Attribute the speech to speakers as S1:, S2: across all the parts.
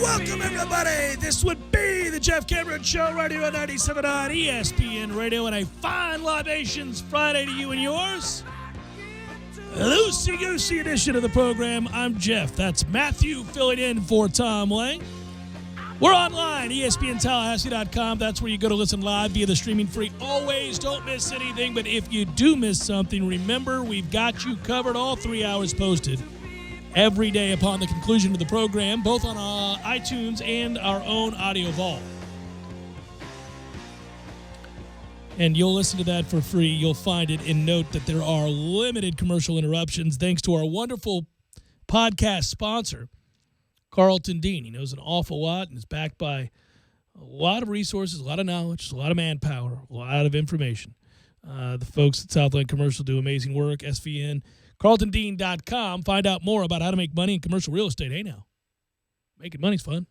S1: Welcome, everybody. This would be the Jeff Cameron Show right here on 97 on ESPN Radio and a fine libations Friday to you and yours. Loosey-goosey edition of the program. I'm Jeff. That's Matthew filling in for Tom Lang. We're online, ESPNTallahassee.com. That's where you go to listen live via the streaming free. Always don't miss anything, but if you do miss something, remember we've got you covered, all 3 hours posted every day upon the conclusion of the program, both on iTunes and our own audio vault. And you'll listen to that for free. You'll find it, and note that there are limited commercial interruptions thanks to our wonderful podcast sponsor, Carlton Dean. He knows an awful lot and is backed by a lot of resources, a lot of knowledge, a lot of manpower, a lot of information. The folks at Southland Commercial do amazing work. SVN, CarltonDean.com. Find out more about how to make money in commercial real estate. Hey, now, making money's fun.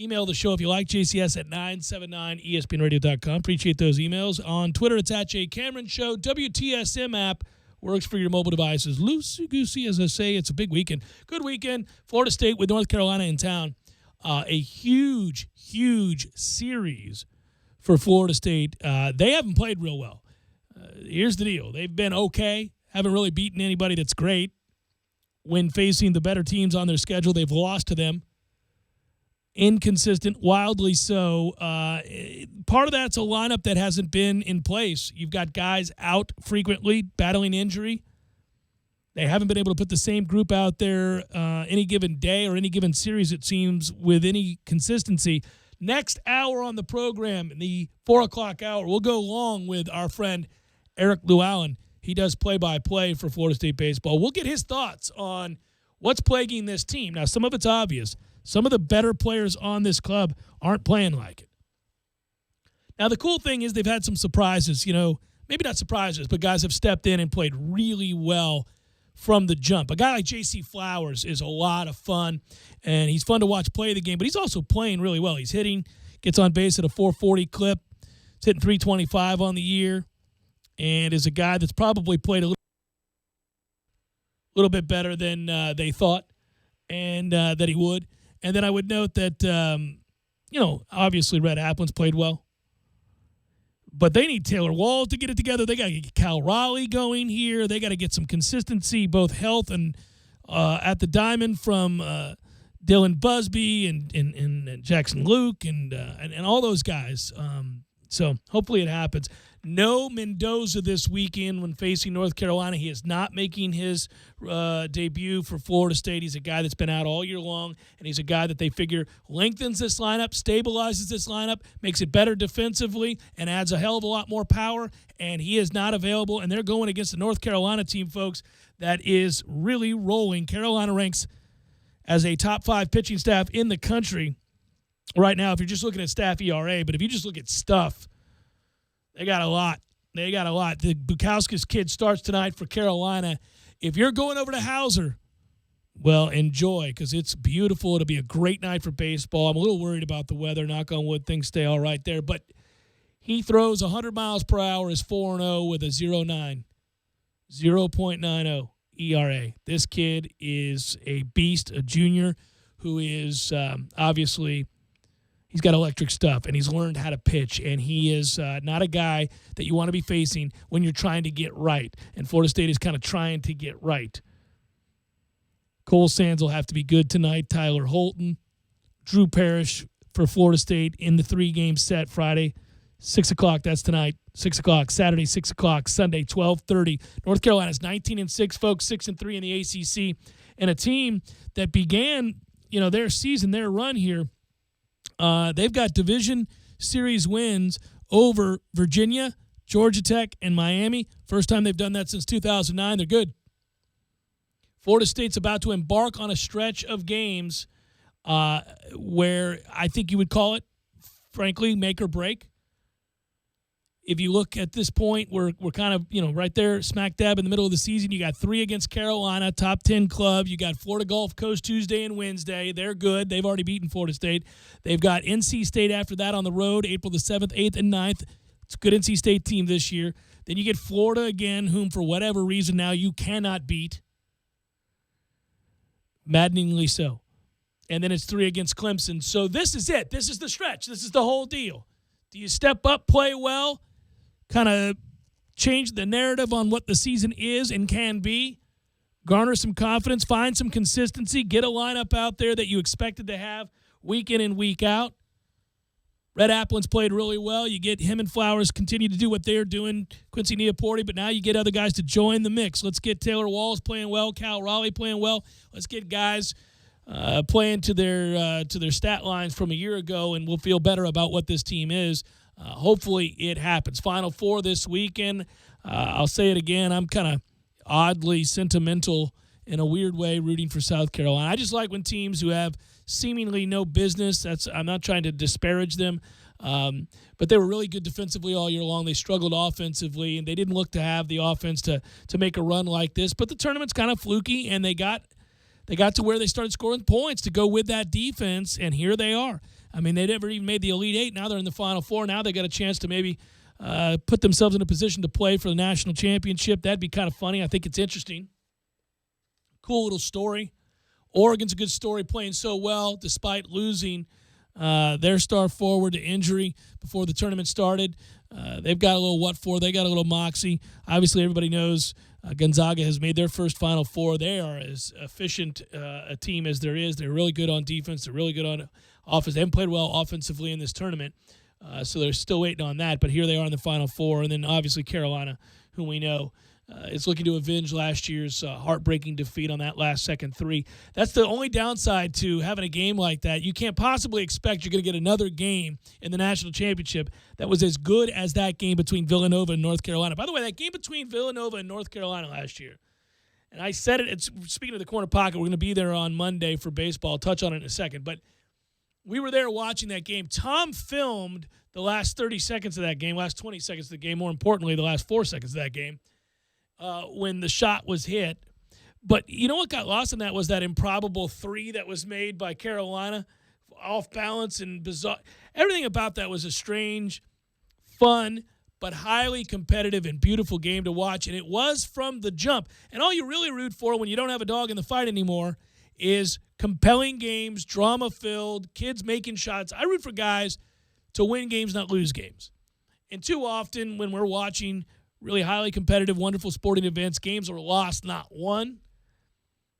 S1: Email the show if you like, jcs at 979espnradio.com. Appreciate those emails. On Twitter, it's at JCameronShow. WTSM app works for your mobile devices. Loosey-goosey, as I say, it's a big weekend. Good weekend. Florida State with North Carolina in town. A huge, huge series for Florida State. They haven't played real well. Here's the deal. They've been okay. Haven't really beaten anybody that's great. When facing the better teams on their schedule, they've lost to them. Inconsistent, wildly so. Part of that's a lineup that hasn't been in place. You've got guys out frequently, battling injury. They haven't been able to put the same group out there any given day or any given series, it seems, with any consistency. Next hour on the program, in the 4 o'clock hour, we'll go long with our friend Eric Llewellyn. He does play-by-play for Florida State baseball. We'll get his thoughts on what's plaguing this team. Now, some of it's obvious. Some of the better players on this club aren't playing like it. Now, the cool thing is they've had some surprises. You know, maybe not surprises, but guys have stepped in and played really well from the jump. A guy like J.C. Flowers is a lot of fun, and he's fun to watch play the game, but he's also playing really well. He's hitting, gets on base at a 440 clip. He's hitting 325 on the year, and is a guy that's probably played a little bit better than they thought and that he would. And then I would note that, obviously Red Applin's played well. But they need Taylor Walls to get it together. They got to get Cal Raleigh going here. They got to get some consistency, both health and at the diamond from Dylan Busby and Jackson Luke and all those guys. So hopefully it happens. No Mendoza this weekend when facing North Carolina. He is not making his debut for Florida State. He's a guy that's been out all year long, and he's a guy that they figure lengthens this lineup, stabilizes this lineup, makes it better defensively, and adds a hell of a lot more power, and he is not available. And they're going against the North Carolina team, folks, that is really rolling. Carolina ranks as a top 5 pitching staff in the country right now if you're just looking at staff ERA, but if you just look at stuff, they got a lot. They got a lot. The Bukowskis kid starts tonight for Carolina. If you're going over to Hauser, well, enjoy, because it's beautiful. It'll be a great night for baseball. I'm a little worried about the weather. Knock on wood, things stay all right there. But he throws 100 miles per hour, is 4-0 with a 0.90 ERA. This kid is a beast, a junior who is obviously – he's got electric stuff, and he's learned how to pitch, and he is not a guy that you want to be facing when you're trying to get right, and Florida State is kind of trying to get right. Cole Sands will have to be good tonight. Tyler Holton, Drew Parrish for Florida State in the 3-game set Friday, 6 o'clock, that's tonight, 6 o'clock, Saturday, 6 o'clock, Sunday, 12:30. North Carolina's 19-6, folks, 6-3 in the ACC, and a team that began, their season, their run here. They've got division series wins over Virginia, Georgia Tech, and Miami. First time they've done that since 2009. They're good. Florida State's about to embark on a stretch of games where I think you would call it, frankly, make or break. If you look at this point, we're kind of, right there, smack dab in the middle of the season. You got 3 against Carolina, top 10 club. You got Florida Gulf Coast Tuesday and Wednesday. They're good. They've already beaten Florida State. They've got NC State after that on the road, April the 7th, 8th, and 9th. It's a good NC State team this year. Then you get Florida again, whom for whatever reason now you cannot beat. Maddeningly so. and then it's 3 against Clemson. So this is it. This is the stretch. This is the whole deal. Do you step up, play well, kind of change the narrative on what the season is and can be, garner some confidence, find some consistency, get a lineup out there that you expected to have week in and week out? Red Applin's played really well. You get him and Flowers continue to do what they're doing, Quincy Neaporte, but now you get other guys to join the mix. Let's get Taylor Walls playing well, Cal Raleigh playing well. Let's get guys playing to their stat lines from a year ago, and we'll feel better about what this team is. Hopefully it happens. Final Four this weekend. I'll say it again. I'm kind of oddly sentimental in a weird way rooting for South Carolina. I just like when teams who have seemingly no business, I'm not trying to disparage them, but they were really good defensively all year long. They struggled offensively, and they didn't look to have the offense to make a run like this. But the tournament's kind of fluky, and they got to where they started scoring points to go with that defense, and here they are. I mean, they never even made the Elite Eight. Now they're in the Final Four. Now they got a chance to maybe put themselves in a position to play for the national championship. That'd be kind of funny. I think it's interesting. Cool little story. Oregon's a good story, playing so well despite losing their star forward to injury before the tournament started. They've got a little what for. They got a little moxie. Obviously, everybody knows Gonzaga has made their first Final Four. They are as efficient a team as there is. They're really good on defense. They're really good on offense. They haven't played well offensively in this tournament, so they're still waiting on that. But here they are in the Final Four. And then, obviously, Carolina, who we know is looking to avenge last year's heartbreaking defeat on that last-second three. That's the only downside to having a game like that. You can't possibly expect you're going to get another game in the national championship that was as good as that game between Villanova and North Carolina. By the way, that game between Villanova and North Carolina last year, and I said it, speaking of the corner pocket, we're going to be there on Monday for baseball. I'll touch on it in a second. But we were there watching that game. Tom filmed the last 30 seconds of that game, last 20 seconds of the game, more importantly, the last 4 seconds of that game. When the shot was hit. But you know what got lost in that was that improbable three that was made by Carolina, off balance and bizarre. Everything about that was a strange, fun, but highly competitive and beautiful game to watch, and it was from the jump. And all you really root for when you don't have a dog in the fight anymore is compelling games, drama-filled, kids making shots. I root for guys to win games, not lose games. And too often when we're watching really highly competitive, wonderful sporting events, games are lost, not won.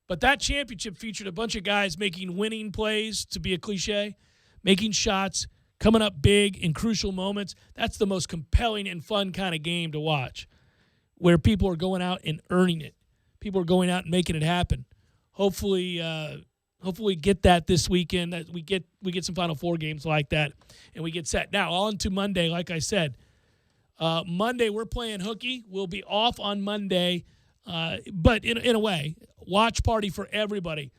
S1: But that championship featured a bunch of guys making winning plays, to be a cliche, making shots, coming up big in crucial moments. That's the most compelling and fun kind of game to watch, where people are going out and earning it. People are going out and making it happen. Hopefully get that this weekend. That we get some Final Four games like that, and we get set. Now, on to Monday, like I said. Monday, we're playing hooky. We'll be off on Monday, but in a way, watch party for everybody.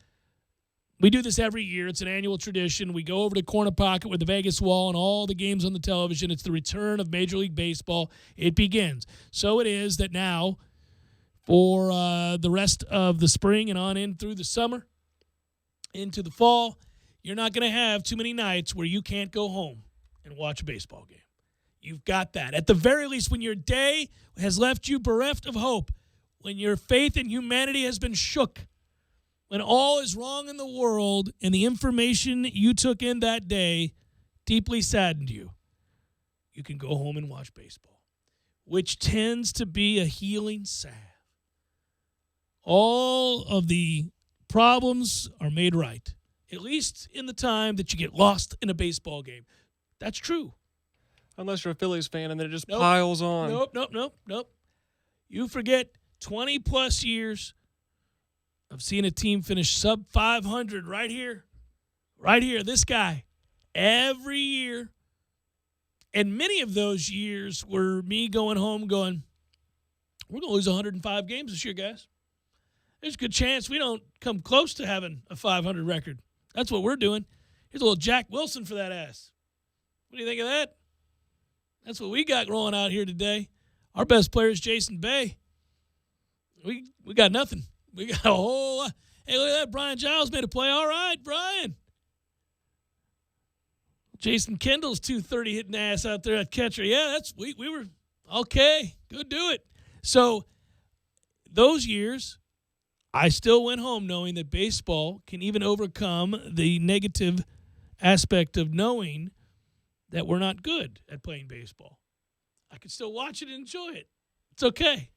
S1: We do this every year. It's an annual tradition. We go over to Corner Pocket with the Vegas Wall and all the games on the television. It's the return of Major League Baseball. It begins. So it is that now, for the rest of the spring and on in through the summer, into the fall, you're not going to have too many nights where you can't go home and watch a baseball game. You've got that. At the very least, when your day has left you bereft of hope, when your faith in humanity has been shook, when all is wrong in the world and the information you took in that day deeply saddened you, you can go home and watch baseball, which tends to be a healing salve. All of the problems are made right, at least in the time that you get lost in a baseball game. That's true.
S2: Unless you're a Phillies fan and then it just piles on.
S1: Nope. You forget 20-plus years of seeing a team finish sub 500 right here, this guy, every year. And many of those years were me going home going, we're going to lose 105 games this year, guys. There's a good chance we don't come close to having a 500 record. That's what we're doing. Here's a little Jack Wilson for that ass. What do you think of that? That's what we got rolling out here today. Our best player is Jason Bay. We got nothing. We got a whole lot. Hey, look at that. Brian Giles made a play. All right, Brian. Jason Kendall's 230 hitting ass out there at catcher. Yeah, we were okay. Go do it. So those years, I still went home knowing that baseball can even overcome the negative aspect of knowing that we're not good at playing baseball. I could still watch it and enjoy it. It's okay.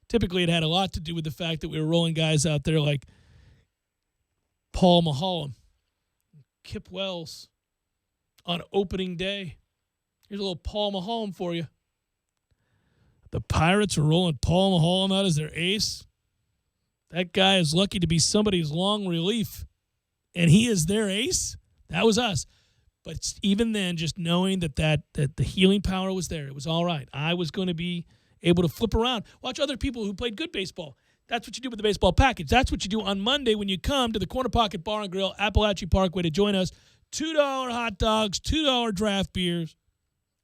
S1: Typically, it had a lot to do with the fact that we were rolling guys out there like Paul Maholm, Kip Wells on opening day. Here's a little Paul Maholm for you. The Pirates are rolling Paul Maholm out as their ace. That guy is lucky to be somebody's long relief, and he is their ace. That was us. But even then, just knowing that the healing power was there, it was all right. I was going to be able to flip around. Watch other people who played good baseball. That's what you do with the baseball package. That's what you do on Monday when you come to the Corner Pocket Bar and Grill, Appalachia Parkway, to join us. $2 hot dogs, $2 draft beers,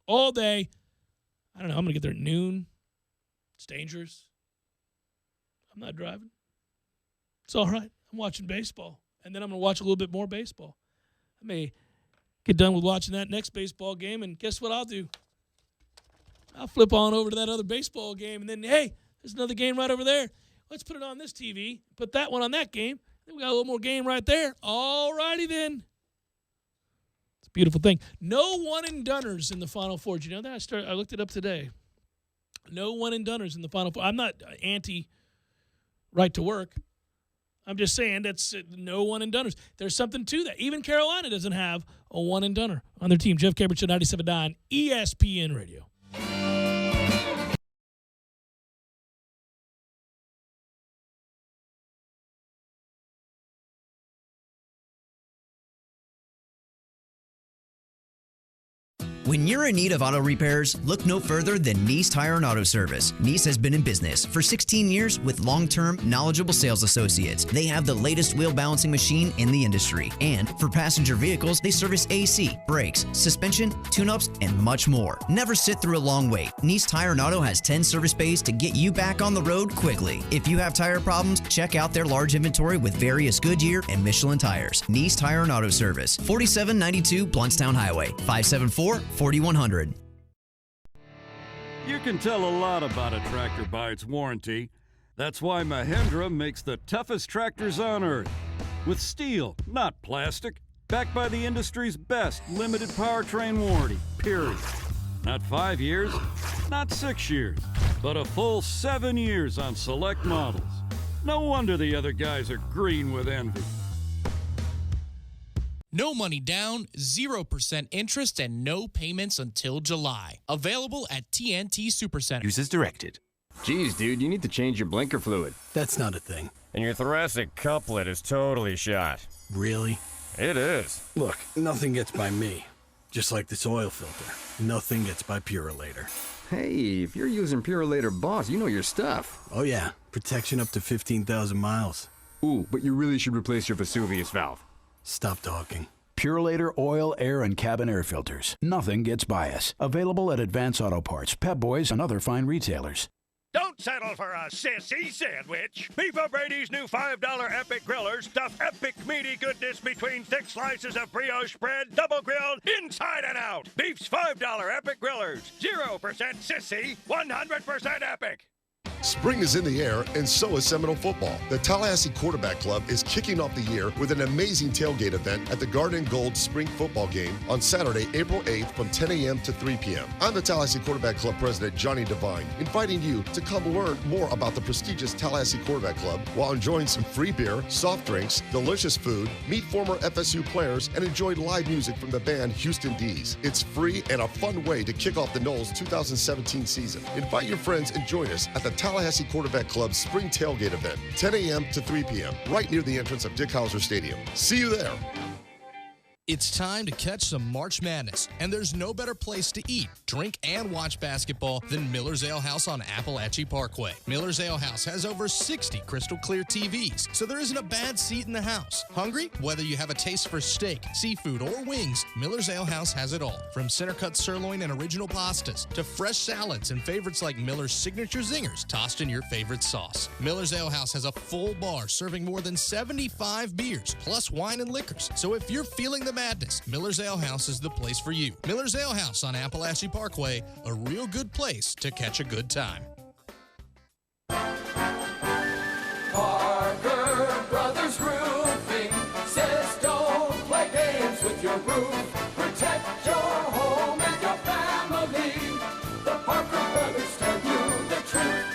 S1: all day. I don't know. I'm going to get there at noon. It's dangerous. I'm not driving. It's all right. I'm watching baseball. And then I'm going to watch a little bit more baseball. I may get done with watching that next baseball game, and guess what I'll do? I'll flip on over to that other baseball game, and then, hey, there's another game right over there. Let's put it on this TV, put that one on that game. Then we got a little more game right there. All righty then. It's a beautiful thing. No one-and-doners in the Final Four. Did you know that? I looked it up today. No one-and-doners in the Final Four. I'm not anti-right to work. I'm just saying that's no one-and-doners. There's something to that. Even Carolina doesn't have a one-and-doner on their team. Jeff Cambridge, 97.9 ESPN Radio.
S3: When you're in need of auto repairs, look no further than Nice Tire and Auto Service. Nice has been in business for 16 years with long-term, knowledgeable sales associates. They have the latest wheel balancing machine in the industry. And for passenger vehicles, they service AC, brakes, suspension, tune-ups, and much more. Never sit through a long wait. Nice Tire and Auto has 10 service bays to get you back on the road quickly. If you have tire problems, check out their large inventory with various Goodyear and Michelin tires. Nice Tire and Auto Service, 4792 Blountstown Highway, 574-4100.
S4: You can tell a lot about a tractor by its warranty. That's why Mahindra makes the toughest tractors on earth. With steel, not plastic. Backed by the industry's best limited powertrain warranty, period. Not 5 years, not 6 years, but a full 7 years on select models. No wonder the other guys are green with envy.
S5: No money down, 0% interest, and no payments until July. Available at TNT Supercenter.
S6: Use as directed.
S7: Geez, dude, you need to change your blinker fluid.
S8: That's not a thing.
S9: And your thoracic couplet is totally shot.
S8: Really?
S9: It is.
S8: Look, nothing gets by me. Just like this oil filter. Nothing gets by Purolator.
S7: Hey, if you're using Purolator Boss, you know your stuff.
S8: Oh yeah, protection up to 15,000 miles.
S7: Ooh, but you really should replace your Vesuvius valve.
S8: Stop talking.
S6: Purolator oil, air, and cabin air filters. Nothing gets by us. Available at Advance Auto Parts, Pep Boys, and other fine retailers.
S10: Don't settle for a sissy sandwich. Beef O'Brady's new $5 Epic Grillers stuff epic meaty goodness between thick slices of brioche bread, double grilled, inside and out. Beef's $5 Epic Grillers. 0% sissy, 100% epic.
S11: Spring is in the air, and so is Seminole football. The Tallahassee Quarterback Club is kicking off the year with an amazing tailgate event at the Garden Gold Spring Football Game on Saturday, April 8th from 10 a.m. to 3 p.m. I'm the Tallahassee Quarterback Club President, Johnny Devine, inviting you to come learn more about the prestigious Tallahassee Quarterback Club while enjoying some free beer, soft drinks, delicious food, meet former FSU players, and enjoy live music from the band Houston D's. It's free and a fun way to kick off the Noles 2017 season. Invite your friends and join us at the Tallahassee Quarterback Club Spring Tailgate event, 10 a.m. to 3 p.m., right near the entrance of Dick Hauser Stadium. See you there.
S5: It's time to catch some March Madness, and there's no better place to eat, drink, and watch basketball than Miller's Ale House on Appalachia Parkway. Miller's Ale House has over 60 crystal clear TVs, so there isn't a bad seat in the house. Hungry? Whether you have a taste for steak, seafood, or wings, Miller's Ale House has it all. From center-cut sirloin and original pastas to fresh salads and favorites like Miller's Signature Zingers tossed in your favorite sauce. Miller's Ale House has a full bar serving more than 75 beers, plus wine and liquors. So if you're feeling the madness, Miller's Ale House is the place for you. Miller's Ale House on Appalachia Parkway, a real good place to catch a good time.
S12: Parker! protect your home and your family. The Parker Brothers tell you the truth.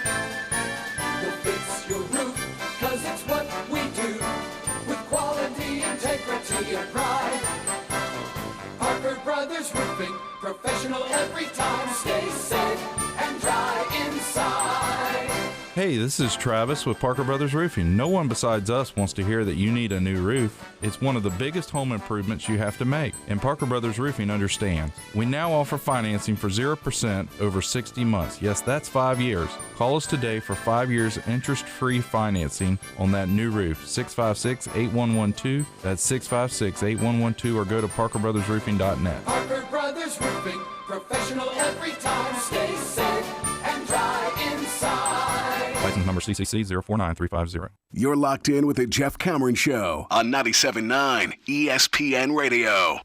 S12: We'll fix your roof, 'cause it's what we do. With quality, integrity, and pride. Parker Brothers Roofing, professional every time. Stay safe and dry inside.
S13: Hey, this is Travis with Parker Brothers Roofing. No one besides us wants to hear that you need a new roof. It's one of the biggest home improvements you have to make, and Parker Brothers Roofing understands. We now offer financing for 0% over 60 months. Yes, that's 5 years. Call us today for 5 years interest-free financing on that new roof. 656-8112. That's 656-8112, or go to parkerbrothersroofing.net.
S12: Parker Brothers Roofing, professional every time. Stay safe and dry inside.
S13: License number CCC 049350.
S14: You're locked in with the Jeff Cameron Show on 97.9 ESPN Radio.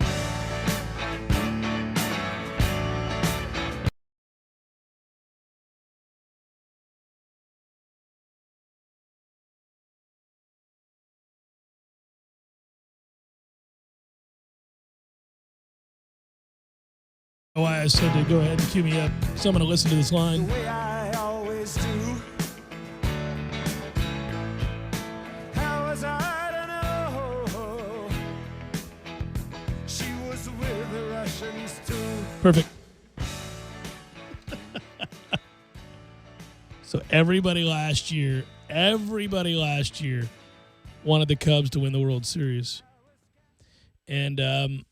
S1: Why I said to go ahead and cue me up. So I'm going to listen to this line.
S12: The way I always do. How was I to know? She was with the Russians too.
S1: Perfect. So everybody last year wanted the Cubs to win the World Series. And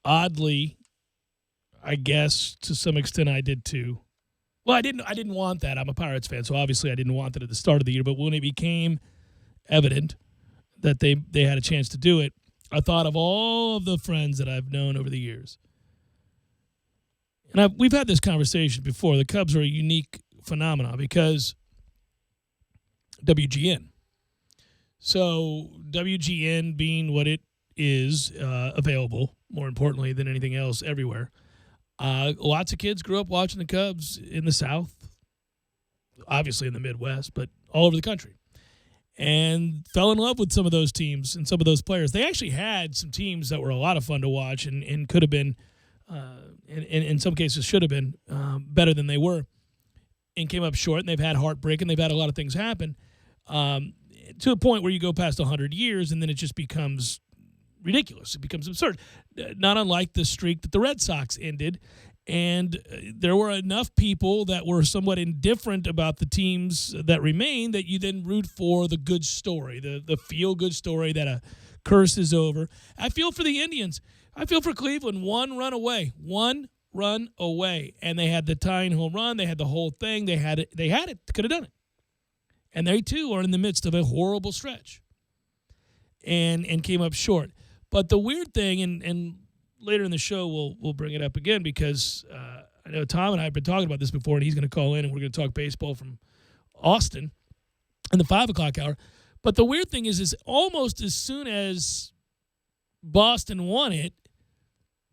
S1: oddly, I guess to some extent I did too. Well, I didn't want that. I'm a Pirates fan, so obviously I didn't want that at the start of the year. But when it became evident that they had a chance to do it, I thought of all of the friends that I've known over the years. And we've had this conversation before. The Cubs are a unique phenomenon because WGN. So WGN being what it is, available, more importantly than anything else, everywhere. Lots of kids grew up watching the Cubs in the South, obviously in the Midwest, but all over the country, and fell in love with some of those teams and some of those players. They actually had some teams that were a lot of fun to watch and could have been, in some cases should have been, better than they were, and came up short, and they've had heartbreak, and they've had a lot of things happen to a point where you go past 100 years, and then it just becomes ridiculous. It becomes absurd. Not unlike the streak that the Red Sox ended. And there were enough people that were somewhat indifferent about the teams that remain that you then root for the good story, the feel-good story that a curse is over. I feel for the Indians. I feel for Cleveland. One run away. And they had the tying home run. They had the whole thing. They had it. They could have done it. And they, too, are in the midst of a horrible stretch and came up short. But the weird thing, and later in the show we'll bring it up again because I know Tom and I have been talking about this before, and he's going to call in, and we're going to talk baseball from Austin in the 5 o'clock hour. But the weird thing is almost as soon as Boston won it,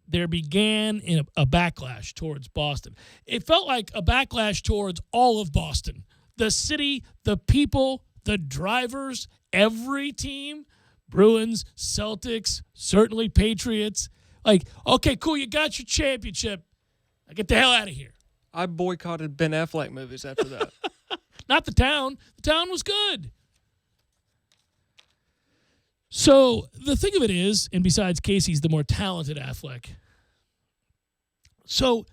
S1: there began a backlash towards Boston. It felt like a backlash towards all of Boston. The city, the people, the drivers, every team. Bruins, Celtics, certainly Patriots. Like, okay, cool, you got your championship. Now get the hell out of here.
S2: I boycotted Ben Affleck movies after that.
S1: Not the town. The town was good. So the thing of it is, and besides Casey's the more talented Affleck. So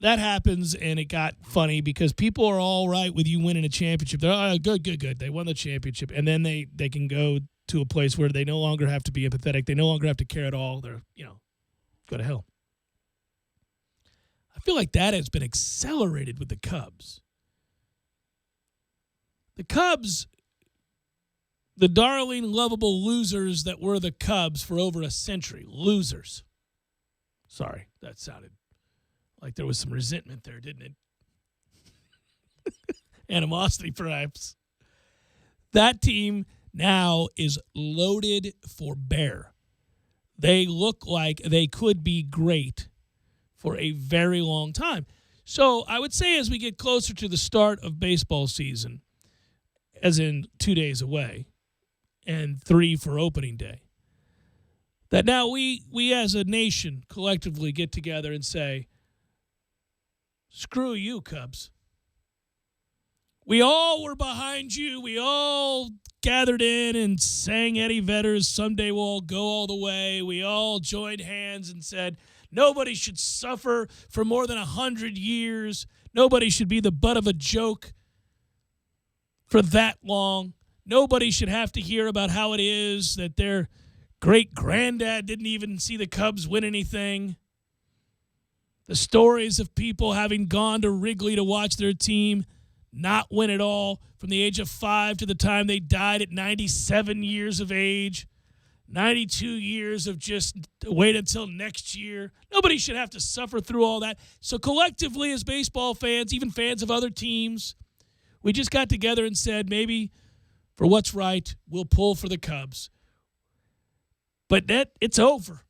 S1: that happens, and it got funny because people are all right with you winning a championship. They're good. They won the championship. And then they can go to a place where they no longer have to be empathetic. They no longer have to care at all. They're, go to hell. I feel like that has been accelerated with the Cubs. The Cubs, the darling, lovable losers that were the Cubs for over a century. Losers. Sorry, that sounded like there was some resentment there, didn't it? Animosity, perhaps. That team now is loaded for bear. They look like they could be great for a very long time. So I would say as we get closer to the start of baseball season, as in 2 days away, and 3 for opening day, that now we as a nation collectively get together and say, screw you, Cubs. We all were behind you. We all gathered in and sang Eddie Vedder's Someday We'll All Go All the Way. We all joined hands and said, nobody should suffer for more than 100 years. Nobody should be the butt of a joke for that long. Nobody should have to hear about how it is that their great-granddad didn't even see the Cubs win anything. The stories of people having gone to Wrigley to watch their team not win it all from the age of 5 to the time they died at 97 years of age. 92 years of just wait until next year. Nobody should have to suffer through all that. So collectively as baseball fans, even fans of other teams, we just got together and said maybe for what's right, we'll pull for the Cubs. But it's over.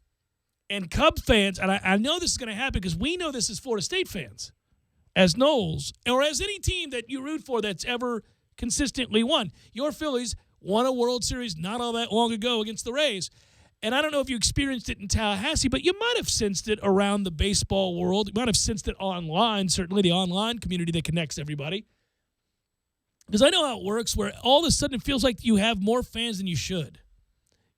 S1: And Cubs fans, and I know this is going to happen because we know this as Florida State fans, as Noles, or as any team that you root for that's ever consistently won. Your Phillies won a World Series not all that long ago against the Rays. And I don't know if you experienced it in Tallahassee, but you might have sensed it around the baseball world. You might have sensed it online, certainly the online community that connects everybody. Because I know how it works, where all of a sudden it feels like you have more fans than you should.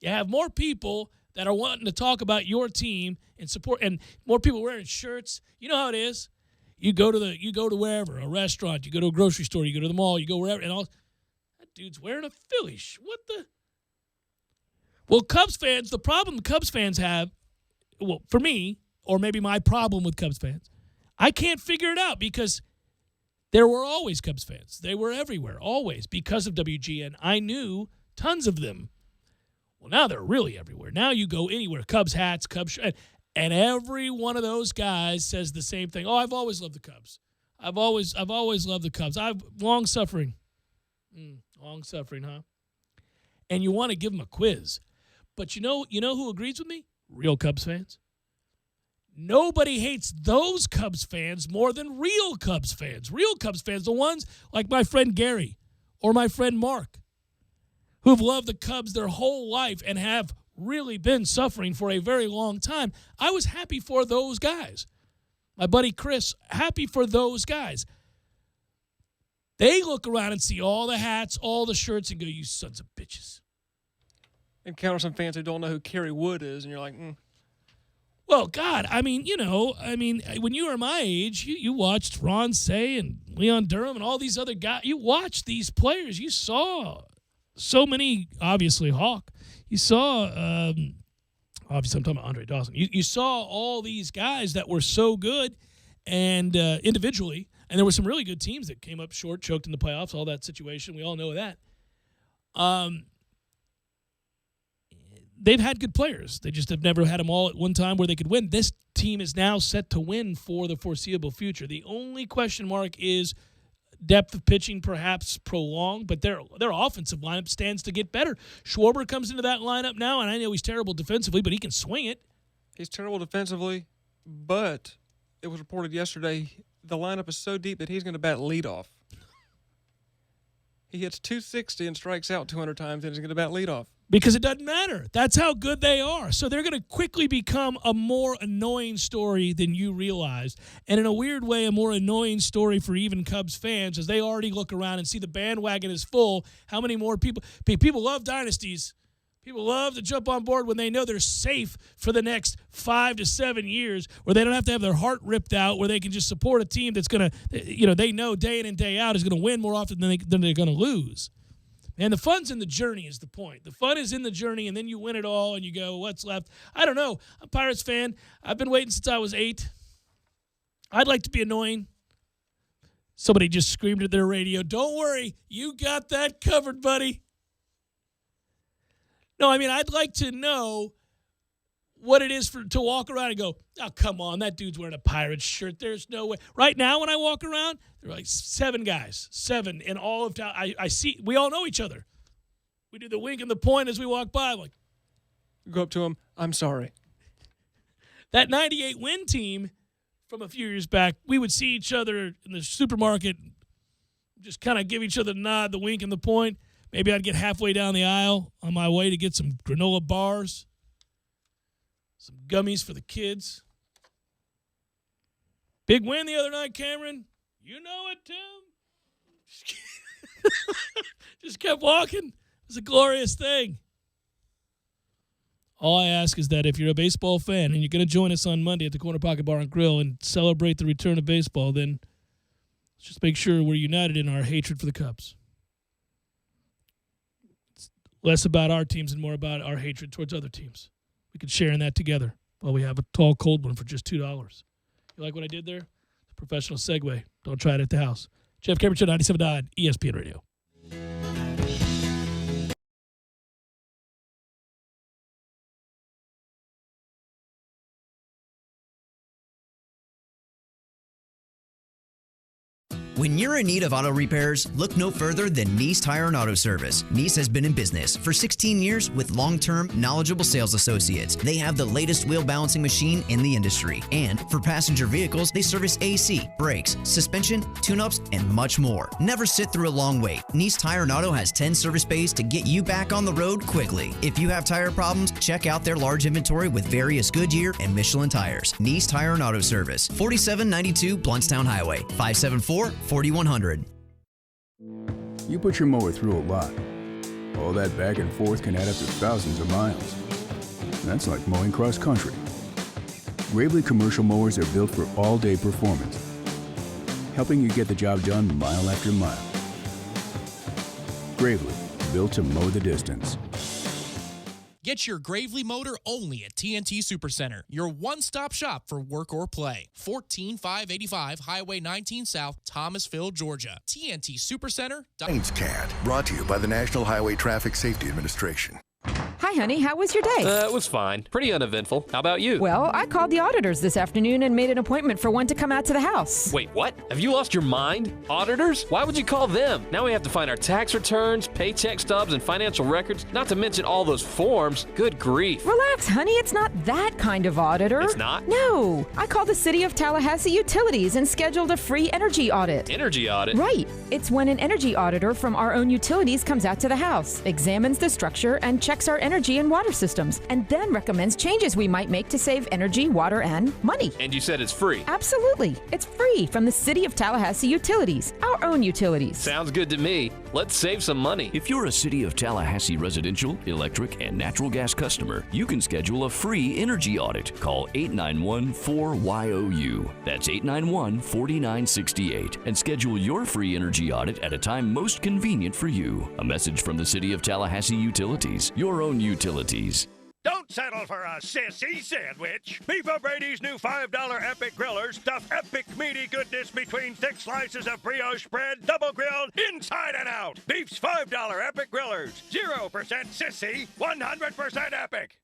S1: You have more people that are wanting to talk about your team and support, and more people wearing shirts. You know how it is. You go to wherever, a restaurant, you go to a grocery store, you go to the mall, you go wherever, and all that dude's wearing a Philly. What the? Well, Cubs fans, the problem Cubs fans have, well, for me, or maybe my problem with Cubs fans, I can't figure it out because there were always Cubs fans. They were everywhere, always, because of WGN. I knew tons of them. Well, now they're really everywhere. Now you go anywhere, Cubs hats, Cubs shirts. And every one of those guys says the same thing. Oh, I've always loved the Cubs. I've always loved the Cubs. I've long-suffering. Long-suffering, huh? And you want to give them a quiz. But you know who agrees with me? Real Cubs fans. Nobody hates those Cubs fans more than real Cubs fans. Real Cubs fans, the ones like my friend Gary or my friend Mark, who've loved the Cubs their whole life and have really been suffering for a very long time. I was happy for those guys. My buddy Chris, happy for those guys. They look around and see all the hats, all the shirts, and go, you sons of bitches.
S2: Encounter some fans who don't know who Kerry Wood is, and you're like,
S1: Well, God, I mean, when you were my age, you watched Ron Say and Leon Durham and all these other guys. You watched these players. You saw so many, obviously Hawk. You saw, obviously I'm talking about Andre Dawson. You saw all these guys that were so good and individually, and there were some really good teams that came up short, choked in the playoffs, all that situation. We all know that. They've had good players. They just have never had them all at one time where they could win. This team is now set to win for the foreseeable future. The only question mark is depth of pitching perhaps prolonged, but their offensive lineup stands to get better. Schwarber comes into that lineup now, and I know he's terrible defensively, but he can swing it.
S2: He's terrible defensively, but it was reported yesterday the lineup is so deep that he's going to bat leadoff. He hits 260 and strikes out 200 times, and he's going to bat leadoff.
S1: Because it doesn't matter. That's how good they are. So they're going to quickly become a more annoying story than you realize. And in a weird way, a more annoying story for even Cubs fans, as they already look around and see the bandwagon is full. How many more people love dynasties. People love to jump on board when they know they're safe for the next 5 to 7 years, where they don't have to have their heart ripped out, where they can just support a team that's going to, they know day in and day out is going to win more often than they're going to lose. And the fun's in the journey is the point. The fun is in the journey, and then you win it all, and you go, what's left? I don't know. I'm a Pirates fan. I've been waiting since I was 8. I'd like to be annoying. Somebody just screamed at their radio, don't worry, you got that covered, buddy. No, I mean, I'd like to know what it is to walk around and go, oh, come on, that dude's wearing a Pirates shirt. There's no way. Right now when I walk around, there are like 7 guys, 7 in all of town. I see, we all know each other. We do the wink and the point as we walk by. I'm like,
S2: go up to him, I'm sorry.
S1: That 98 win team from a few years back, we would see each other in the supermarket, just kind of give each other the nod, the wink and the point. Maybe I'd get halfway down the aisle on my way to get some granola bars. Some gummies for the kids. Big win the other night, Cameron. You know it, Tim. Just kept walking. It was a glorious thing. All I ask is that if you're a baseball fan and you're going to join us on Monday at the Corner Pocket Bar and Grill and celebrate the return of baseball, then let's just make sure we're united in our hatred for the Cubs. It's less about our teams and more about our hatred towards other teams. We can share in that together while we have a tall, cold one for just $2. You like what I did there? It's a professional segue. Don't try it at the house. Jeff Cameron Show, 97.9 ESPN Radio.
S3: When you're in need of auto repairs, look no further than Nice Tire and Auto Service. Nice has been in business for 16 years with long-term, knowledgeable sales associates. They have the latest wheel balancing machine in the industry. And for passenger vehicles, they service AC, brakes, suspension, tune-ups, and much more. Never sit through a long wait. Nice Tire and Auto has 10 service bays to get you back on the road quickly. If you have tire problems, check out their large inventory with various Goodyear and Michelin tires. Nice Tire and Auto Service, 4792 Blountstown Highway, 574-4100.
S6: You put your mower through a lot. All that back and forth can add up to thousands of miles. That's like mowing cross country. Gravely commercial mowers are built for all-day performance, helping you get the job done mile after mile. Gravely, built to mow the distance.
S5: Get your Gravely motor only at TNT Supercenter, your one-stop shop for work or play. 14585 Highway 19 South, Thomasville, Georgia. TNT Supercenter.
S15: Plains Cat, brought to you by the National Highway Traffic Safety Administration.
S16: Hi, honey. How was your day?
S17: It was fine. Pretty uneventful. How about you?
S16: Well, I called the auditors this afternoon and made an appointment for one to come out to the house.
S17: Wait, what? Have you lost your mind? Auditors? Why would you call them? Now we have to find our tax returns, paycheck stubs, and financial records, not to mention all those forms. Good grief.
S16: Relax, honey. It's not that kind of auditor.
S17: It's not?
S16: No. I called the City of Tallahassee Utilities and scheduled a free energy audit.
S17: Energy audit?
S16: Right. It's when an energy auditor from our own utilities comes out to the house, examines the structure, and checks our energy and water systems, and then recommends changes we might make to save energy, water, and money.
S17: And you said it's free?
S16: Absolutely. It's free from the City of Tallahassee Utilities, our own utilities.
S17: Sounds good to me. Let's save some money.
S18: If you're a City of Tallahassee residential, electric, and natural gas customer, you can schedule a free energy audit. Call 891-4YOU. That's 891-4968. And schedule your free energy audit at a time most convenient for you. A message from the City of Tallahassee Utilities, your own utilities.
S10: Don't settle for a sissy sandwich. Beef O'Brady's new $5 Epic Grillers stuff epic meaty goodness between thick slices of brioche bread, double grilled, inside and out. Beef's $5 Epic Grillers. 0% sissy, 100% epic.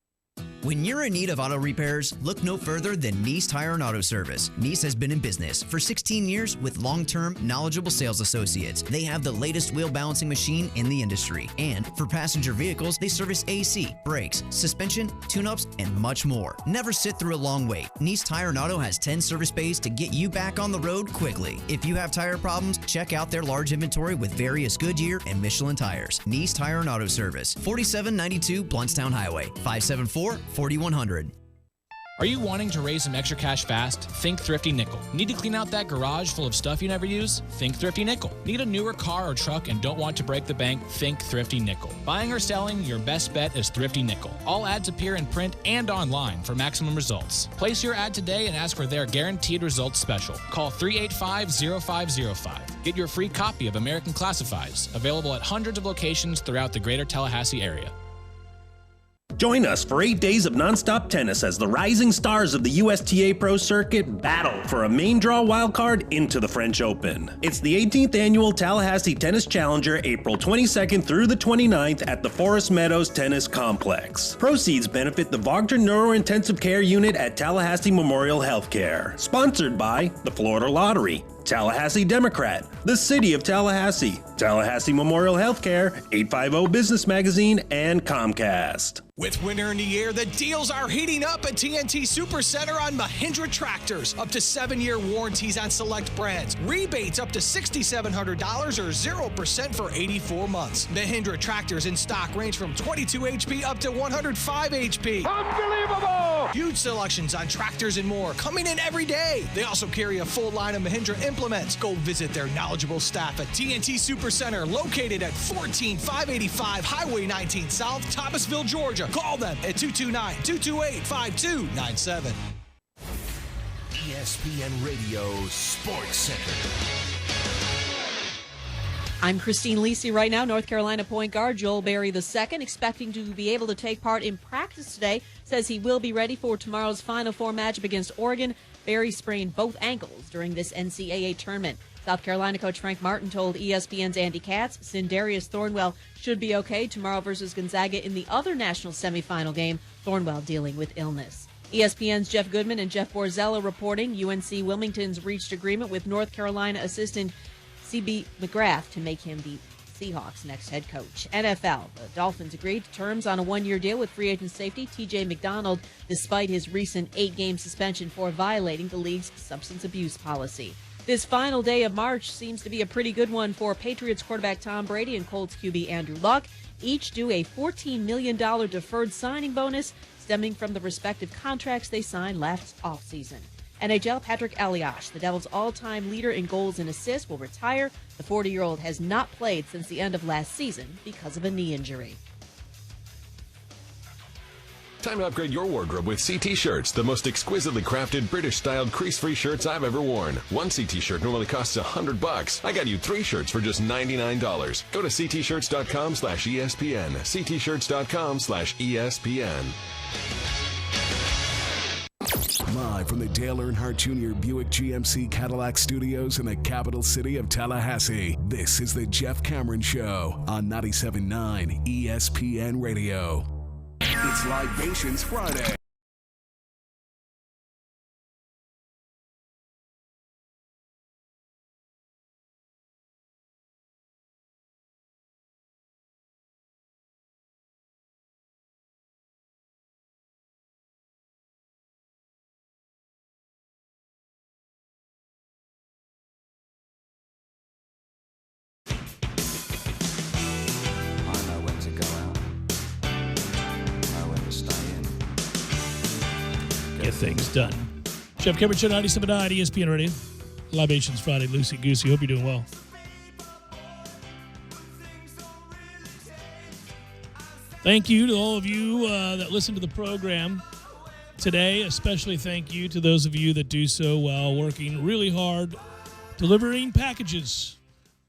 S3: When you're in need of auto repairs, look no further than Nice Tire and Auto Service. Nice has been in business for 16 years with long-term, knowledgeable sales associates. They have the latest wheel balancing machine in the industry. And for passenger vehicles, they service AC, brakes, suspension, tune-ups, and much more. Never sit through a long wait. Nice Tire and Auto has 10 service bays to get you back on the road quickly. If you have tire problems, check out their large inventory with various Goodyear and Michelin tires. Nice Tire and Auto Service, 4792 Blountstown Highway, 574-4100.
S19: Are you wanting to raise some extra cash fast? Think Thrifty Nickel. Need to clean out that garage full of stuff you never use? Think Thrifty Nickel. Need a newer car or truck and don't want to break the bank? Think Thrifty Nickel. Buying or selling, your best bet is Thrifty Nickel. All ads appear in print and online for maximum results. Place your ad today and ask for their guaranteed results special. Call 385-0505. Get your free copy of American Classifieds, available at hundreds of locations throughout the greater Tallahassee area.
S20: Join us for 8 days of nonstop tennis as the rising stars of the USTA Pro Circuit battle for a main draw wildcard into the French Open. It's the 18th annual Tallahassee Tennis Challenger, April 22nd through the 29th at the Forest Meadows Tennis Complex. Proceeds benefit the Wagner Neurointensive Care Unit at Tallahassee Memorial Healthcare. Sponsored by the Florida Lottery, Tallahassee Democrat, the City of Tallahassee, Tallahassee Memorial Healthcare, 850 Business Magazine, and Comcast.
S5: With winter in the air, the deals are heating up at TNT Supercenter on Mahindra tractors. Up to 7-year warranties on select brands. Rebates up to $6,700 or 0% for 84 months. Mahindra tractors in stock range from 22 HP up to 105 HP.
S10: Unbelievable!
S21: Huge selections on tractors and more coming in every day. They also carry a full line of Mahindra implements. Go visit their knowledgeable staff at TNT Supercenter, located at 14585 Highway 19 South, Thomasville, Georgia. Call them at 229-228-5297.
S14: ESPN Radio Sports Center.
S22: I'm Christine Lisi. Right now, North Carolina point guard Joel Berry II, expecting to be able to take part in practice today, says he will be ready for tomorrow's Final Four matchup against Oregon. Berry sprained both ankles during this NCAA tournament. South Carolina coach Frank Martin told ESPN's Andy Katz Sindarius Thornwell should be okay tomorrow versus Gonzaga in the other national semifinal game, Thornwell dealing with illness. ESPN's Jeff Goodman and Jeff Borzella reporting UNC Wilmington's reached agreement with North Carolina assistant C.B. McGrath to make him the Seahawks' next head coach. NFL, the Dolphins agreed to terms on a one-year deal with free agent safety T.J. McDonald, despite his recent 8-game suspension for violating the league's substance abuse policy. This final day of March seems to be a pretty good one for Patriots quarterback Tom Brady and Colts QB Andrew Luck, each due a $14 million deferred signing bonus stemming from the respective contracts they signed last offseason. NHL Patrick Elias, the Devils' all-time leader in goals and assists, will retire. The 40-year-old has not played since the end of last season because of a knee injury.
S23: Time to upgrade your wardrobe with CT Shirts, the most exquisitely crafted British-styled crease-free shirts I've ever worn. One CT shirt normally costs $100. I got you 3 shirts for just $99. Go to ctshirts.com/ESPN. ctshirts.com/ESPN.
S14: Live from the Dale Earnhardt Jr. Buick GMC Cadillac Studios in the capital city of Tallahassee, this is the Jeff Cameron Show on 97.9 ESPN Radio. It's Libations Friday.
S1: Get things done. Jeff Cameron Show, 97.9 ESPN Radio. Libations Friday, Lucy Goosey. Hope you're doing well. Thank you to all of you that listen to the program today. Especially thank you to those of you that do so while working really hard, delivering packages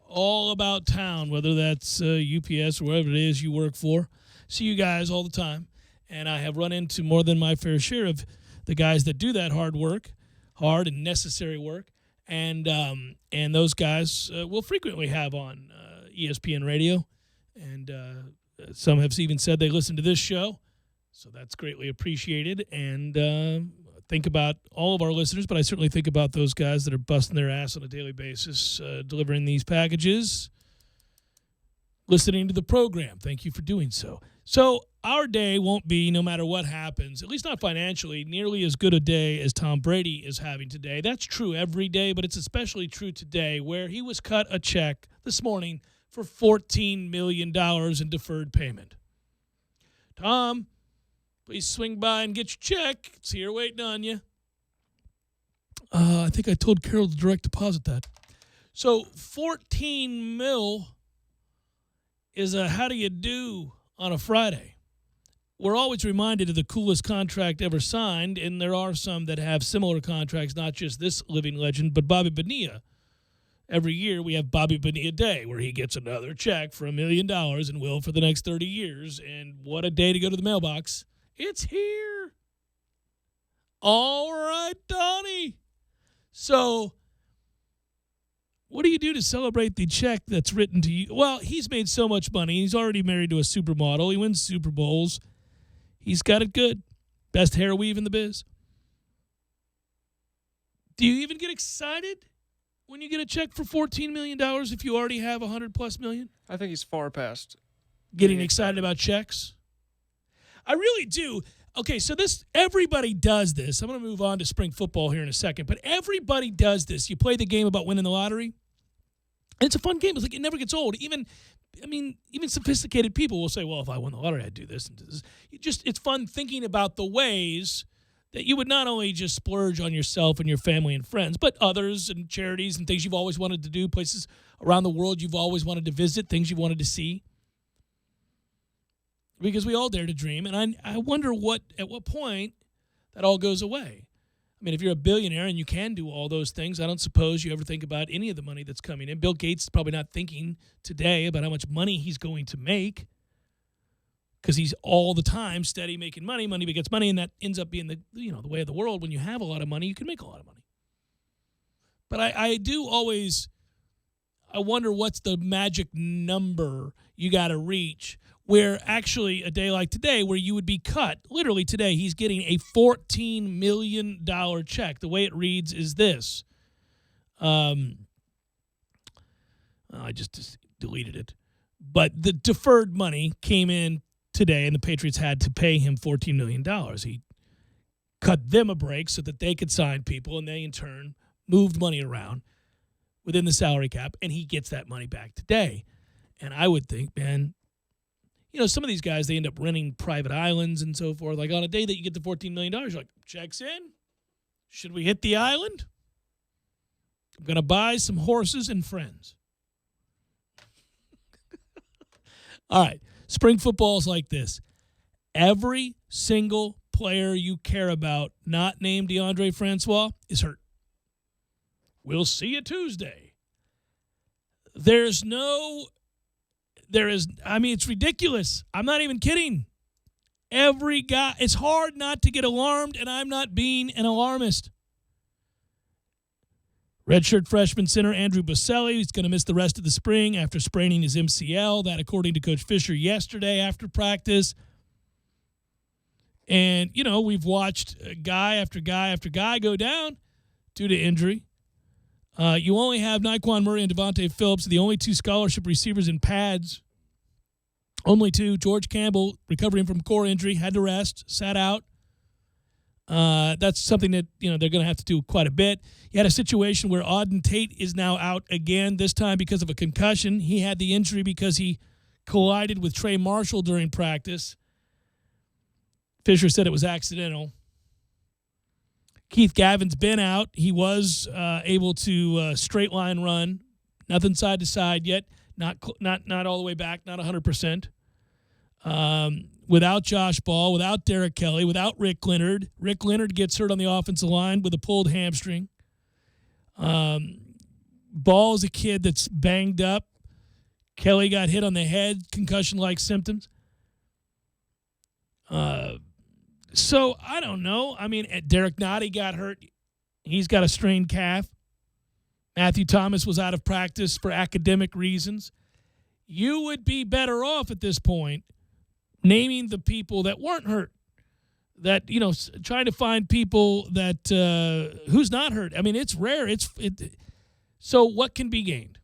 S1: all about town, whether that's UPS or whatever it is you work for. See you guys all the time. And I have run into more than my fair share of the guys that do that hard and necessary work, and those guys will frequently have on ESPN Radio, and some have even said they listen to this show, so that's greatly appreciated. And think about all of our listeners, but I certainly think about those guys that are busting their ass on a daily basis, delivering these packages, listening to the program. Thank you for doing so. So our day won't be, no matter what happens, at least not financially, nearly as good a day as Tom Brady is having today. That's true every day, but it's especially true today, where he was cut a check this morning for $14 million in deferred payment. Tom, please swing by and get your check. It's here waiting on you. I think I told Carol to direct deposit that. So 14 mil is a how do you do on a Friday. We're always reminded of the coolest contract ever signed, and there are some that have similar contracts, not just this living legend, but Bobby Bonilla. Every year we have Bobby Bonilla Day, where he gets another check for $1 million and will for the next 30 years. And what a day to go to the mailbox. It's here. All right, Donnie. So what do you do to celebrate the check that's written to you? Well, he's made so much money. He's already married to a supermodel. He wins Super Bowls. He's got it good. Best hair weave in the biz. Do you even get excited when you get a check for $14 million if you already have $100+ million?
S2: I think he's far past
S1: getting excited about checks. I really do. Okay, so everybody does this. I'm going to move on to spring football here in a second, but everybody does this. You play the game about winning the lottery. And it's a fun game. It's like it never gets old. Even sophisticated people will say, well, if I won the lottery, I'd do this and do this. It's fun thinking about the ways that you would not only just splurge on yourself and your family and friends, but others and charities and things you've always wanted to do, places around the world you've always wanted to visit, things you wanted to see. Because we all dare to dream, and I wonder at what point that all goes away. I mean, if you're a billionaire and you can do all those things, I don't suppose you ever think about any of the money that's coming in. Bill Gates is probably not thinking today about how much money he's going to make, because he's all the time steady making money. Money begets money, and that ends up being the way of the world. When you have a lot of money, you can make a lot of money. But I do always, I wonder what's the magic number you got to reach, where actually a day like today, where you would be cut, literally today, he's getting a $14 million check. The way it reads is this. I just deleted it. But the deferred money came in today, and the Patriots had to pay him $14 million. He cut them a break so that they could sign people, and they, in turn, moved money around within the salary cap, and he gets that money back today. And I would think, man, some of these guys, they end up renting private islands and so forth. Like, on a day that you get the $14 million, you're like, checks in. Should we hit the island? I'm going to buy some horses and friends. All right. Spring football is like this. Every single player you care about, not named DeAndre Francois, is hurt. We'll see you Tuesday. It's ridiculous. I'm not even kidding. Every guy, it's hard not to get alarmed, and I'm not being an alarmist. Redshirt freshman center Andrew Boselli is going to miss the rest of the spring after spraining his MCL. That, according to Coach Fisher yesterday after practice. And, we've watched guy after guy after guy go down due to injury. You only have Naquan Murray and Devontae Phillips, the only two scholarship receivers in pads. Only two. George Campbell, recovering from core injury, had to rest, sat out. That's something that, they're going to have to do quite a bit. You had a situation where Auden Tate is now out again, this time because of a concussion. He had the injury because he collided with Trey Marshall during practice. Fisher said it was accidental. Keith Gavin's been out. He was able to straight line run. Nothing side to side yet. Not all the way back. Not 100%. Without Josh Ball, without Derek Kelly, without Rick Leonard. Rick Leonard gets hurt on the offensive line with a pulled hamstring. Ball is a kid that's banged up. Kelly got hit on the head, concussion-like symptoms. So, I don't know. I mean, Derek Nottie got hurt. He's got a strained calf. Matthew Thomas was out of practice for academic reasons. You would be better off at this point naming the people that weren't hurt. That, trying to find people that who's not hurt. I mean, it's rare. So what can be gained?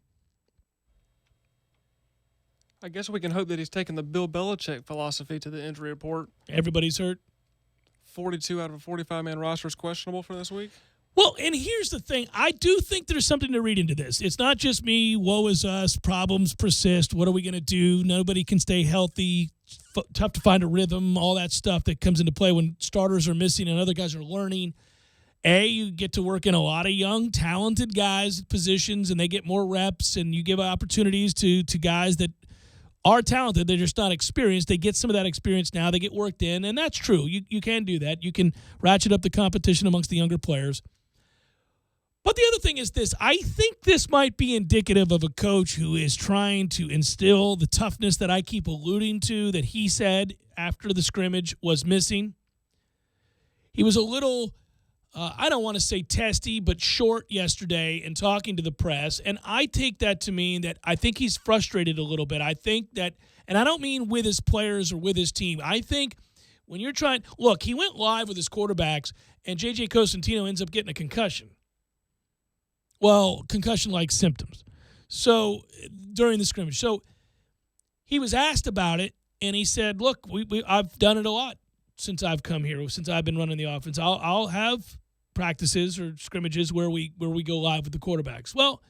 S2: I guess we can hope that he's taken the Bill Belichick philosophy to the injury report.
S1: Everybody's hurt.
S2: 42 out of a 45-man roster is questionable for this week.
S1: Well, and here's the thing. I do think there's something to read into this. It's not just me, woe is us, problems persist, what are we going to do? Nobody can stay healthy, tough to find a rhythm, all that stuff that comes into play when starters are missing and other guys are learning. You get to work in a lot of young, talented guys at positions, and they get more reps, and you give opportunities to guys that are talented. They're just not experienced. They get some of that experience now. They get worked in, and that's true. You can do that. You can ratchet up the competition amongst the younger players. But the other thing is this. I think this might be indicative of a coach who is trying to instill the toughness that I keep alluding to that he said after the scrimmage was missing. He was a little, I don't want to say testy, but short yesterday in talking to the press. And I take that to mean that I think he's frustrated a little bit. I think that, and I don't mean with his players or with his team. I think when you're trying, look, he went live with his quarterbacks, and J.J. Cosentino ends up getting a concussion. Well, concussion-like symptoms. So, during the scrimmage. So, he was asked about it, and he said, look, I've done it a lot since I've come here, since I've been running the offense. I'll have practices or scrimmages where we go live with the quarterbacks. Well,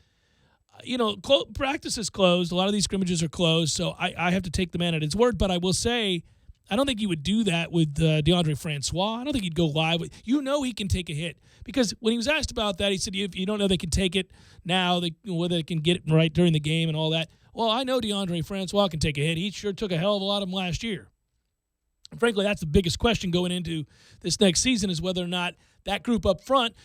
S1: practice is closed. A lot of these scrimmages are closed, so I have to take the man at his word. But I will say, I don't think you would do that with DeAndre Francois. I don't think he'd go live with. He can take a hit, because when he was asked about that, he said, "If you don't know they can take it now, whether they can get it right during the game and all that." Well, I know DeAndre Francois can take a hit. He sure took a hell of a lot of them last year. And frankly, that's the biggest question going into this next season, is whether or not that group up front,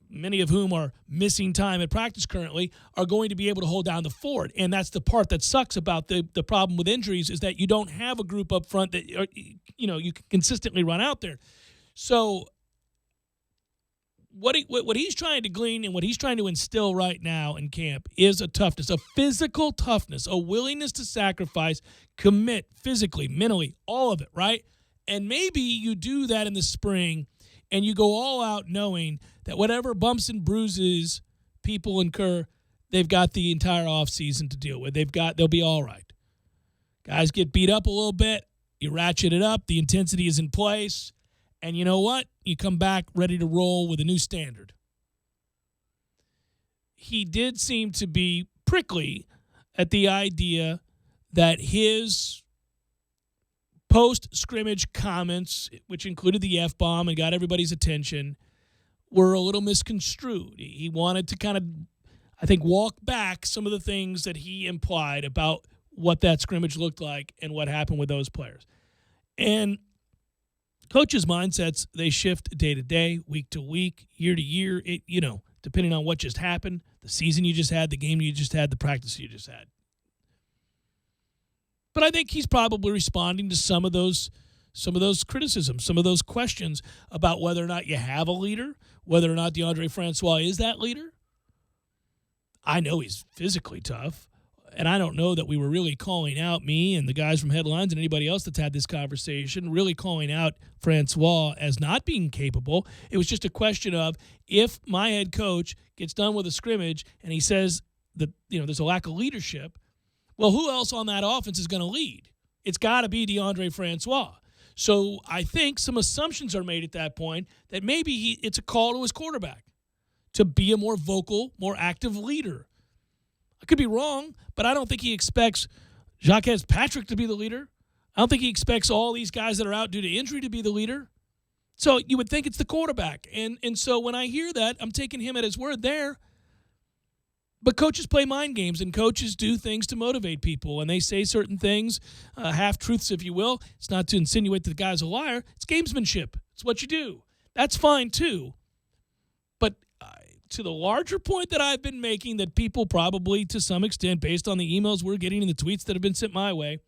S1: many of whom are missing time at practice currently, are going to be able to hold down the fort. And that's the part that sucks about the problem with injuries, is that you don't have a group up front that you can consistently run out there. So what he's trying to glean and what he's trying to instill right now in camp is a toughness, a physical toughness, a willingness to sacrifice, commit physically, mentally, all of it, right? And maybe you do that in the spring and you go all out knowing that whatever bumps and bruises people incur, they've got the entire offseason to deal with. They'll be all right. Guys get beat up a little bit, you ratchet it up, the intensity is in place, and you know what? You come back ready to roll with a new standard. He did seem to be prickly at the idea that his post-scrimmage comments, which included the F-bomb and got everybody's attention, were a little misconstrued. He wanted to kind of, I think, walk back some of the things that he implied about what that scrimmage looked like and what happened with those players. And coaches' mindsets, they shift day to day, week to week, year to year, depending on what just happened, the season you just had, the game you just had, the practice you just had. But I think he's probably responding to some of those criticisms, some of those questions about whether or not you have a leader, whether or not DeAndre Francois is that leader. I know he's physically tough, and I don't know that we were really calling out, me and the guys from Headlines and anybody else that's had this conversation, really calling out Francois as not being capable. It was just a question of, if my head coach gets done with a scrimmage and he says that there's a lack of leadership, well, who else on that offense is going to lead? It's got to be DeAndre Francois. So I think some assumptions are made at that point that maybe it's a call to his quarterback to be a more vocal, more active leader. I could be wrong, but I don't think he expects Jacques Patrick to be the leader. I don't think he expects all these guys that are out due to injury to be the leader. So you would think it's the quarterback. And so when I hear that, I'm taking him at his word there. But coaches play mind games, and coaches do things to motivate people, and they say certain things, half-truths, if you will. It's not to insinuate that the guy's a liar. It's gamesmanship. It's what you do. That's fine, too. But to the larger point that I've been making, that people probably, to some extent, based on the emails we're getting and the tweets that have been sent my way,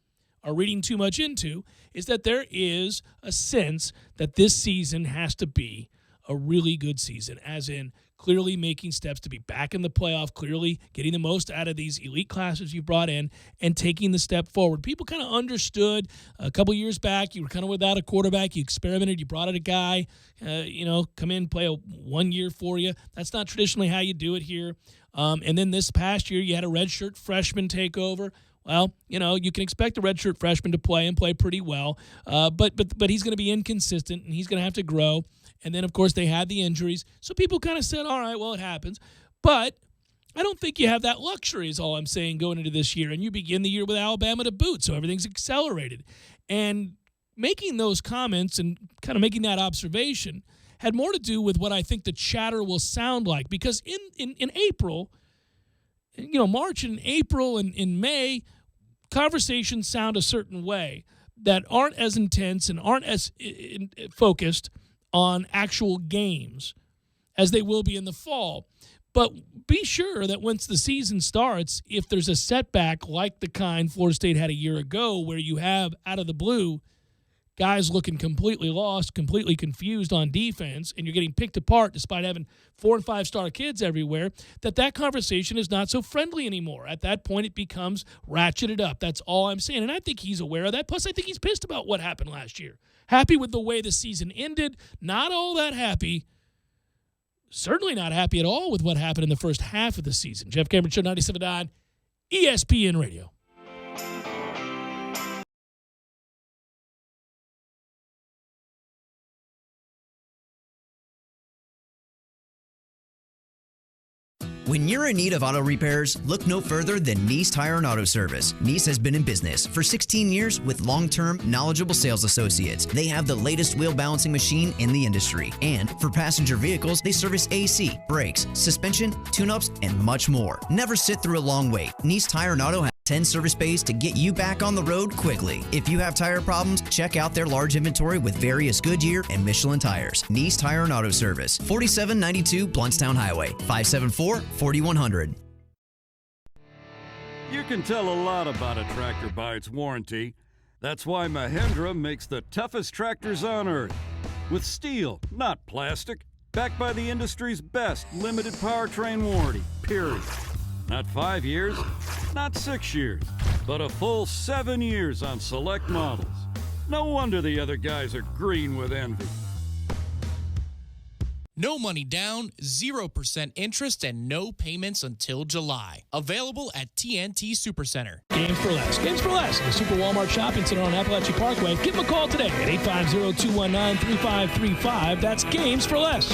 S1: are reading too much into, is that there is a sense that this season has to be a really good season, as in clearly making steps to be back in the playoff, clearly getting the most out of these elite classes you brought in and taking the step forward. People kind of understood a couple years back, you were kind of without a quarterback, you experimented, you brought in a guy, come in, play 1 year for you. That's not traditionally how you do it here. And then this past year, you had a redshirt freshman take over. Well, you can expect a redshirt freshman to play and play pretty well, but he's going to be inconsistent and he's going to have to grow. And then, of course, they had the injuries. So people kind of said, all right, well, it happens. But I don't think you have that luxury is all I'm saying going into this year. And you begin the year with Alabama to boot, so everything's accelerated. And making those comments and kind of making that observation had more to do with what I think the chatter will sound like. Because in April, March and April and in May, conversations sound a certain way that aren't as intense and aren't as focused on actual games as they will be in the fall. But be sure that once the season starts, if there's a setback like the kind Florida State had a year ago, where you have, out of the blue, guys looking completely lost, completely confused on defense, and you're getting picked apart despite having 4- and 5-star kids everywhere, that conversation is not so friendly anymore. At that point, it becomes ratcheted up. That's all I'm saying. And I think he's aware of that. Plus, I think he's pissed about what happened last year. Happy with the way the season ended. Not all that happy. Certainly not happy at all with what happened in the first half of the season. Jeff Cameron Show, 97.9 ESPN Radio.
S3: When you're in need of auto repairs, look no further than Nice Tire and Auto Service. Nice has been in business for 16 years with long-term, knowledgeable sales associates. They have the latest wheel balancing machine in the industry. And for passenger vehicles, they service AC, brakes, suspension, tune-ups, and much more. Never sit through a long wait. Nice Tire and Auto has 10 service bays to get you back on the road quickly. If you have tire problems, check out their large inventory with various Goodyear and Michelin tires. Nice Tire and Auto Service, 4792 Bluntstown Highway, 574-4100.
S4: You can tell a lot about a tractor by its warranty. That's why Mahindra makes the toughest tractors on earth. With steel, not plastic, backed by the industry's best limited powertrain warranty, period. Not 5 years, not 6 years, but a full 7 years on select models. No wonder the other guys are green with envy.
S19: No money down, 0% interest, and no payments until July. Available at TNT Supercenter.
S1: Games for Less. Games for Less. The Super Walmart Shopping Center on Appalachia Parkway. Give them a call today at 850-219-3535. That's Games for Less.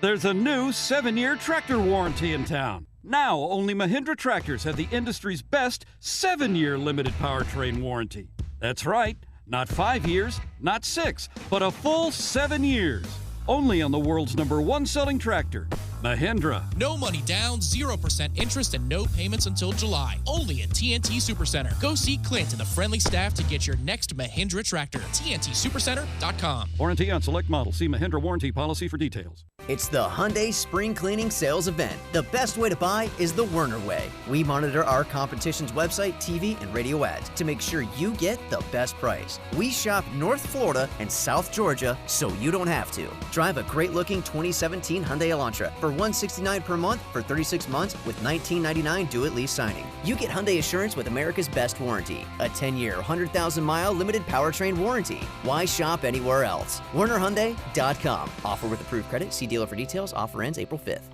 S4: There's a new 7-year tractor warranty in town. Now, only Mahindra tractors have the industry's best 7-year limited powertrain warranty. That's right, not 5 years, not 6, but a full 7 years. Only on the world's #1 selling tractor, Mahindra.
S19: No money down, 0% interest, and no payments until July. Only at TNT Supercenter. Go see Clint and the friendly staff to get your next Mahindra tractor. TNTSupercenter.com.
S4: Warranty on select models. See Mahindra warranty policy for details.
S3: It's the Hyundai Spring Cleaning Sales Event. The best way to buy is the Werner way. We monitor our competition's website, TV, and radio ads to make sure you get the best price. We shop North Florida and South Georgia so you don't have to. Drive a great-looking 2017 Hyundai Elantra for $169 per month for 36 months with $19.99 due-at-lease signing. You get Hyundai Assurance with America's best warranty, a 10-year, 100,000-mile limited powertrain warranty. Why shop anywhere else? WernerHyundai.com. Offer with approved credit. See dealer for details. Offer ends April 5th.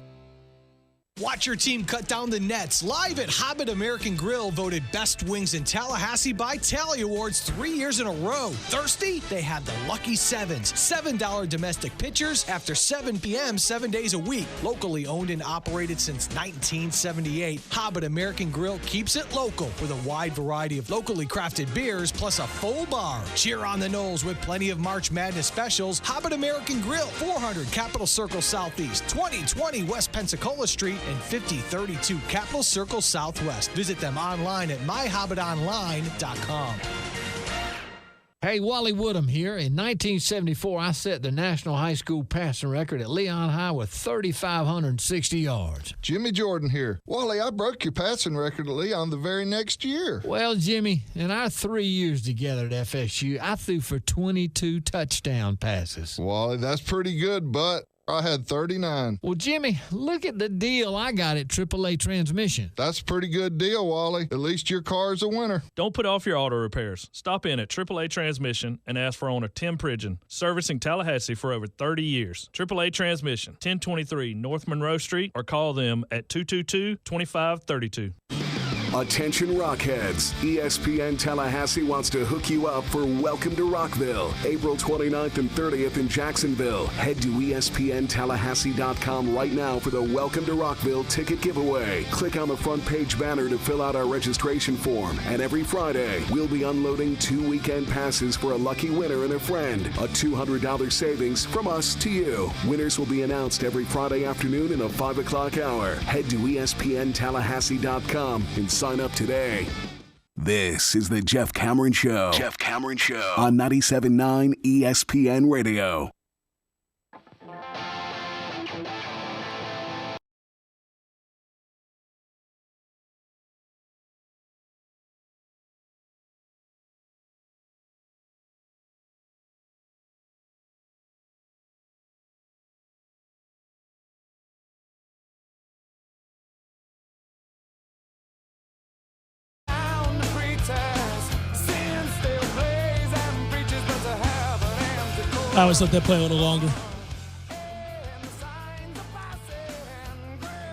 S21: Watch your team cut down the nets live at Hobbit American Grill, voted best wings in Tallahassee by Tally Awards 3 years in a row. Thirsty? They have the Lucky Sevens, $7 domestic pitchers after 7 p.m. 7 days a week. Locally owned and operated since 1978, Hobbit American Grill keeps it local with a wide variety of locally crafted beers plus a full bar. Cheer on the Knolls with plenty of March Madness specials. Hobbit American Grill, 400 Capitol Circle Southeast, 2020 West Pensacola Street, and 5032 Capitol Circle Southwest. Visit them online at myhobbitonline.com.
S7: Hey, Wally Woodham here. In 1974, I set the national high school passing record at Leon High with 3,560 yards.
S9: Jimmy Jordan here. Wally, I broke your passing record at Leon the very next year.
S7: Well, Jimmy, in our 3 years together at FSU, I threw for 22 touchdown passes.
S9: Wally, that's pretty good, but I had 39.
S7: Well, Jimmy, look at the deal I got at AAA Transmission.
S9: That's a pretty good deal, Wally. At least your car's a winner.
S24: Don't put off your auto repairs. Stop in at AAA Transmission and ask for owner Tim Pridgeon, servicing Tallahassee for over 30 years. AAA Transmission, 1023 North Monroe Street, or call them at 222-2532.
S14: Attention Rockheads. ESPN Tallahassee wants to hook you up for Welcome to Rockville, April 29th and 30th in Jacksonville. Head to ESPNTallahassee.com right now for the Welcome to Rockville ticket giveaway. Click on the front page banner to fill out our registration form. And every Friday, we'll be unloading 2 weekend passes for a lucky winner and a friend. A $200 savings from us to you. Winners will be announced every Friday afternoon in the 5 o'clock hour. Head to ESPNTallahassee.com and sign up today. This is the Jeff Cameron Show.
S15: Jeff Cameron Show.
S14: On 97.9 ESPN Radio.
S1: I always let that play a little longer.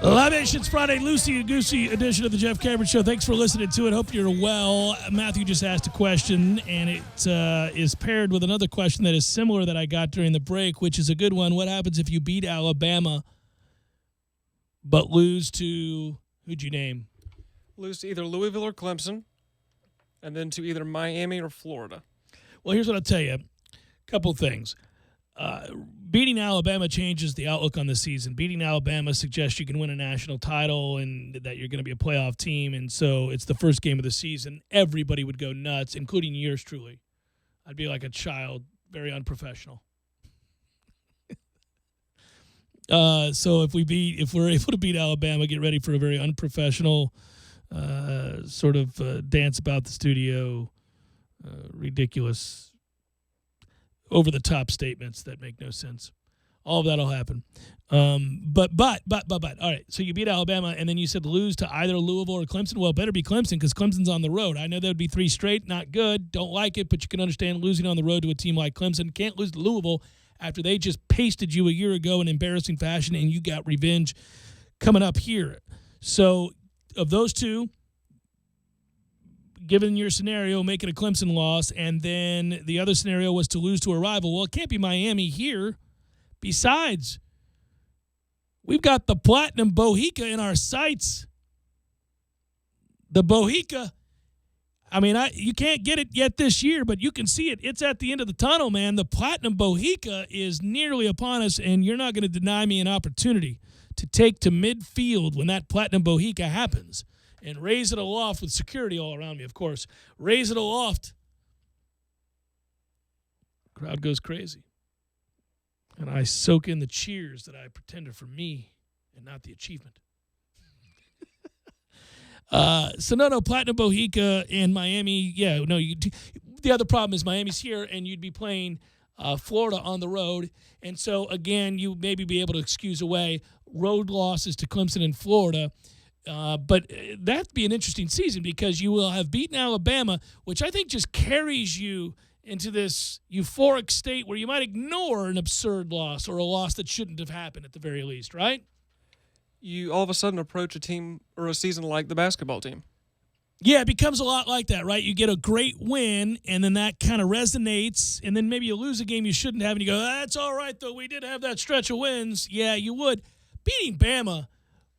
S1: Libations Friday, loosey-goosey edition of the Jeff Cameron Show. Thanks for listening to it. Hope you're well. Matthew just asked a question, and it is paired with another question that is similar that I got during the break, which is a good one. What happens if you beat Alabama but lose to, who'd you name?
S2: Lose to either Louisville or Clemson, and then to either Miami or Florida.
S1: Well, here's what I'll tell you. Couple things. Beating Alabama changes the outlook on the season. Beating Alabama suggests you can win a national title and that you're going to be a playoff team, and so it's the first game of the season. Everybody would go nuts, including yours truly. I'd be like a child, very unprofessional. So if we're able to beat Alabama, get ready for a very unprofessional sort of dance about the studio, ridiculous, over-the-top statements that make no sense. All of that will happen. But, all right, so you beat Alabama, and then you said lose to either Louisville or Clemson. Well, it better be Clemson because Clemson's on the road. I know that would be 3 straight, not good, don't like it, but you can understand losing on the road to a team like Clemson. Can't lose to Louisville after they just pasted you a year ago in embarrassing fashion, and you got revenge coming up here. So of those two, given your scenario, make it a Clemson loss, and then the other scenario was to lose to a rival. Well, it can't be Miami here. Besides, we've got the Platinum Bohica in our sights. The Bohica, I mean, you can't get it yet this year, but you can see it. It's at the end of the tunnel, man. The Platinum Bohica is nearly upon us, and you're not going to deny me an opportunity to take to midfield when that Platinum Bohica happens. And raise it aloft with security all around me, of course. Raise it aloft. Crowd goes crazy. And I soak in the cheers that I pretend are for me and not the achievement. No, Platinum Bohica and Miami, the other problem is Miami's here, and you'd be playing Florida on the road. And so, again, you maybe be able to excuse away road losses to Clemson and Florida. But that'd be an interesting season because you will have beaten Alabama, which I think just carries you into this euphoric state where you might ignore an absurd loss or a loss that shouldn't have happened at the very least, right?
S2: You all of a sudden approach a team or a season like the basketball team.
S1: Yeah, it becomes a lot like that, right? You get a great win, and then that kind of resonates, and then maybe you lose a game you shouldn't have, and you go, that's all right, though. We did have that stretch of wins. Yeah, you would. Beating Bama,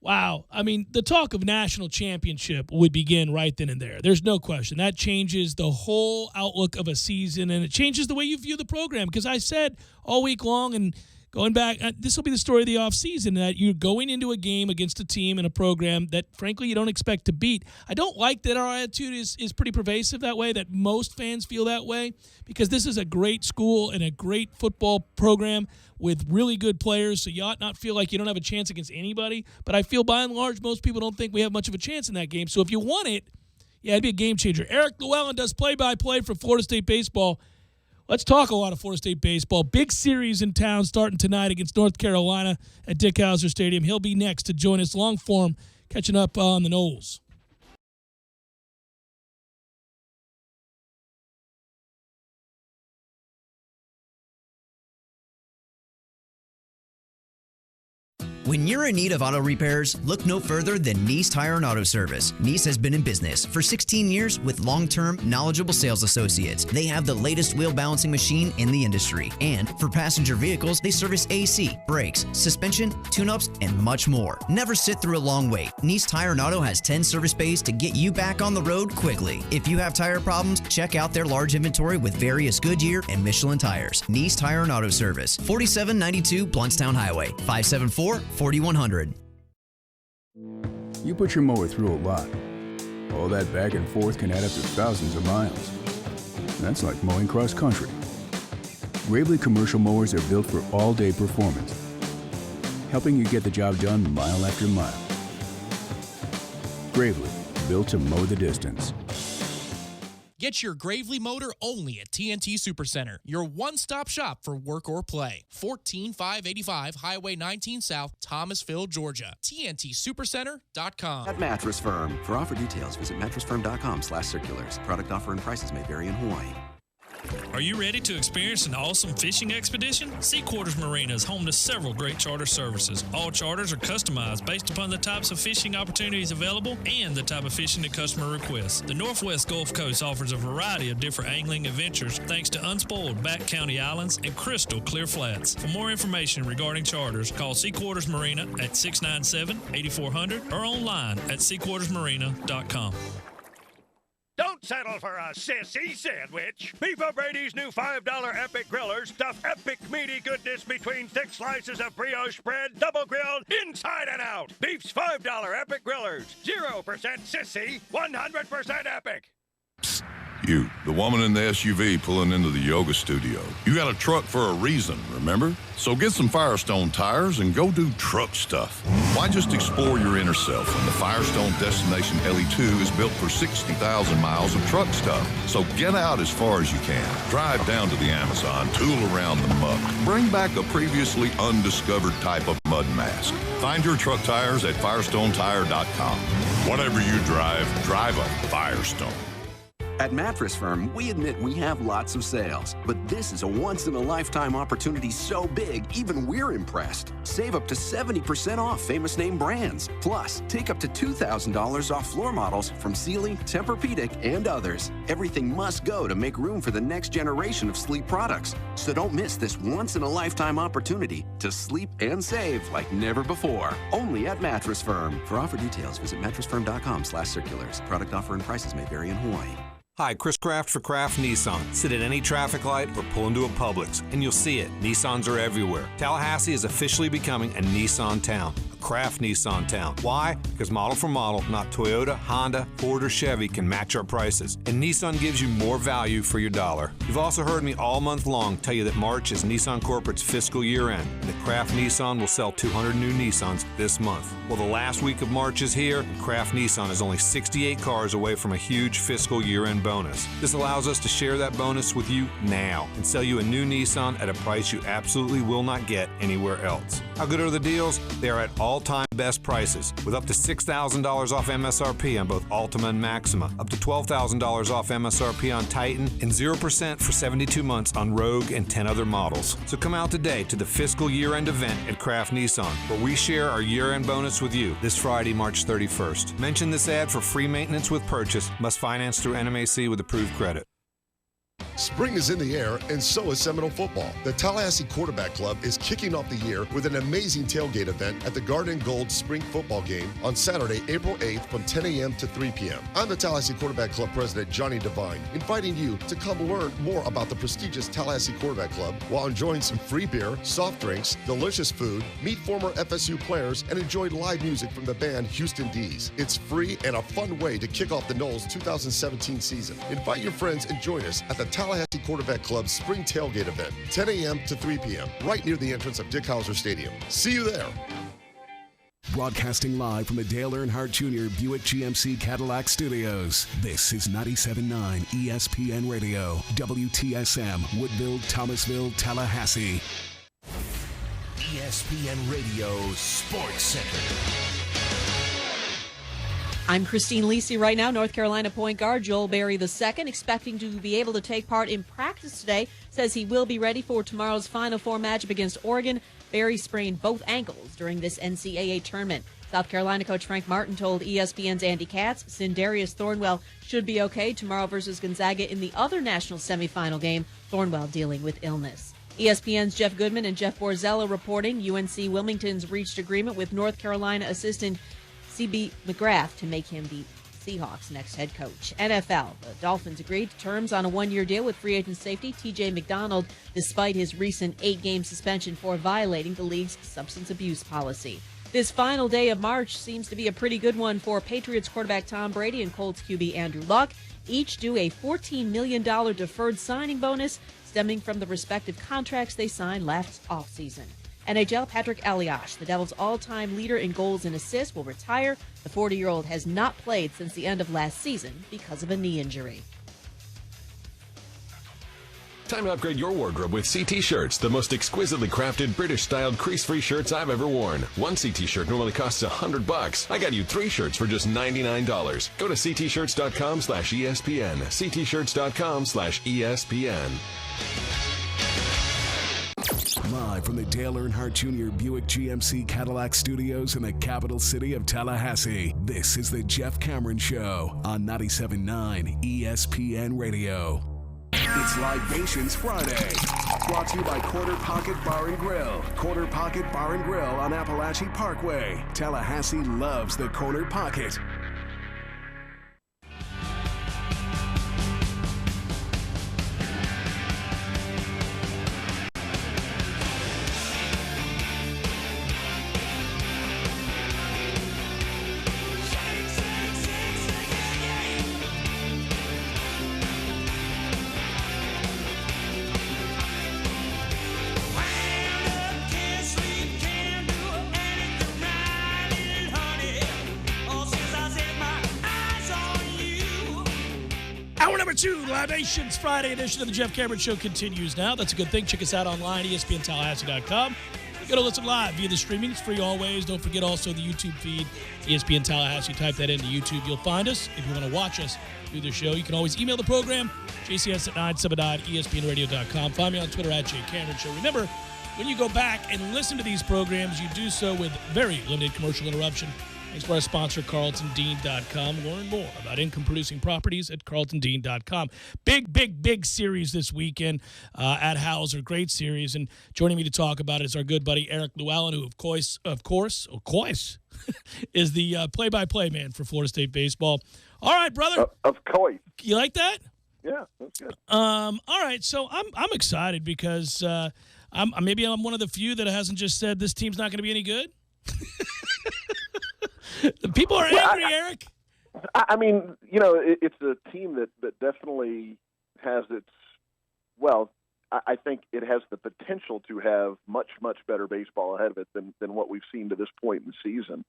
S1: wow. I mean, the talk of national championship would begin right then and there. There's no question. That changes the whole outlook of a season, and it changes the way you view the program. Because I said all week long and going back, this will be the story of the offseason, that you're going into a game against a team and a program that, frankly, you don't expect to beat. I don't like that our attitude is pretty pervasive that way, that most fans feel that way, because this is a great school and a great football program with really good players, so you ought not feel like you don't have a chance against anybody. But I feel by and large most people don't think we have much of a chance in that game. So if you want it, yeah, it'd be a game changer. Eric Llewellyn does play-by-play for Florida State baseball. Let's talk a lot of Florida State baseball. Big series in town starting tonight against North Carolina at Dick Howser Stadium. He'll be next to join us long form, catching up on the Noles.
S3: When you're in need of auto repairs, look no further than Nice Tire and Auto Service. Nice has been in business for 16 years with long-term, knowledgeable sales associates. They have the latest wheel balancing machine in the industry. And for passenger vehicles, they service AC, brakes, suspension, tune-ups, and much more. Never sit through a long wait. Nice Tire and Auto has 10 service bays to get you back on the road quickly. If you have tire problems, check out their large inventory with various Goodyear and Michelin tires. Nice Tire and Auto Service, 4792 Blountstown Highway, 574-4100.
S6: You put your mower through a lot. All that back and forth can add up to thousands of miles. That's like mowing cross country. Gravely commercial mowers are built for all-day performance, helping you get the job done mile after mile. Gravely, built to mow the distance.
S5: Get your Gravely motor only at TNT Supercenter, your one-stop shop for work or play. 14585 Highway 19 South, Thomasville, Georgia. TNTSupercenter.com.
S8: At Mattress Firm. For offer details, visit mattressfirm.com/circulars. Product offer and prices may vary in Hawaii.
S24: Are you ready to experience an awesome fishing expedition? Sea Quarters Marina is home to several great charter services. All charters are customized based upon the types of fishing opportunities available and the type of fishing the customer requests. The Northwest Gulf Coast offers a variety of different angling adventures thanks to unspoiled back county islands and crystal clear flats. For more information regarding charters, call Sea Quarters Marina at 697-8400 or online at seaquartersmarina.com.
S10: Don't settle for a sissy sandwich. Beef O'Brady's new $5 Epic Grillers stuff epic meaty goodness between thick slices of brioche bread, double grilled, inside and out. Beef's $5 Epic Grillers. 0% sissy, 100% epic.
S8: You, the woman in the SUV pulling into the yoga studio. You got a truck for a reason, remember? So get some Firestone tires and go do truck stuff. Why just explore your inner self when the Firestone Destination LE2 is built for 60,000 miles of truck stuff? So get out as far as you can. Drive down to the Amazon, tool around the muck. Bring back a previously undiscovered type of mud mask. Find your truck tires at FirestoneTire.com. Whatever you drive a Firestone.
S11: At Mattress Firm, we admit we have lots of sales, but this is a once-in-a-lifetime opportunity so big, even we're impressed. Save up to 70% off famous name brands. Plus, take up to $2,000 off floor models from Sealy, Tempur-Pedic, and others. Everything must go to make room for the next generation of sleep products. So don't miss this once-in-a-lifetime opportunity to sleep and save like never before. Only at Mattress Firm. For offer details, visit mattressfirm.com/circulars. Product offer and prices may vary in Hawaii.
S12: Hi, Chris Kraft for Kraft Nissan. Sit at any traffic light or pull into a Publix, and you'll see it. Nissans are everywhere. Tallahassee is officially becoming a Nissan town. Kraft Nissan town. Why? Because model for model, not Toyota, Honda, Ford, or Chevy can match our prices. And Nissan gives you more value for your dollar. You've also heard me all month long tell you that March is Nissan Corporate's fiscal year end, and that Kraft Nissan will sell 200 new Nissans this month. Well, the last week of March is here, and Kraft Nissan is only 68 cars away from a huge fiscal year end bonus. This allows us to share that bonus with you now and sell you a new Nissan at a price you absolutely will not get anywhere else. How good are the deals? They are at all-time best prices, with up to $6,000 off MSRP on both Altima and Maxima, up to $12,000 off MSRP on Titan, and 0% for 72 months on Rogue and 10 other models. So come out today to the fiscal year-end event at Kraft Nissan, where we share our year-end bonus with you this Friday, March 31st. Mention this ad for free maintenance with purchase. Must finance through NMAC with approved credit.
S13: Spring is in the air, and so is Seminole football. The Tallahassee Quarterback Club is kicking off the year with an amazing tailgate event at the Garden Gold Spring Football Game on Saturday, April 8th from 10 a.m. to 3 p.m. I'm the Tallahassee Quarterback Club President, Johnny Devine, inviting you to come learn more about the prestigious Tallahassee Quarterback Club while enjoying some free beer, soft drinks, delicious food, meet former FSU players, and enjoy live music from the band Houston D's. It's free and a fun way to kick off the Noles 2017 season. Invite your friends and join us at the Tallahassee Quarterback Club Spring Tailgate Event, 10 a.m. to 3 p.m., right near the entrance of Dick Hauser Stadium. See you there.
S14: Broadcasting live from the Dale Earnhardt Jr. Buick GMC Cadillac Studios. This is 97.9 ESPN Radio, WTSM, Woodville, Thomasville, Tallahassee.
S25: ESPN Radio Sports Center.
S22: I'm Christine Lisi right now. North Carolina point guard Joel Berry II, expecting to be able to take part in practice today, says he will be ready for tomorrow's Final Four matchup against Oregon. Berry sprained both ankles during this NCAA tournament. South Carolina coach Frank Martin told ESPN's Andy Katz Sindarius Thornwell should be okay tomorrow versus Gonzaga in the other national semifinal game, Thornwell dealing with illness. ESPN's Jeff Goodman and Jeff Borzella reporting UNC Wilmington's reached agreement with North Carolina assistant C.B. McGrath to make him the Seahawks' next head coach. NFL, the Dolphins agreed to terms on a one-year deal with free agent safety T.J. McDonald, despite his recent 8-game suspension for violating the league's substance abuse policy. This final day of March seems to be a pretty good one for Patriots quarterback Tom Brady and Colts QB Andrew Luck, each due a $14 million deferred signing bonus stemming from the respective contracts they signed last offseason. NHL Patrick Elias, the Devils' all-time leader in goals and assists, will retire. The 40-year-old has not played since the end of last season because of a knee injury.
S16: Time to upgrade your wardrobe with CT Shirts, the most exquisitely crafted British-styled crease-free shirts I've ever worn. One CT shirt normally costs $100. I got you 3 shirts for just $99. Go to ctshirts.com/ESPN. ctshirts.com/ESPN.
S14: Live from the Dale Earnhardt Jr. Buick GMC Cadillac Studios in the capital city of Tallahassee, this is the Jeff Cameron Show on 97.9 ESPN Radio. It's Libations Friday, brought to you by Corner Pocket Bar and Grill. Corner Pocket Bar and Grill on Appalachian Parkway. Tallahassee loves the Corner Pocket.
S1: Hour number 2, Libations Friday edition of the Jeff Cameron Show continues now. That's a good thing. Check us out online, ESPNTallahassee.com. You got to listen live via the streaming. It's free always. Don't forget also the YouTube feed, ESPN Tallahassee. Type that into YouTube. You'll find us. If you want to watch us do the show, you can always email the program, jcs at 979espnradio.com. Find me on Twitter at JCameron Show. Remember, when you go back and listen to these programs, you do so with very limited commercial interruption. Thanks to our sponsor, CarltonDean.com. Learn more about income-producing properties at CarltonDean.com. Big series this weekend at Hauser. Great series. And joining me to talk about it is our good buddy, Eric Llewellyn, who, of course, is the play-by-play man for Florida State baseball. All right, brother.
S17: Of course.
S1: You like that?
S17: Yeah, that's good.
S1: All right, so I'm excited because I'm one of the few that hasn't just said this team's not going to be any good. People are angry, Eric.
S17: I mean, you know, it's a team that definitely has its, well, I think it has the potential to have much better baseball ahead of it than what we've seen to this point in the season.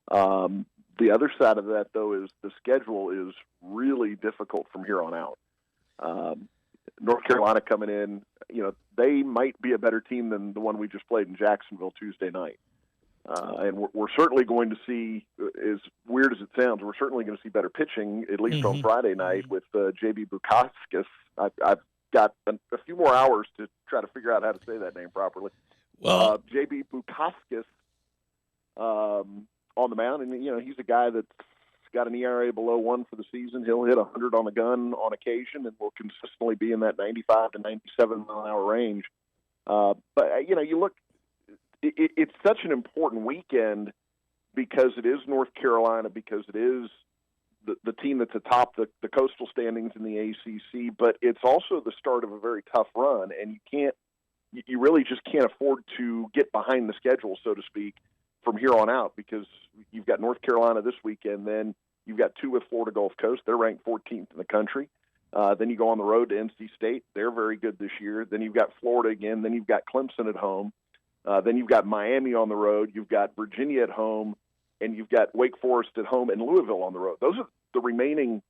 S17: The other side of that, though, is the schedule is really difficult from here on out. North Carolina coming in, you know, they might be a better team than the one we just played in Jacksonville Tuesday night. And we're certainly going to see, as weird as it sounds, we're certainly going to see better pitching, at least on Friday night with J.B. Bukauskas. I've got a few more hours to try to figure out how to say that name properly.
S1: Well,
S17: J.B. Bukauskas on the mound, and, you know, he's a guy that's got an ERA below 1 for the season. He'll hit 100 on the gun on occasion and will consistently be in that 95 to 97 mile an hour range. But, you know, you look, it's such an important weekend because it is North Carolina, because it is the team that's atop the coastal standings in the ACC, but it's also the start of a very tough run, and you really just can't afford to get behind the schedule, so to speak, from here on out, because you've got North Carolina this weekend, then you've got 2 with Florida Gulf Coast. They're ranked 14th in the country. Then you go on the road to NC State. They're very good this year. Then you've got Florida again. Then you've got Clemson at home. Then you've got Miami on the road, you've got Virginia at home, and you've got Wake Forest at home and Louisville on the road. Those are the remaining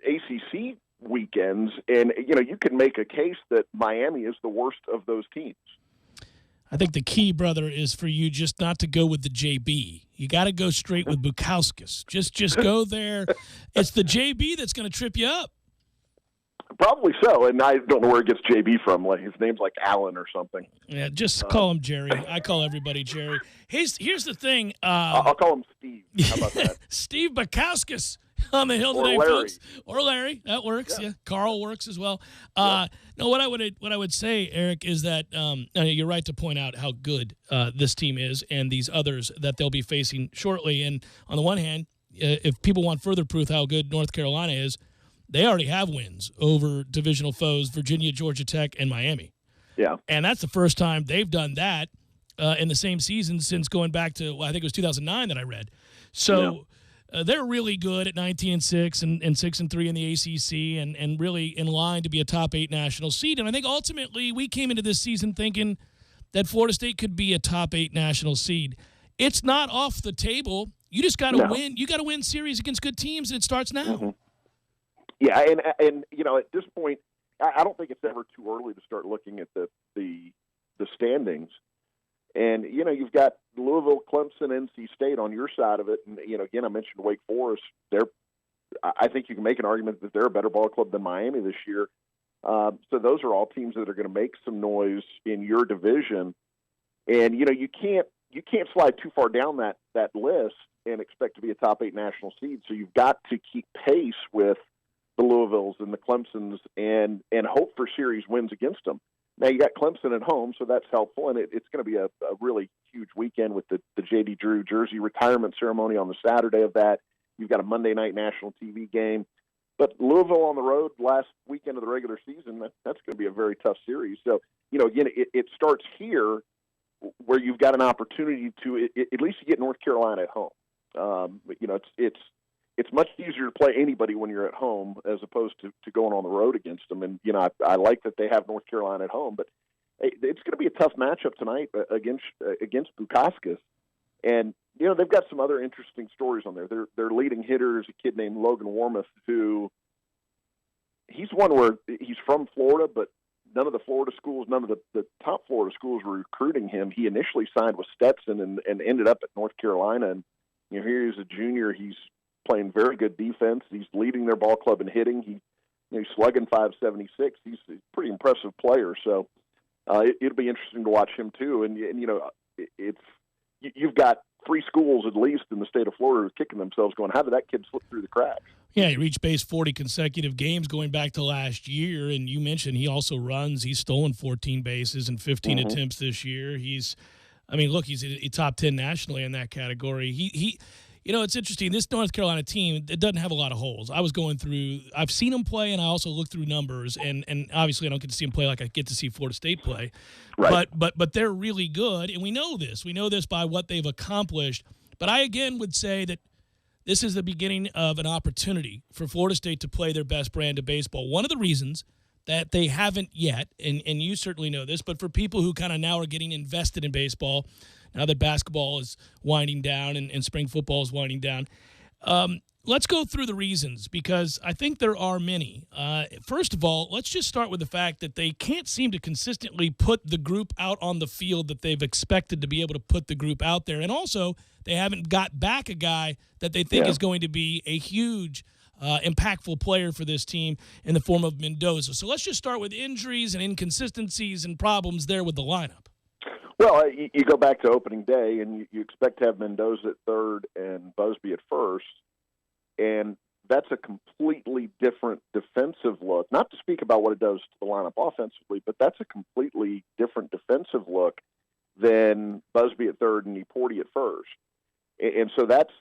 S17: ACC weekends, and, you know, you can make a case that Miami is the worst of those teams.
S1: I think the key, brother, is for you just not to go with the JB. You got to go straight with Bukauskas. Just go there. It's the JB that's going to trip you up.
S17: Probably so, and I don't know where he gets JB from. Like, his name's like Allen or something.
S1: Yeah, just call him Jerry. I call everybody Jerry. Here's the thing.
S17: I'll call him Steve. How about that?
S1: Steve Bukauskas on the hill today, folks. Or Larry. That works. Yeah. Carl works as well. No, what I would say, Eric, is that you're right to point out how good this team is and these others that they'll be facing shortly. And on the one hand, if people want further proof how good North Carolina is, they already have wins over divisional foes, Virginia, Georgia Tech, and Miami.
S17: Yeah.
S1: And that's the first time they've done that in the same season since going back to, I think it was 2009 that I read. So they're really good at 19-6 and 6-3 in the ACC and really in line to be a top 8 national seed. And I think ultimately we came into this season thinking that Florida State could be a top 8 national seed. It's not off the table. You just got to win. You got to win series against good teams, and it starts now.
S17: Mm-hmm. Yeah, and you know, at this point, I don't think it's ever too early to start looking at the standings. And, you know, you've got Louisville, Clemson, NC State on your side of it. And, you know, again, I mentioned Wake Forest. I think you can make an argument that they're a better ball club than Miami this year. So those are all teams that are going to make some noise in your division. And, you know, you can't slide too far down that list and expect to be a top 8 national seed. So you've got to keep pace with the Louisvilles and the Clemsons and hope for series wins against them. Now, you got Clemson at home, so that's helpful, and it's going to be a really huge weekend with the J.D. Drew jersey retirement ceremony on the Saturday of that. You've got a Monday night national TV game. But Louisville on the road last weekend of the regular season, that's going to be a very tough series. So, you know, again, it starts here where you've got an opportunity to at least get North Carolina at home. You know, it's much easier to play anybody when you're at home as opposed to going on the road against them. And, you know, I like that they have North Carolina at home, but it's going to be a tough matchup tonight against Bukauskas. And, you know, they've got some other interesting stories on there. Their leading hitter is a kid named Logan Warmoth, who he's one where he's from Florida, but none of the Florida schools, none of the top Florida schools were recruiting him. He initially signed with Stetson and ended up at North Carolina. And, you know, here he's a junior. He's playing very good defense. He's leading their ball club in hitting. He's slugging .576. He's a pretty impressive player. So it'll be interesting to watch him too. And you know, you've got 3 schools at least in the state of Florida who are kicking themselves, going, "How did that kid slip through the cracks?"
S1: Yeah, he reached base 40 consecutive games going back to last year, and you mentioned he also runs. He's stolen 14 bases and 15 attempts this year. He's a top 10 nationally in that category. He you know, it's interesting. This North Carolina team, it doesn't have a lot of holes. I've seen them play, and I also look through numbers, and obviously I don't get to see them play like I get to see Florida State play. Right. But they're really good, and we know this. We know this by what they've accomplished. But I, again, would say that this is the beginning of an opportunity for Florida State to play their best brand of baseball. One of the reasons that they haven't yet, and you certainly know this, but for people who kind of now are getting invested in baseball, now that basketball is winding down and spring football is winding down, let's go through the reasons, because I think there are many. First of all, let's just start with the fact that they can't seem to consistently put the group out on the field that they've expected to be able to put the group out there. And also, they haven't got back a guy that they think is going to be a huge impactful player for this team in the form of Mendoza. So let's just start with injuries and inconsistencies and problems there with the lineup.
S17: Well, you go back to opening day, and you expect to have Mendoza at third and Busby at first, and that's a completely different defensive look. Not to speak about what it does to the lineup offensively, but that's a completely different defensive look than Busby at third and Niporti at first. And so that's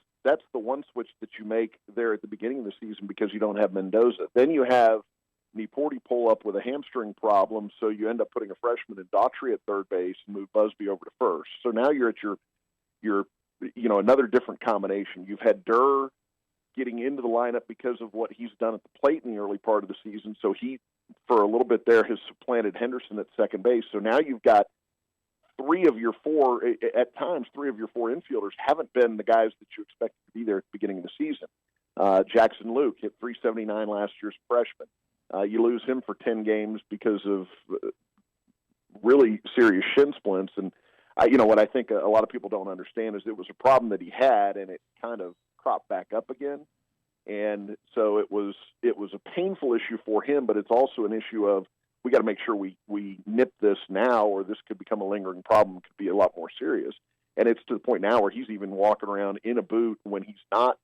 S17: the one switch that you make there at the beginning of the season because you don't have Mendoza. Then you have Niporti pull up with a hamstring problem, so you end up putting a freshman in Daughtry at third base and move Busby over to first. So now you're at your another different combination. You've had Durr getting into the lineup because of what he's done at the plate in the early part of the season. So he, for a little bit there, has supplanted Henderson at second base. So now you've got three of your four infielders haven't been the guys that you expected to be there at the beginning of the season. Jackson Luke hit .379 last year's freshman. You lose him for 10 games because of really serious shin splints. And what I think a lot of people don't understand is it was a problem that he had, and it kind of cropped back up again. And so it was a painful issue for him, but it's also an issue of we got to make sure we nip this now, or this could become a lingering problem, could be a lot more serious. And it's to the point now where he's even walking around in a boot when he's not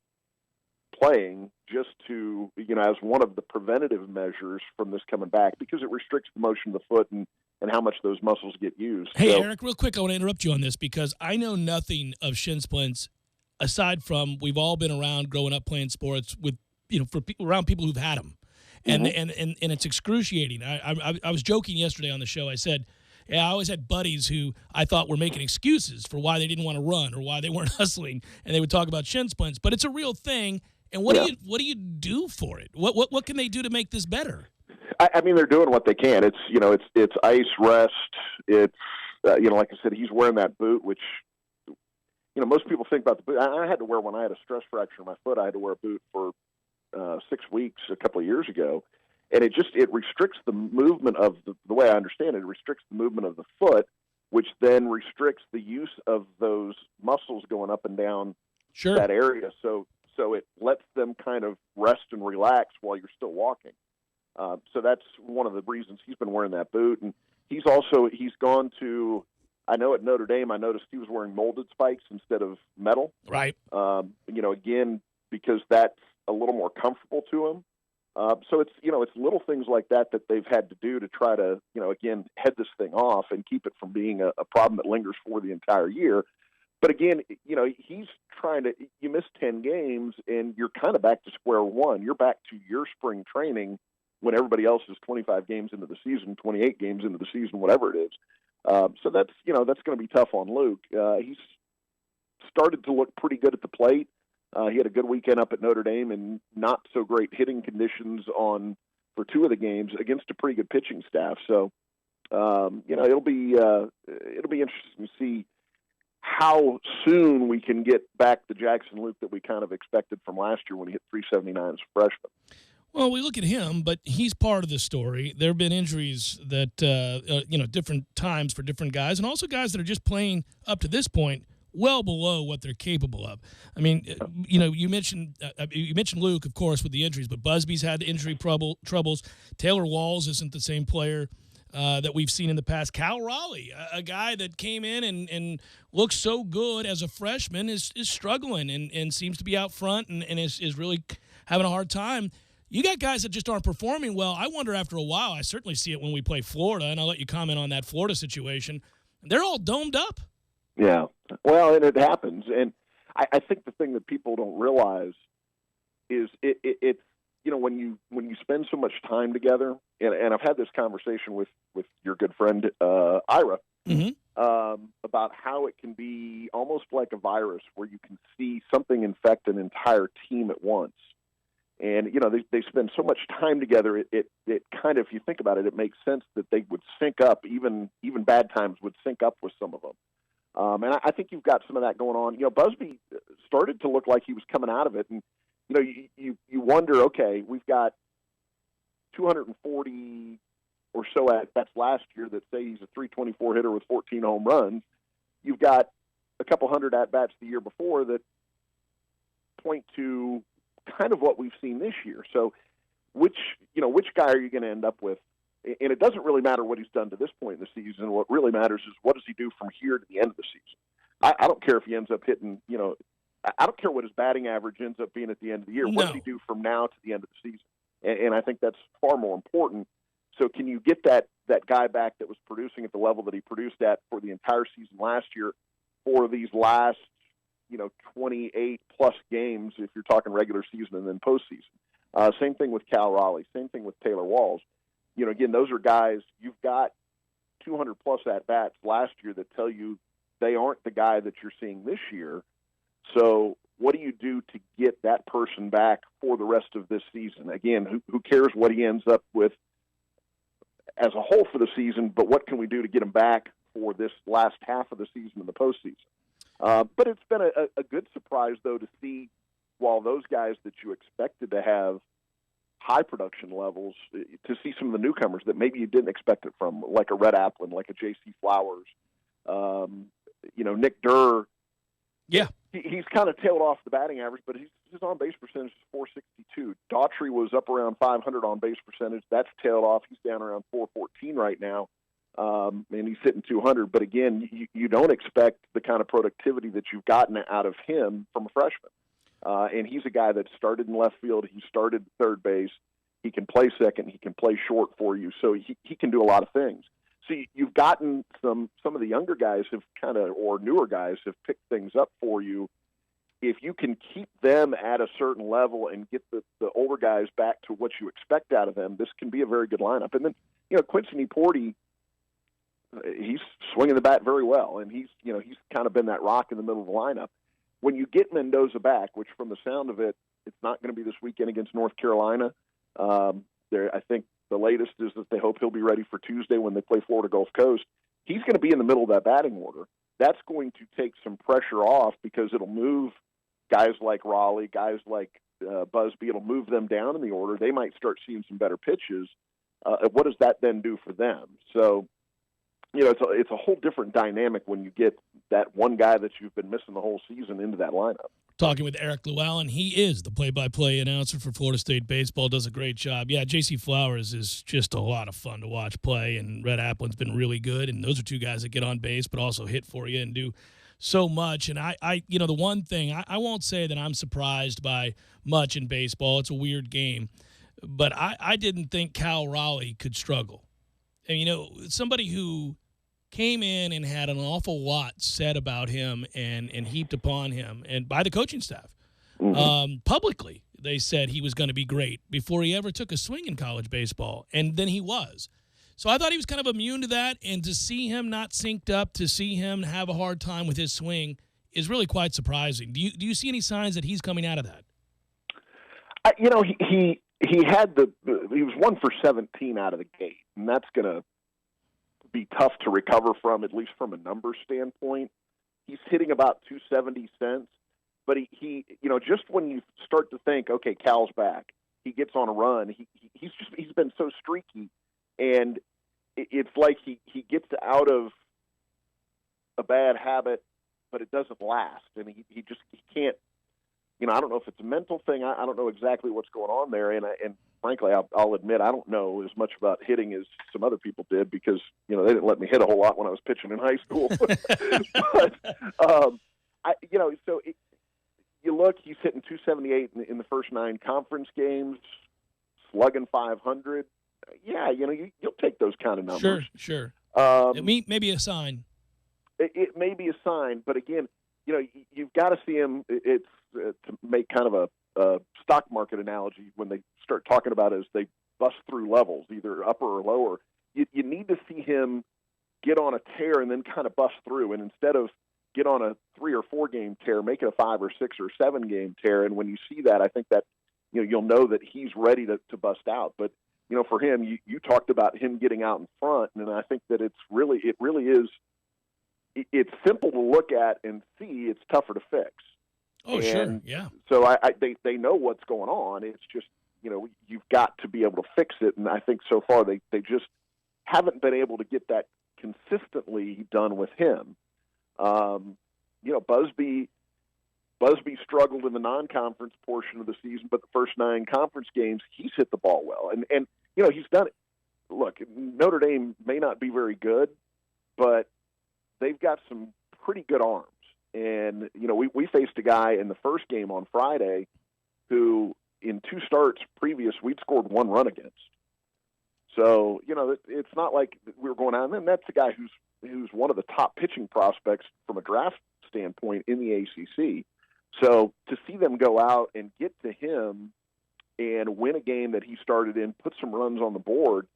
S17: playing, just to, as one of the preventative measures from this coming back, because it restricts the motion of the foot and how much those muscles get used.
S1: Hey, Eric, real quick, I want to interrupt you on this because I know nothing of shin splints aside from we've all been around growing up playing sports with, around people who've had them. And, and it's excruciating. I was joking yesterday on the show. I said, I always had buddies who I thought were making excuses for why they didn't want to run or why they weren't hustling, and they would talk about shin splints. But it's a real thing. And what do you do for it? What can they do to make this better?
S17: I mean, they're doing what they can. It's ice, rest. It's like I said, he's wearing that boot, which most people think about the boot. I had to wear when I had a stress fracture in my foot. I had to wear a boot for 6 weeks a couple of years ago, and it restricts the movement of the way I understand it. It restricts the movement of the foot, which then restricts the use of those muscles going up and down that area. So it lets them kind of rest and relax while you're still walking. So that's one of the reasons he's been wearing that boot. And he's gone to, I know at Notre Dame, I noticed he was wearing molded spikes instead of metal.
S1: Right.
S17: Again, because that's a little more comfortable to him. So it's little things like that they've had to do to try to, again, head this thing off and keep it from being a problem that lingers for the entire year. But again, he's trying to, you miss 10 games and you're kind of back to square one. You're back to your spring training when everybody else is 25 games into the season, 28 games into the season, whatever it is. So that's going to be tough on Luke. He's started to look pretty good at the plate. He had a good weekend up at Notre Dame and not so great hitting conditions for two of the games against a pretty good pitching staff. So, it'll be interesting to see how soon we can get back the Jackson Luke that we kind of expected from last year when he hit 379 as a freshman.
S1: Well, we look at him, but he's part of the story. There have been injuries that, different times for different guys, and also guys that are just playing up to this point well below what they're capable of. I mean, you mentioned Luke, of course, with the injuries, but Busby's had injury troubles. Taylor Walls isn't the same player that we've seen in the past. Cal Raleigh, a guy that came in and looked so good as a freshman, is struggling and seems to be out front and is really having a hard time. You got guys that just aren't performing well. I wonder after a while, I certainly see it when we play Florida, and I'll let you comment on that Florida situation. They're all domed up.
S17: Yeah. Well, and it happens. And I think the thing that people don't realize is it's, when you spend so much time together, and I've had this conversation with your good friend, Ira, about how it can be almost like a virus where you can see something infect an entire team at once. And, they spend so much time together, it kind of, if you think about it, it makes sense that they would sync up, even bad times would sync up with some of them. And I think you've got some of that going on. Busby started to look like he was coming out of it. And, you wonder, okay, we've got 240 or so at-bats last year that say he's a 324 hitter with 14 home runs. You've got a couple hundred at-bats the year before that point to kind of what we've seen this year. So which guy are you going to end up with? And it doesn't really matter what he's done to this point in the season. What really matters is what does he do from here to the end of the season. I don't care if he ends up hitting, I don't care what his batting average ends up being at the end of the year. No. What does he do from now to the end of the season? And I think that's far more important. So can you get that guy back that was producing at the level that he produced at for the entire season last year for these last 28-plus games if you're talking regular season and then postseason? Same thing with Cal Raleigh. Same thing with Taylor Walls. Again, those are guys, you've got 200-plus at-bats last year that tell you they aren't the guy that you're seeing this year. So what do you do to get that person back for the rest of this season? Again, who cares what he ends up with as a whole for the season, but what can we do to get him back for this last half of the season in the postseason? But it's been a good surprise, though, to see while those guys that you expected to have high production levels, to see some of the newcomers that maybe you didn't expect it from, like a Red Applin, like a J.C. Flowers, Nick Durr.
S1: Yeah.
S17: He's kind of tailed off the batting average, but his on-base percentage is 462. Daughtry was up around 500 on-base percentage. That's tailed off. He's down around 414 right now, and he's hitting 200. But, again, you don't expect the kind of productivity that you've gotten out of him from a freshman. And he's a guy that started in left field. He started third base. He can play second. He can play short for you. So he can do a lot of things. So you've gotten some of the younger guys or newer guys have picked things up for you. If you can keep them at a certain level and get the older guys back to what you expect out of them, this can be a very good lineup. And then, Quincy Porty, he's swinging the bat very well, and he's kind of been that rock in the middle of the lineup. When you get Mendoza back, which from the sound of it, it's not going to be this weekend against North Carolina. I think the latest is that they hope he'll be ready for Tuesday when they play Florida Gulf Coast. He's going to be in the middle of that batting order. That's going to take some pressure off because it'll move guys like Raleigh, guys like Busby. It'll move them down in the order. They might start seeing some better pitches. What does that then do for them? So, it's a whole different dynamic when you get that one guy that you've been missing the whole season into that lineup.
S1: Talking with Eric Llewellyn. He is the play-by-play announcer for Florida State baseball. Does a great job. Yeah, J.C. Flowers is just a lot of fun to watch play, and Red Applin's been really good. And those are two guys that get on base but also hit for you and do so much. And I the one thing, I won't say that I'm surprised by much in baseball. It's a weird game. But I didn't think Cal Raleigh could struggle. And, somebody who came in and had an awful lot said about him and heaped upon him, and by the coaching staff. Publicly, they said he was going to be great before he ever took a swing in college baseball, and then he was. So I thought he was kind of immune to that, and to see him not synced up, to see him have a hard time with his swing is really quite surprising. Do you see any signs that he's coming out of that?
S17: He was 1 for 17 out of the gate, and that's going to be tough to recover from, at least from a numbers standpoint. He's hitting about 270 cents, but he just when you start to think, okay, Cal's back, he gets on a run. He's been so streaky, and it's like he gets out of a bad habit, but it doesn't last, and he can't. I don't know if it's a mental thing. I don't know exactly what's going on there, and frankly, I'll admit I don't know as much about hitting as some other people did because they didn't let me hit a whole lot when I was pitching in high school. You look, he's hitting 278 in the first 9 conference games, slugging 500. Yeah, you'll take those kind of numbers.
S1: Sure. It may be a sign.
S17: It may be a sign, but again, you've got to see him. It's to make kind of a stock market analogy when they start talking about it as they bust through levels, either upper or lower. You need to see him get on a tear and then kind of bust through. And instead of get on a 3 or 4 game tear, make it a 5 or 6 or 7 game tear. And when you see that, I think that you'll know that he's ready to bust out. But for him, you talked about him getting out in front, and I think that it really is. It's simple to look at and see. It's tougher to fix.
S1: Oh, sure, yeah.
S17: So they know what's going on. It's just, you've got to be able to fix it. And I think so far they just haven't been able to get that consistently done with him. Busby struggled in the non-conference portion of the season, but the first 9 conference games, he's hit the ball well. And he's done it. Look, Notre Dame may not be very good, but they've got some pretty good arms. And, we faced a guy in the first game on Friday who in 2 starts previous, we'd scored 1 run against. So, it's not like we were going out. And that's a guy who's one of the top pitching prospects from a draft standpoint in the ACC. So to see them go out and get to him and win a game that he started in, put some runs on the board,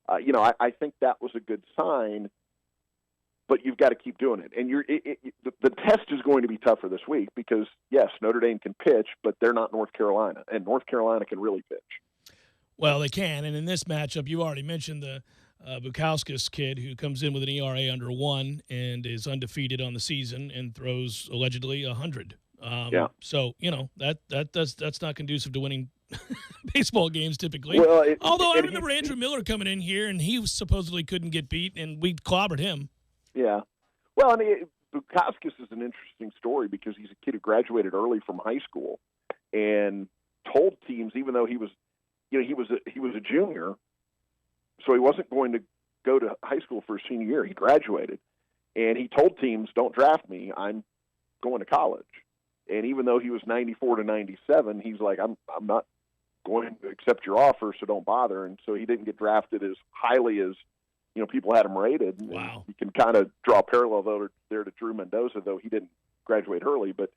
S17: I think that was a good sign. But you've got to keep doing it. And the test is going to be tougher this week because, yes, Notre Dame can pitch, but they're not North Carolina. And North Carolina can really pitch.
S1: Well, they can. And in this matchup, you already mentioned the Bukowskis kid who comes in with an ERA under 1 and is undefeated on the season and throws allegedly 100.
S17: Yeah.
S1: So, that's not conducive to winning baseball games typically.
S17: Well,
S1: although I remember Andrew Miller coming in here and he supposedly couldn't get beat and we clobbered him.
S17: Yeah. Well, Bukowskis is an interesting story because he's a kid who graduated early from high school and told teams, even though he was a junior, so he wasn't going to go to high school for his senior year. He graduated, and he told teams, "Don't draft me. I'm going to college." And even though he was 94 to 97, he's like, "I'm not going to accept your offer, so don't bother." And so he didn't get drafted as highly as people had him rated.
S1: Wow.
S17: You can kind of draw a parallel there to Drew Mendoza, though he didn't graduate early. But,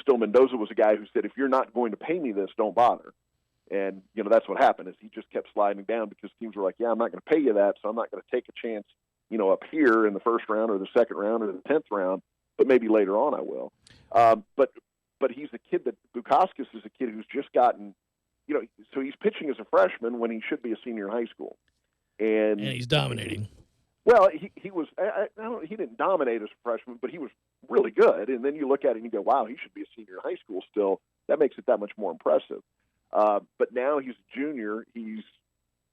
S17: still Mendoza was a guy who said, if you're not going to pay me this, don't bother. And, that's what happened is he just kept sliding down because teams were like, yeah, I'm not going to pay you that, so I'm not going to take a chance, up here in the first round or the second round or the 10th round, but maybe later on I will. But he's a kid that Bukowskis is a kid who's just gotten, so he's pitching as a freshman when he should be a senior in high school. And
S1: he's dominating.
S17: Well, he was. He didn't dominate as a freshman, but he was really good. And then you look at it and you go, "Wow, he should be a senior in high school still." that makes it that much more impressive. But now he's a junior. He's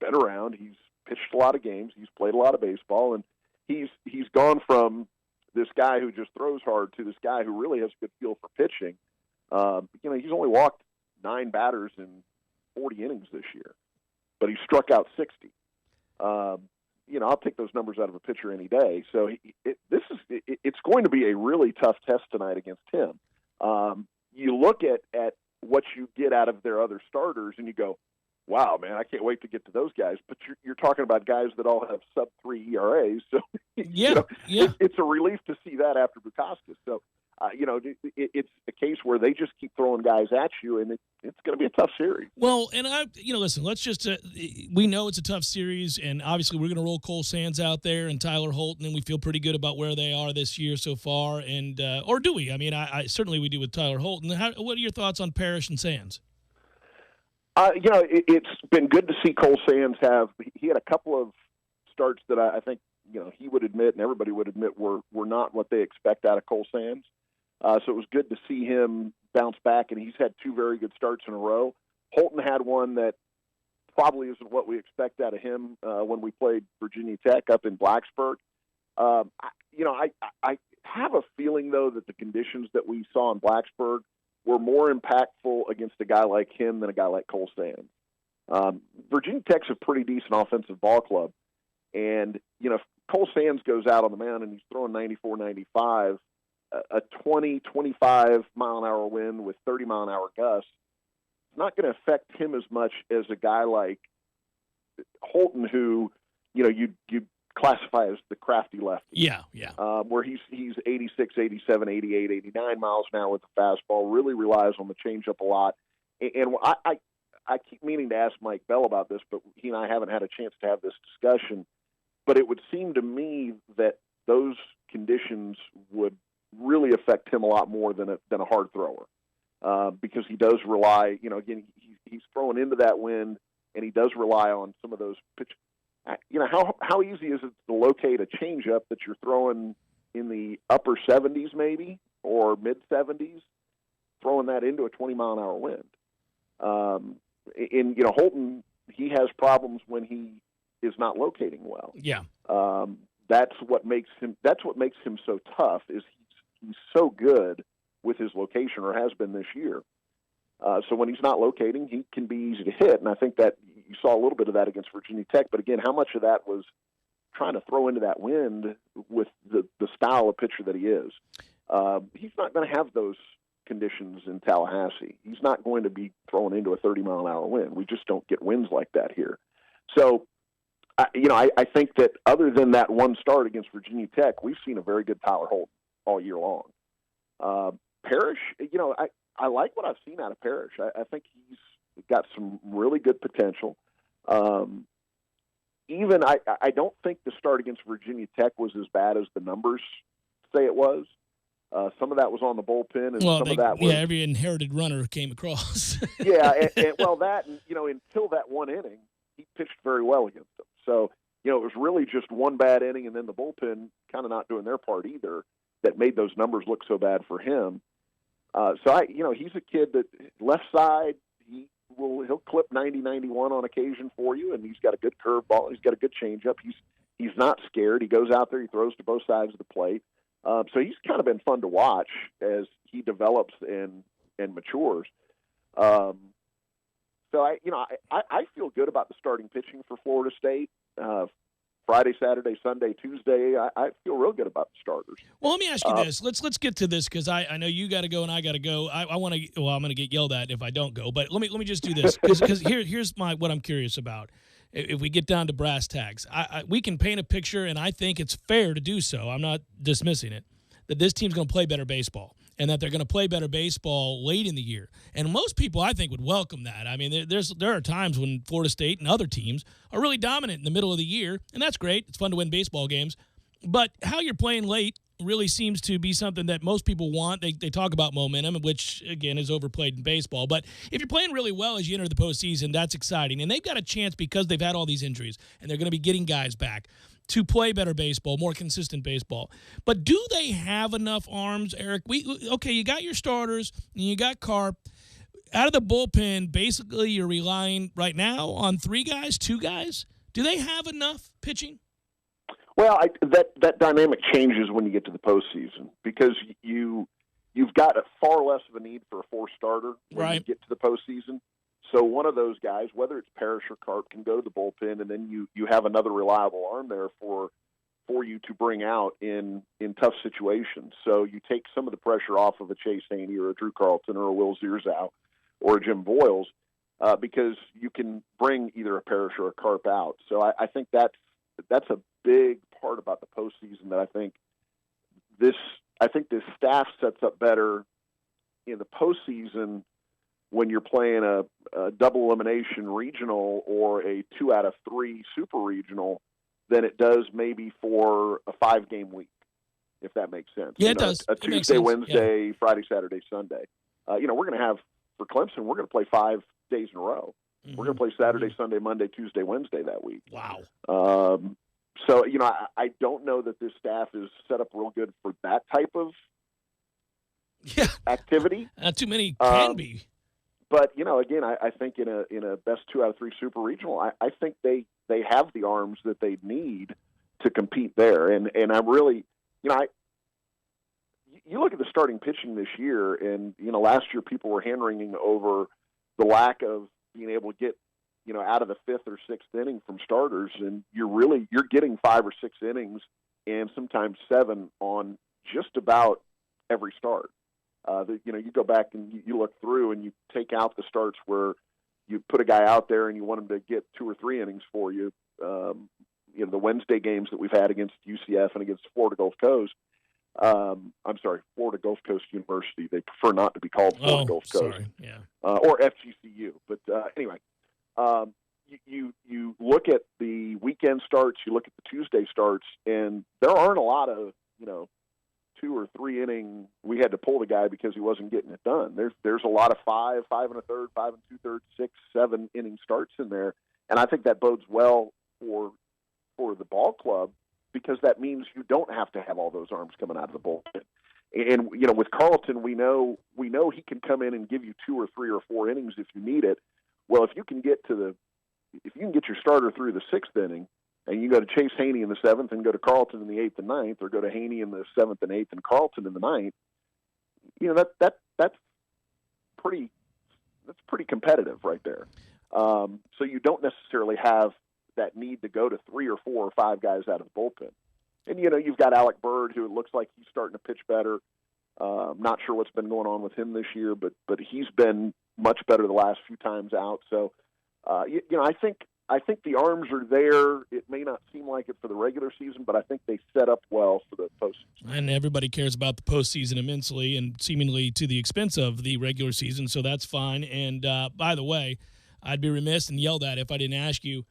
S17: been around. He's pitched a lot of games. He's played a lot of baseball, and he's gone from this guy who just throws hard to this guy who really has a good feel for pitching. He's only walked 9 batters in 40 innings this year, but he struck out 60. I'll take those numbers out of a pitcher any day. So it's going to be a really tough test tonight against him. You look at what you get out of their other starters, and you go, wow, man, I can't wait to get to those guys. But you're talking about guys that all have sub-3 ERAs. So, it's a relief to see that after Bukauskas. So, it's a case where they just keep throwing guys at you, and it's going to be a tough series.
S1: Well, and listen, let's just we know it's a tough series, and obviously we're going to roll Cole Sands out there and Tyler Holton, and we feel pretty good about where they are this year so far. And or do we? I mean, I certainly we do with Tyler Holton. What are your thoughts on Parrish and Sands?
S17: It's been good to see Cole Sands have. He had a couple of starts that I think he would admit, and everybody would admit, were not what they expect out of Cole Sands. So it was good to see him bounce back, and he's had 2 very good starts in a row. Holton had one that probably isn't what we expect out of him when we played Virginia Tech up in Blacksburg. I have a feeling, though, that the conditions that we saw in Blacksburg were more impactful against a guy like him than a guy like Cole Sands. Virginia Tech's a pretty decent offensive ball club, and if Cole Sands goes out on the mound and he's throwing 94, 95, a 20, 25 mile an hour wind with 30 mile an hour gusts, it's not going to affect him as much as a guy like Holton, who you classify as the crafty lefty.
S1: Yeah.
S17: Where he's 86, 87, 88, 89 miles an hour with the fastball, really relies on the changeup a lot. And I keep meaning to ask Mike Bell about this, but he and I haven't had a chance to have this discussion. But it would seem to me that those conditions would really affect him a lot more than a hard thrower, because he does rely, again, he's throwing into that wind, and he does rely on some of those pitch. How easy is it to locate a changeup that you're throwing in the upper 70s maybe or mid 70s, throwing that into a 20 mile an hour wind? Holton, he has problems when he is not locating well.
S1: Yeah.
S17: That's what makes him so tough, is he's so good with his location, or has been this year. So when he's not locating, he can be easy to hit. And I think that you saw a little bit of that against Virginia Tech. But again, how much of that was trying to throw into that wind with the style of pitcher that he is? He's not going to have those conditions in Tallahassee. He's not going to be thrown into a 30 mile an hour wind. We just don't get winds like that here. So, I think that other than that one start against Virginia Tech, we've seen a very good Tyler Holton all year long. Parrish, I like what I've seen out of Parrish. I think he's got some really good potential. I don't think the start against Virginia Tech was as bad as the numbers say it was. Some of that was on the bullpen, and some of that was
S1: every inherited runner came across.
S17: Until that one inning, he pitched very well against them. So it was really just one bad inning, and then the bullpen kind of not doing their part either, that made those numbers look so bad for him. He's a kid that left side, he'll clip 90, 91 on occasion for you, and he's got a good curveball. He's got a good changeup. He's not scared. He goes out there, he throws to both sides of the plate. So he's kind of been fun to watch as he develops and matures. So I feel good about the starting pitching for Florida State. Friday, Saturday, Sunday, Tuesday, I feel real good about the starters.
S1: Well, let me ask you this. Let's get to this, because I know you got to go and I got to go. I'm going to get yelled at if I don't go. But let me just do this, because here's what I'm curious about. If we get down to brass tacks, we can paint a picture, and I think it's fair to do so. I'm not dismissing it, that this team's going to play better baseball, and that they're going to play better baseball late in the year. And most people, I think, would welcome that. I mean, there are times when Florida State and other teams are really dominant in the middle of the year, and that's great. It's fun to win baseball games. But how you're playing late really seems to be something that most people want. They talk about momentum, which, again, is overplayed in baseball. But if you're playing really well as you enter the postseason, that's exciting. And they've got a chance, because they've had all these injuries, and they're going to be getting guys back, to play better baseball, more consistent baseball. But do they have enough arms, Eric? You got your starters, and you got Carp. out of the bullpen, basically you're relying right now on 3 guys, 2 guys. Do they have enough pitching?
S17: Well, that dynamic changes when you get to the postseason because you've got a far less of a need for a 4 starter when you get to the postseason. So one of those guys, whether it's Parrish or Carp, can go to the bullpen, and then you have another reliable arm there for you to bring out in tough situations. So you take some of the pressure off of a Chase Haney or a Drew Carlton or a Will Zierzow or a Jim Voiles because you can bring either a Parrish or a Carp out. So I think that's a big part about the postseason that I think this staff sets up better in the postseason when you're playing a double elimination regional or a 2 out of 3 super regional than it does maybe for a 5-game week, if that makes sense.
S1: Yeah, it does.
S17: A Tuesday, Wednesday, Friday, Saturday, Sunday. We're going to have, for Clemson, we're going to play 5 days in a row. Mm-hmm. We're going to play Saturday, Sunday, Monday, Tuesday, Wednesday that week.
S1: Wow.
S17: So, I don't know that this staff is set up real good for that type of activity.
S1: Not too many can be.
S17: But, again, I think in a best 2 out of 3 super regional, I think they have the arms that they need to compete there. And I really, you look at the starting pitching this year, and, last year people were hand-wringing over the lack of being able to get, out of the 5th or 6th inning from starters. And you're getting 5 or 6 innings and sometimes 7 on just about every start. You go back and you look through and you take out the starts where you put a guy out there and you want him to get 2 or 3 innings for you. The Wednesday games that we've had against UCF and against Florida Gulf Coast. Florida Gulf Coast University. They prefer not to be called Florida Gulf Coast.
S1: Yeah.
S17: Or FGCU. But anyway, you look at the weekend starts, you look at the Tuesday starts, and there aren't a lot of, 2 or 3 inning, we had to pull the guy because he wasn't getting it done. There's a lot of 5 1/3, 5 2/3, 6, 7 inning starts in there, and I think that bodes well for the ball club because that means you don't have to have all those arms coming out of the bullpen. And with Carlton, we know he can come in and give you 2 or 3 or 4 innings if you need it. Well, if you can get your starter through the 6th inning, and you go to Chase Haney in the 7th and go to Carlton in the 8th and 9th, or go to Haney in the 7th and 8th and Carlton in the 9th, that's pretty competitive right there. So you don't necessarily have that need to go to 3 or 4 or 5 guys out of the bullpen. And, you've got Alec Bird, who it looks like he's starting to pitch better. Not sure what's been going on with him this year, but he's been much better the last few times out. So, I think the arms are there. It may not seem like it for the regular season, but I think they set up well for the postseason.
S1: And everybody cares about the postseason immensely and seemingly to the expense of the regular season, so that's fine. And by the way, I'd be remiss and yelled at if I didn't ask you,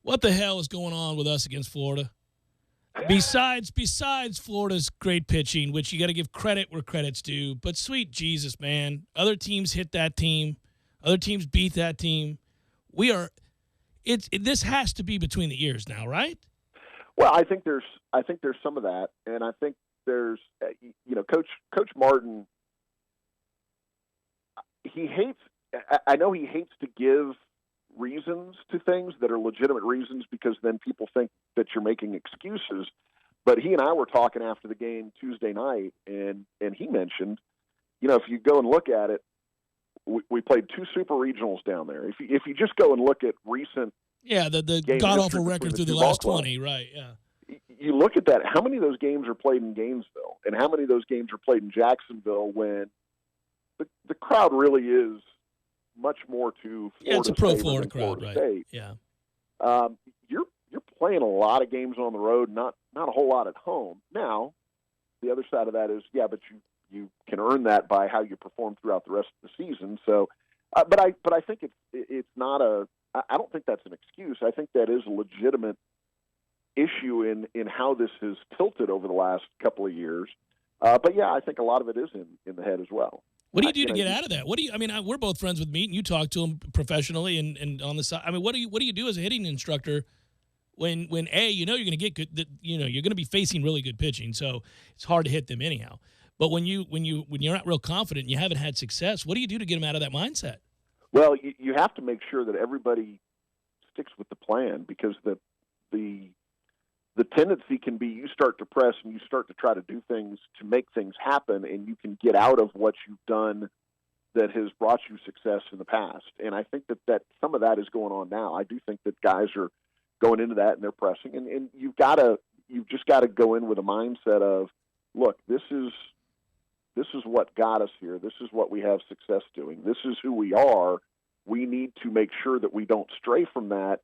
S1: what the hell is going on with us against Florida? Besides Florida's great pitching, which you got to give credit where credit's due, but sweet Jesus, man, other teams hit that team, other teams beat that team. This has to be between the ears now, right?
S17: Well, I think there's some of that, and I think there's Coach Martin. I know he hates to give reasons to things that are legitimate reasons because then people think that you're making excuses. But he and I were talking after the game Tuesday night, and he mentioned, if you go and look at it, we played 2 super regionals down there. If you just go and look at recent,
S1: the god awful record through the last 20, right? Yeah.
S17: You look at that. How many of those games are played in Gainesville, and how many of those games are played in Jacksonville when the crowd really is much more to Florida
S1: it's a pro
S17: State
S1: Florida crowd,
S17: Florida
S1: right?
S17: State.
S1: Yeah.
S17: You're playing a lot of games on the road, not a whole lot at home. Now, the other side of that is, but you can earn that by how you perform throughout the rest of the season. So, but I think it's not I don't think that's an excuse. I think that is a legitimate issue in how this has tilted over the last couple of years. But yeah, I think a lot of it is in the head as well.
S1: What do you do to get out of that? We're both friends with Meat, and you talk to him professionally and on the side. I mean, what do you do as a hitting instructor when you're going to get good, you're going to be facing really good pitching, so it's hard to hit them anyhow. But when you're not real confident and you haven't had success, what do you do to get them out of that mindset?
S17: Well, you have to make sure that everybody sticks with the plan, because the tendency can be you start to press and you start to try to do things to make things happen, and you can get out of what you've done that has brought you success in the past. And I think that some of that is going on now. I do think that guys are going into that and they're pressing, and you've just got to go in with a mindset of, look, this is what got us here. This is what we have success doing. This is who we are. We need to make sure that we don't stray from that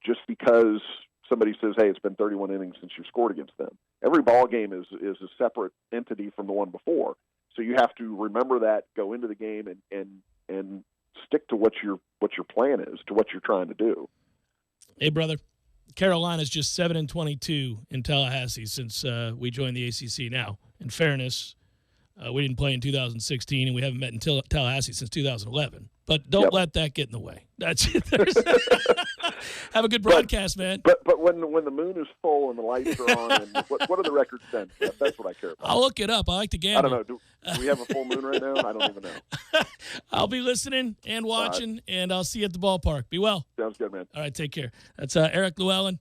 S17: just because somebody says, hey, it's been 31 innings since you scored against them. Every ball game is a separate entity from the one before. So you have to remember that, go into the game and stick to what your plan is, to what you're trying to do.
S1: Hey, brother, Carolina's just 7-22 in Tallahassee since we joined the ACC. Now, in fairness, we didn't play in 2016, and we haven't met in Tallahassee since 2011. But don't let that get in the way. That's it. Have a good broadcast, man.
S17: But when the moon is full and the lights are on, and what are the records then? That's what I care about.
S1: I'll look it up. I like to gamble.
S17: I don't know. Do we have a full moon right now? I don't even know.
S1: I'll be listening and watching, and I'll see you at the ballpark. Be well.
S17: Sounds good, man.
S1: All right, take care. That's Eric Llewellyn.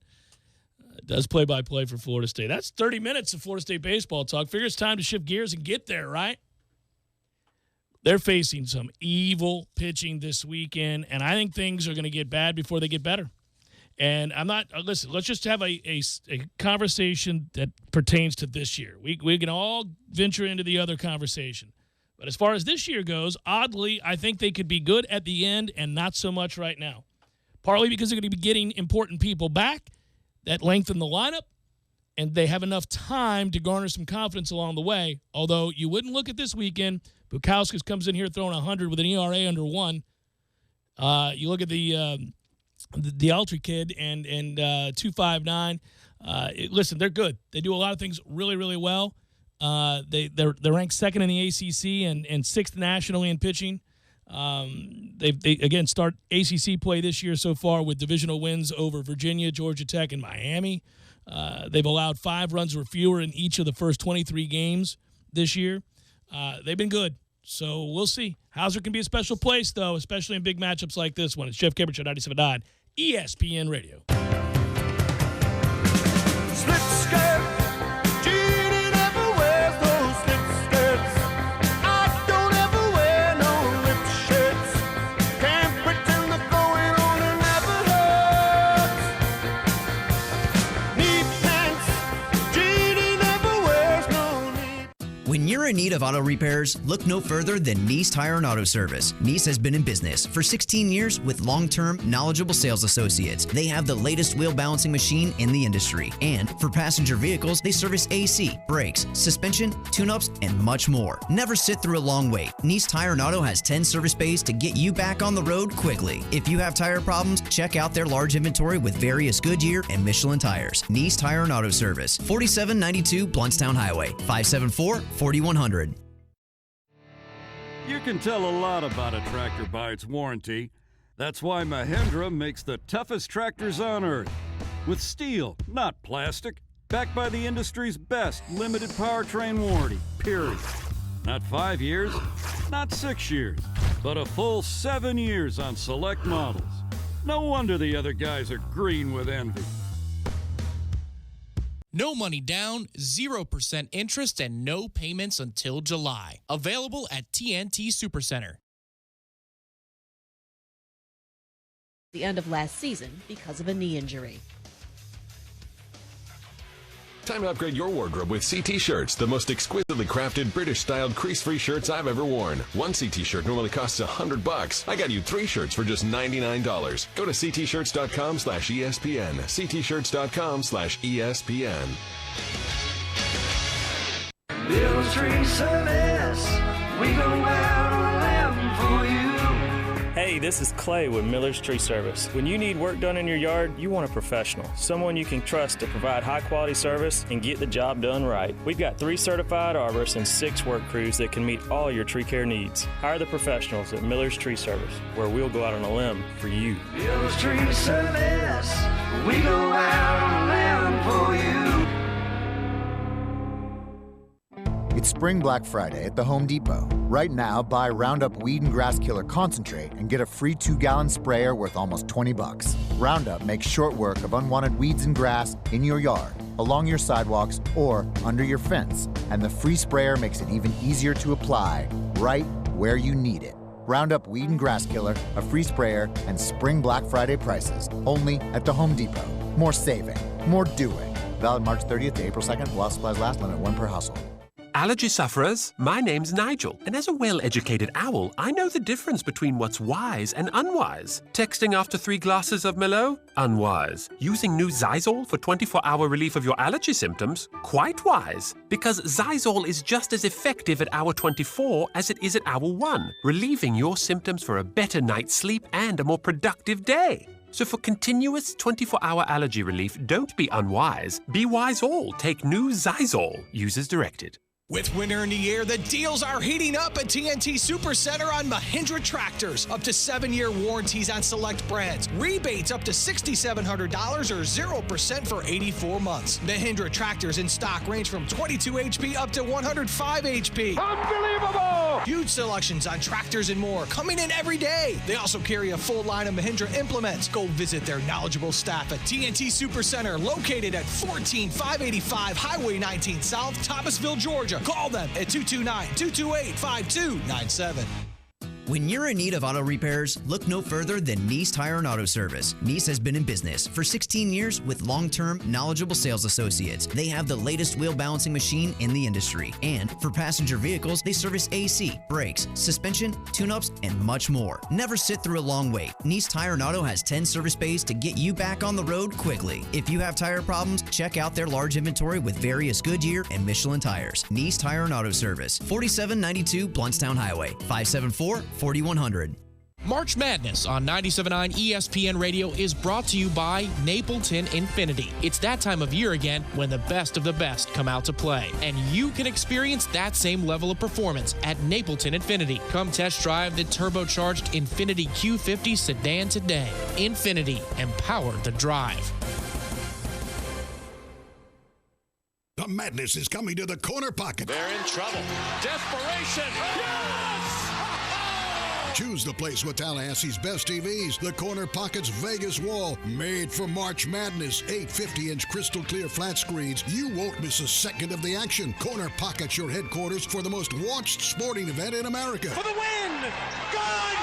S1: Does play-by-play for Florida State. That's 30 minutes of Florida State baseball talk. Figure it's time to shift gears and get there, right? They're facing some evil pitching this weekend, and I think things are going to get bad before they get better. And I'm not listen, let's just have a conversation that pertains to this year. We can all venture into the other conversation. But as far as this year goes, oddly, I think they could be good at the end and not so much right now. Partly because they're going to be getting important people back that lengthen the lineup, and they have enough time to garner some confidence along the way. Although you wouldn't look at this weekend. Bukauskas comes in here throwing 100 with an ERA under 1. You look at the Altry kid and 2.59. Listen, they're good. They do a lot of things really, really well. They're ranked second in the ACC and sixth nationally in pitching. They again start ACC play this year so far with divisional wins over Virginia, Georgia Tech, and Miami. They've allowed 5 runs or fewer in each of the first 23 games this year. They've been good. So we'll see. Hauser can be a special place, though, especially in big matchups like this one. It's Jeff Cameron Show, 97.9 ESPN Radio.
S4: Split skirt, Jeannie never wears those split skirts. I don't ever wear no lip shirts. Can't pretend that going on and never hurts. Knee pants, Jeannie never wears no knee.
S3: When you're in need of auto repairs, look no further than Nice Tire and Auto Service. Nice has been in business for 16 years with long-term, knowledgeable sales associates. They have the latest wheel balancing machine in the industry. And for passenger vehicles, they service AC, brakes, suspension, tune-ups, and much more. Never sit through a long wait. Nice Tire and Auto has 10 service bays to get you back on the road quickly. If you have tire problems, check out their large inventory with various Goodyear and Michelin tires. Nice Tire and Auto Service, 4792 Bluntstown Highway, 574-4100.
S18: You can tell a lot about a tractor by its warranty. That's why Mahindra makes the toughest tractors on earth. With steel, not plastic. Backed by the industry's best limited powertrain warranty, period. Not 5 years, not 6 years, but a full 7 years on select models. No wonder the other guys are green with envy.
S5: No money down, 0% interest, and no payments until July. Available at TNT Supercenter.
S22: The end of last season because of a knee injury.
S16: Time to upgrade your wardrobe with CT Shirts, the most exquisitely crafted British-styled crease-free shirts I've ever worn. One CT shirt normally costs $100. I got you 3 shirts for just $99. Go to ctshirts.com/ESPN. ctshirts.com/ESPN.
S4: Miller's Tree Service, we go out on a limb for you.
S19: Hey, this is Clay with Miller's Tree Service. When you need work done in your yard, you want a professional, someone you can trust to provide high-quality service and get the job done right. We've got 3 certified arborists and 6 work crews that can meet all your tree care needs. Hire the professionals at Miller's Tree Service, where we'll go out on a limb for you.
S4: Miller's Tree Service, we go out on a limb for you.
S7: It's Spring Black Friday at the Home Depot. Right now, buy Roundup Weed and Grass Killer Concentrate and get a free 2-gallon sprayer worth almost $20. Roundup makes short work of unwanted weeds and grass in your yard, along your sidewalks, or under your fence. And the free sprayer makes it even easier to apply, right where you need it. Roundup Weed and Grass Killer, a free sprayer, and Spring Black Friday prices. Only at the Home Depot. More saving, more doing. Valid March 30th to April 2nd while supplies last. Limit 1 per household.
S9: Allergy sufferers, my name's Nigel, and as a well-educated owl, I know the difference between what's wise and unwise. Texting after 3 glasses of Merlot? Unwise. Using new Zysol for 24-hour relief of your allergy symptoms? Quite wise. Because Zysol is just as effective at hour 24 as it is at hour 1, relieving your symptoms for a better night's sleep and a more productive day. So for continuous 24-hour allergy relief, don't be unwise. Be wise all. Take new Zysol. Use as directed.
S20: With winter in the air, the deals are heating up at TNT Supercenter on Mahindra tractors. Up to 7-year warranties on select brands. Rebates up to $6,700 or 0% for 84 months. Mahindra tractors in stock range from 22 HP up to 105 HP. Unbelievable! Huge selections on tractors and more coming in every day. They also carry a full line of Mahindra implements. Go visit their knowledgeable staff at TNT Supercenter, located at 14585 Highway 19 South, Thomasville, Georgia. Call them at 229-228-5297.
S3: When you're in need of auto repairs, look no further than Nice Tire and Auto Service. Nice has been in business for 16 years with long-term, knowledgeable sales associates. They have the latest wheel balancing machine in the industry. And for passenger vehicles, they service AC, brakes, suspension, tune-ups, and much more. Never sit through a long wait. Nice Tire and Auto has 10 service bays to get you back on the road quickly. If you have tire problems, check out their large inventory with various Goodyear and Michelin tires. Nice Tire and Auto Service, 4792 Bluntstown Highway, 574-4100.
S21: March Madness on 97.9 ESPN Radio is brought to you by Napleton Infinity. It's that time of year again when the best of the best come out to play, and you can experience that same level of performance at Napleton Infinity. Come test drive the turbocharged Infinity Q50 sedan today. Infinity, empower the drive.
S23: The madness is coming to the corner pocket.
S10: They're in trouble. Desperation. Yes!
S23: Choose the place with Tallahassee's best TVs. The Corner Pocket's Vegas Wall. Made for March Madness. 8 50-inch crystal clear flat screens. You won't miss a second of the action. Corner Pocket's your headquarters for the most watched sporting event in America.
S10: For the win! Good!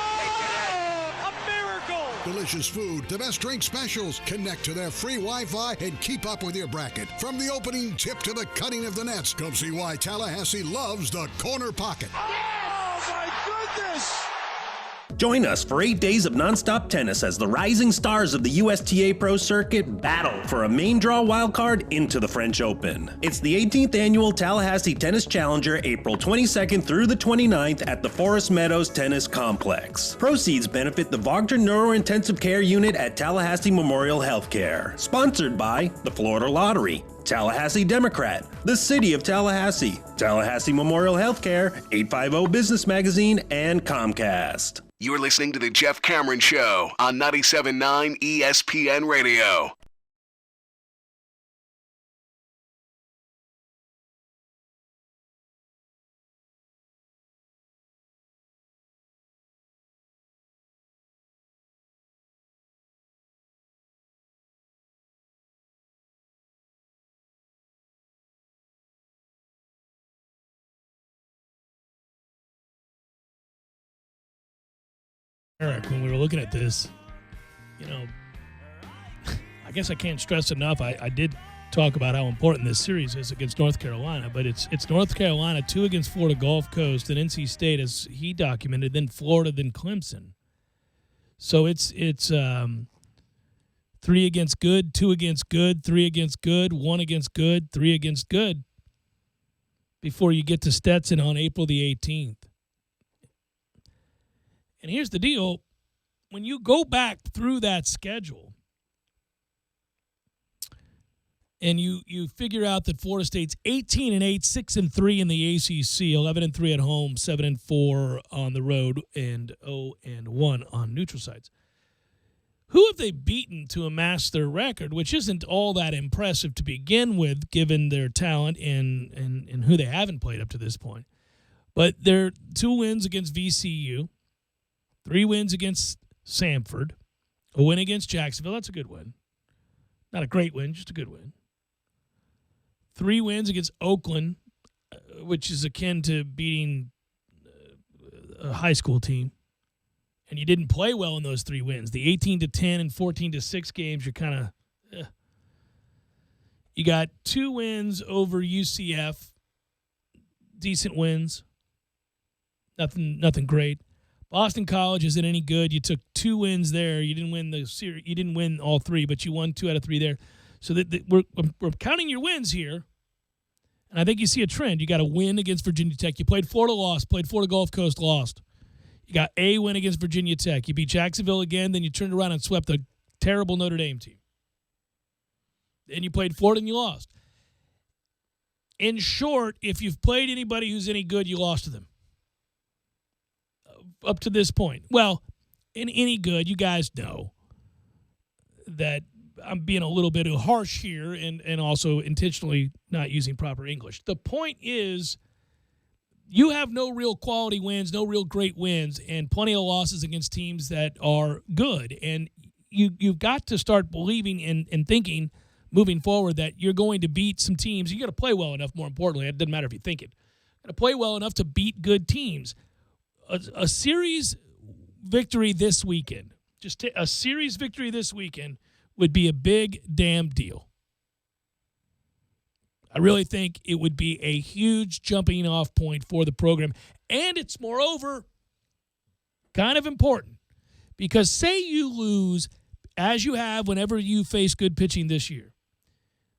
S10: A miracle!
S23: Delicious food, the best drink specials. Connect to their free Wi-Fi and keep up with your bracket. From the opening tip to the cutting of the nets. Come see why Tallahassee loves the Corner Pocket.
S10: Oh, my goodness!
S26: Join us for 8 days of nonstop tennis as the rising stars of the USTA Pro Circuit battle for a main draw wildcard into the French Open. It's the 18th annual Tallahassee Tennis Challenger, April 22nd through the 29th at the Forest Meadows Tennis Complex. Proceeds benefit the Wagner Neurointensive Care Unit at Tallahassee Memorial Healthcare. Sponsored by the Florida Lottery, Tallahassee Democrat, the City of Tallahassee, Tallahassee Memorial Healthcare, 850 Business Magazine, and Comcast.
S27: You're listening to The Jeff Cameron Show on 97.9 ESPN Radio.
S1: Eric, when we were looking at this, I guess I can't stress enough. I did talk about how important this series is against North Carolina, but it's North Carolina, 2 against Florida Gulf Coast, and NC State, as he documented, then Florida, then Clemson. So it's 3 against good, 2 against good, 3 against good, 1 against good, 3 against good before you get to Stetson on April the 18th. And here's the deal. When you go back through that schedule and you figure out that Florida State's 18-8, 6-3 in the ACC, 11-3 at home, 7-4 on the road, and 0-1 on neutral sites. Who have they beaten to amass their record, which isn't all that impressive to begin with, given their talent and who they haven't played up to this point? But they're 2 wins against VCU, 3 wins against Samford, a win against Jacksonville. That's a good win. Not a great win, just a good win. 3 wins against Oakland, which is akin to beating a high school team. And you didn't play well in those 3 wins. The 18-10 and 14-6 games, you're kind of You got 2 wins over UCF. Decent wins. Nothing great. Boston College isn't any good. You took 2 wins there. You didn't win the series. You didn't win all 3, but you won 2 out of 3 there. So we're counting your wins here. And I think you see a trend. You got a win against Virginia Tech. You played Florida, lost. Played Florida Gulf Coast, lost. You got a win against Virginia Tech. You beat Jacksonville again. Then you turned around and swept a terrible Notre Dame team. Then you played Florida and you lost. In short, if you've played anybody who's any good, you lost to them. Up to this point. Well, in any good, you guys know that I'm being a little bit harsh here and also intentionally not using proper English. The point is, you have no real quality wins, no real great wins, and plenty of losses against teams that are good. And you've got to start believing and thinking moving forward that you're going to beat some teams. You got to play well enough, more importantly. It doesn't matter if you think it. You got to play well enough to beat good teams. A series victory this weekend, a series victory this weekend would be a big damn deal. I really think it would be a huge jumping off point for the program. And it's, moreover, kind of important. Because say you lose, as you have whenever you face good pitching this year.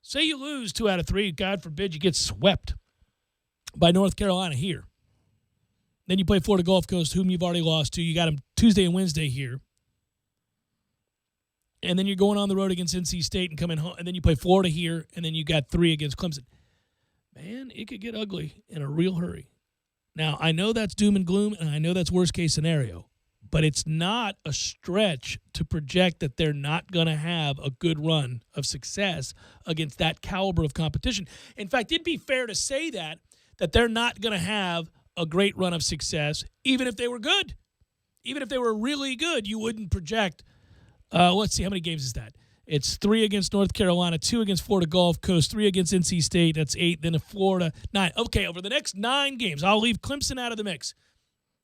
S1: Say you lose 2 out of 3, God forbid you get swept by North Carolina here. Then you play Florida Gulf Coast, whom you've already lost to. You got them Tuesday and Wednesday here. And then you're going on the road against NC State and coming home. And then you play Florida here, and then you got 3 against Clemson. Man, it could get ugly in a real hurry. Now, I know that's doom and gloom, and I know that's worst-case scenario. But it's not a stretch to project that they're not going to have a good run of success against that caliber of competition. In fact, it'd be fair to say that they're not going to have a great run of success, even if they were good. Even if they were really good, you wouldn't project. Let's see, how many games is that? It's 3 against North Carolina, 2 against Florida Gulf Coast, 3 against NC State. That's 8. Then Florida, 9. Okay, over the next 9 games, I'll leave Clemson out of the mix,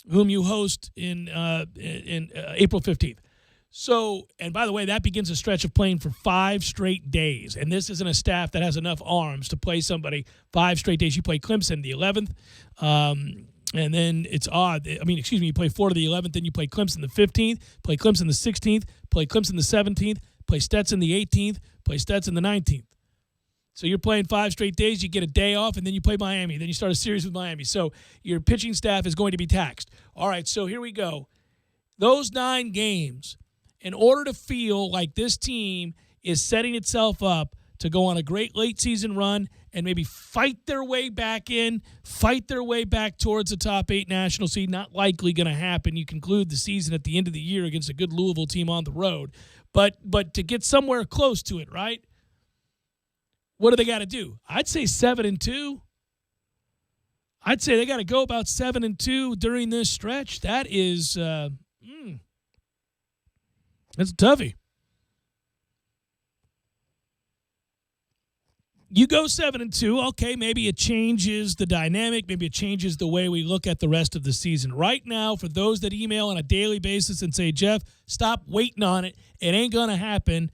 S1: whom you host in April 15th. So, and by the way, that begins a stretch of playing for 5 straight days. And this isn't a staff that has enough arms to play somebody 5 straight days. You play Clemson the 11th. And then it's odd. You play Florida the 11th, then you play Clemson the 15th, play Clemson the 16th, play Clemson the 17th, play Stetson the 18th, play Stetson the 19th. So you're playing 5 straight days, you get a day off, and then you play Miami. Then you start a series with Miami. So your pitching staff is going to be taxed. All right, so here we go. Those 9 games, in order to feel like this team is setting itself up to go on a great late season run and maybe fight their way back towards the top 8 national seed, not likely going to happen. You conclude the season at the end of the year against a good Louisville team on the road. But to get somewhere close to it, right? What do they got to do? I'd say 7-2. I'd say they got to go about 7-2 during this stretch. That is, that's a toughie. You go 7-2, okay, maybe it changes the dynamic. Maybe it changes the way we look at the rest of the season. Right now, for those that email on a daily basis and say, Jeff, stop waiting on it. It ain't going to happen.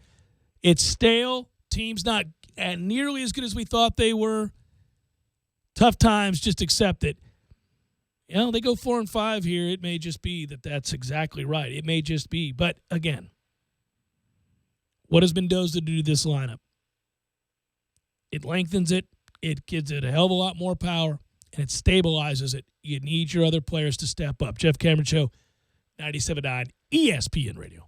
S1: It's stale. Team's not nearly as good as we thought they were. Tough times, just accept it. They go 4-5 here. It may just be that's exactly right. It may just be. But, again, what has Mendoza do to this lineup? It lengthens it. It gives it a hell of a lot more power, and it stabilizes it. You need your other players to step up. Jeff Cameron Show, 97.9 ESPN Radio.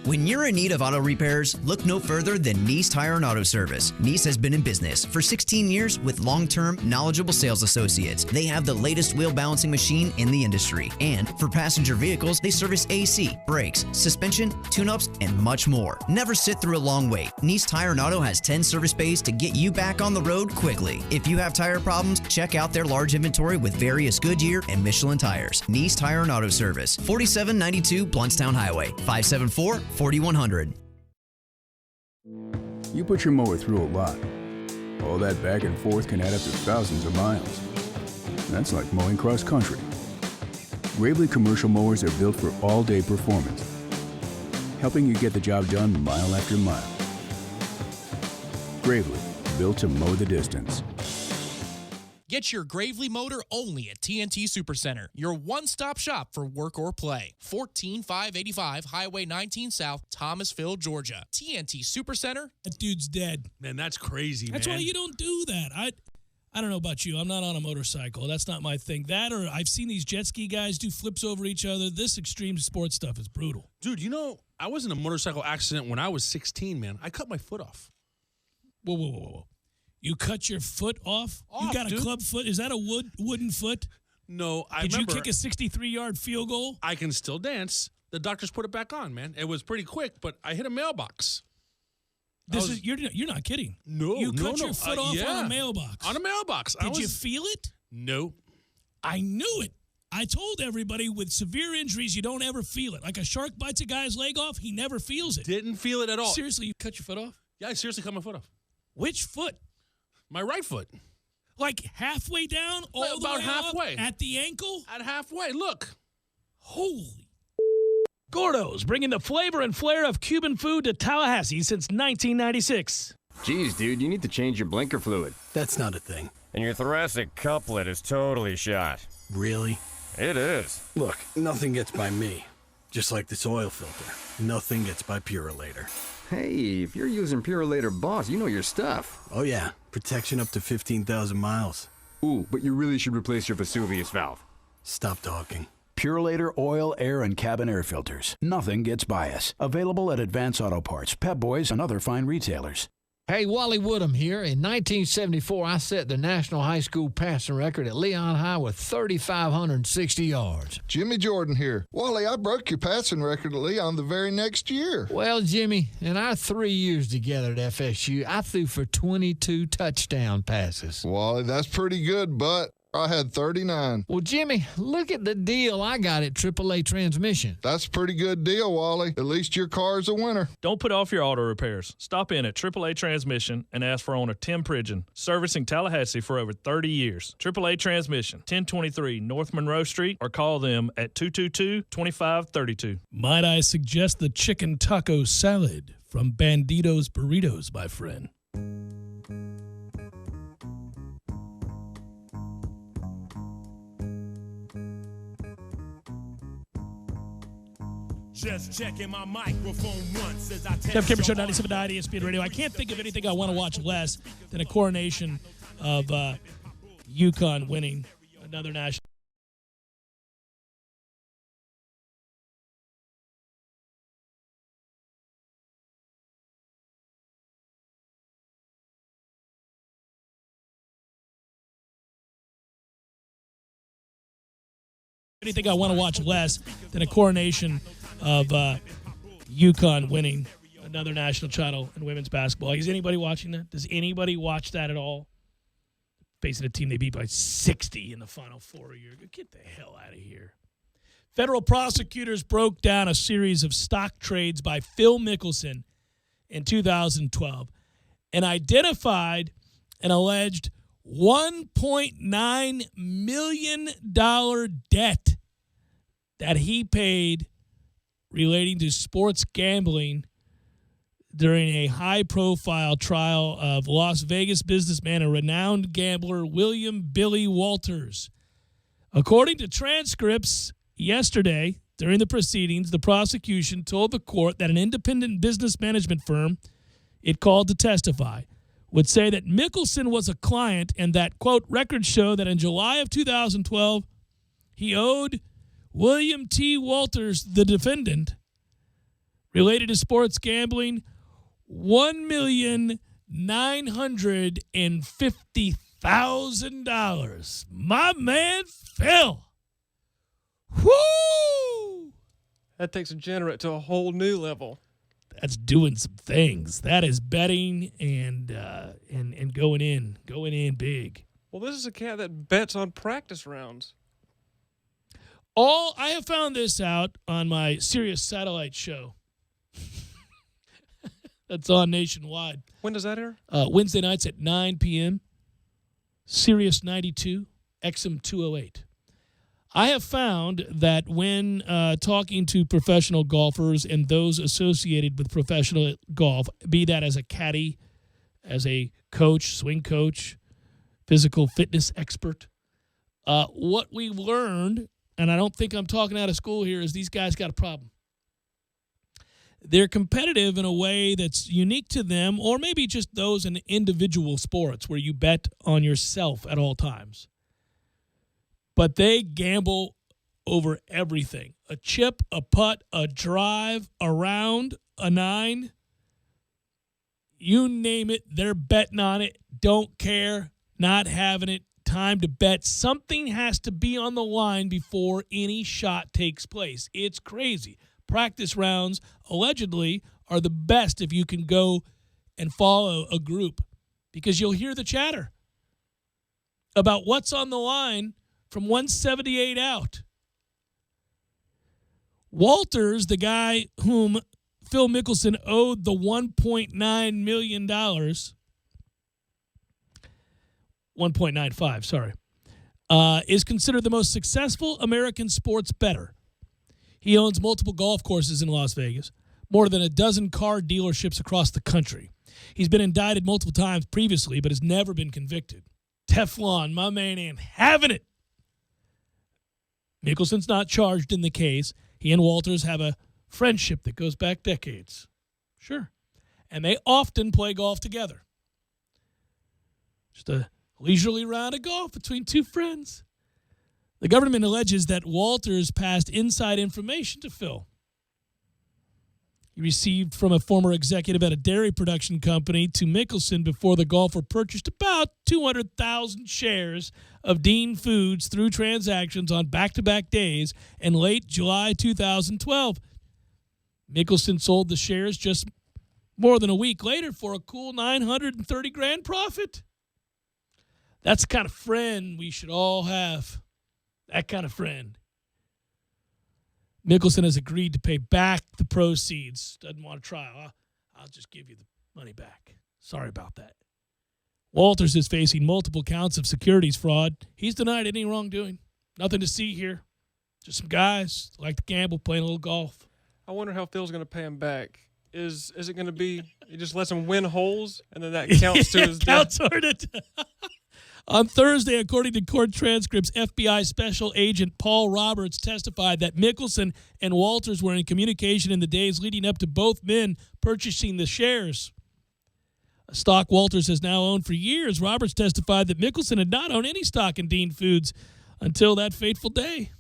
S3: When you're in need of auto repairs, look no further than Nice Tire and Auto Service. Nice has been in business for 16 years with long-term, knowledgeable sales associates. They have the latest wheel balancing machine in the industry. And for passenger vehicles, they service AC, brakes, suspension, tune-ups, and much more. Never sit through a long wait. Nice Tire and Auto has 10 service bays to get you back on the road quickly. If you have tire problems, check out their large inventory with various Goodyear and Michelin tires. Nice Tire and Auto Service, 4792 Bluntstown Highway, 574-4100.
S2: You put your mower through a lot. All that back and forth can add up to thousands of miles. That's like mowing cross country. Gravely commercial mowers are built for all-day performance, helping you get the job done mile after mile. Gravely, built to mow the distance.
S21: Get your Gravely motor only at TNT Supercenter, your one-stop shop for work or play. 14585 Highway 19 South, Thomasville, Georgia. TNT Supercenter.
S1: That dude's dead.
S6: Man, that's crazy,
S1: That's
S6: man.
S1: why you don't do that. I don't know about you. I'm not on a motorcycle. That's not my thing. That, or I've seen these jet ski guys do flips over each other. This extreme sports stuff is brutal.
S6: Dude, you know, I was in a motorcycle accident when I was 16, man. I cut my foot off.
S1: Whoa. You cut your foot off? You got a club foot? Is that a wooden foot?
S6: No,
S1: Did you kick a 63-yard field goal?
S6: I can still dance. The doctors put it back on, man. It was pretty quick, but I hit a mailbox.
S1: You're not kidding.
S6: No,
S1: You cut your foot off
S6: yeah.
S1: on a mailbox.
S6: On a mailbox.
S1: Did you feel it?
S6: No.
S1: I knew it. I told everybody with severe injuries, you don't ever feel it. Like a shark bites a guy's leg off, he never feels it.
S6: Didn't feel it at all.
S1: Seriously, you cut your foot off?
S6: Yeah, I seriously cut my foot off.
S1: Which foot?
S6: My right foot.
S1: Like halfway down? All the
S6: about
S1: way
S6: halfway.
S1: Up? At the ankle?
S6: At halfway. Look.
S1: Holy. Gordo's, bringing the flavor and flair of Cuban food to Tallahassee since 1996.
S8: Geez, dude, you need to change your blinker fluid.
S11: That's not a thing.
S8: And your thoracic couplet is totally shot.
S11: Really?
S8: It is.
S11: Look, nothing gets by me. Just like this oil filter. Nothing gets by Purolator.
S8: Hey, if you're using Purolator Boss, you know your stuff.
S11: Oh yeah, protection up to 15,000 miles.
S8: Ooh, but you really should replace your Vesuvius valve.
S11: Stop talking.
S12: Purolator oil, air, and cabin air filters. Nothing gets by us. Available at Advance Auto Parts, Pep Boys, and other fine retailers.
S15: Hey, Wally Woodham here. In 1974, I set the national high school passing record at Leon High with 3,560 yards.
S24: Jimmy Jordan here. Wally, I broke your passing record at Leon the very next year.
S15: Well, Jimmy, in our 3 years together at FSU, I threw for 22 touchdown passes.
S24: Wally, that's pretty good, but I had 39.
S15: Well, Jimmy, look at the deal I got at AAA Transmission.
S24: That's a pretty good deal, Wally. At least your car's a winner.
S28: Don't put off your auto repairs. Stop in at AAA Transmission and ask for owner Tim Pridgeon, servicing Tallahassee for over 30 years. AAA Transmission, 1023 North Monroe Street, or call them at 222-2532.
S1: Might I suggest the chicken taco salad from Bandito's Burritos, my friend?
S29: Just checking my microphone once as I
S1: Jeff Cameron Show, 97.9 ESPN Radio. I can't think of anything I want to watch less than a coronation of UConn winning another national. Anything I want to watch less than a coronation of UConn winning another national title in women's basketball. Is anybody watching that? Does anybody watch that at all? Facing a team they beat by 60 in the Final Four a year ago. Get the hell out of here. Federal prosecutors broke down a series of stock trades by Phil Mickelson in 2012 and identified an alleged $1.9 million debt that he paid relating to sports gambling during a high-profile trial of Las Vegas businessman and renowned gambler William Billy Walters. According to transcripts yesterday, during the proceedings, the prosecution told the court that an independent business management firm it called to testify would say that Mickelson was a client and that, quote, records show that in July of 2012, he owed William T. Walters, the defendant, related to sports gambling, $1,950,000. My man Phil. Woo!
S5: That takes a Degenerate to a whole new level.
S1: That's doing some things. That is betting and going in big.
S5: Well, this is a cat that bets on practice rounds.
S1: I have found this out on my Sirius satellite show. That's on nationwide.
S5: When does that air?
S1: Wednesday nights at 9 p.m. Sirius 92, XM 208. I have found that when talking to professional golfers and those associated with professional golf, be that as a caddy, as a coach, swing coach, physical fitness expert, what we learned, and I don't think I'm talking out of school here, is these guys got a problem. They're competitive in a way that's unique to them, or maybe just those in individual sports where you bet on yourself at all times. But they gamble over everything. A chip, a putt, a drive, a round, a 9. You name it, they're betting on it. Don't care, not having it. Time to bet. Something has to be on the line before any shot takes place. It's crazy. Practice rounds, allegedly, are the best if you can go and follow a group, because you'll hear the chatter about what's on the line from 178 out. Walters, the guy whom Phil Mickelson owed the $1.9 million, 1.95, sorry, is considered the most successful American sports bettor. He owns multiple golf courses in Las Vegas, more than a dozen car dealerships across the country. He's been indicted multiple times previously, but has never been convicted. Teflon, my man, ain't having it. Mickelson's not charged in the case. He and Walters have a friendship that goes back decades. Sure. And they often play golf together. Just a leisurely round of golf between two friends. The government alleges that Walters passed inside information to Phil. He received from a former executive at a dairy production company to Mickelson before the golfer purchased about 200,000 shares of Dean Foods through transactions on back-to-back days in late July 2012. Mickelson sold the shares just more than a week later for a cool $930,000 profit. That's the kind of friend we should all have. That kind of friend. Mickelson has agreed to pay back the proceeds. Doesn't want a trial. I'll just give you the money back. Sorry about that. Walters is facing multiple counts of securities fraud. He's denied any wrongdoing. Nothing to see here. Just some guys like to gamble, playing a little golf.
S5: I wonder how Phil's going to pay him back. Is it going to be he just lets him win holes and then that counts to his death?
S1: Toward it. On Thursday, according to court transcripts, FBI Special Agent Paul Roberts testified that Mickelson and Walters were in communication in the days leading up to both men purchasing the shares. A stock Walters has now owned for years. Roberts testified that Mickelson had not owned any stock in Dean Foods until that fateful day.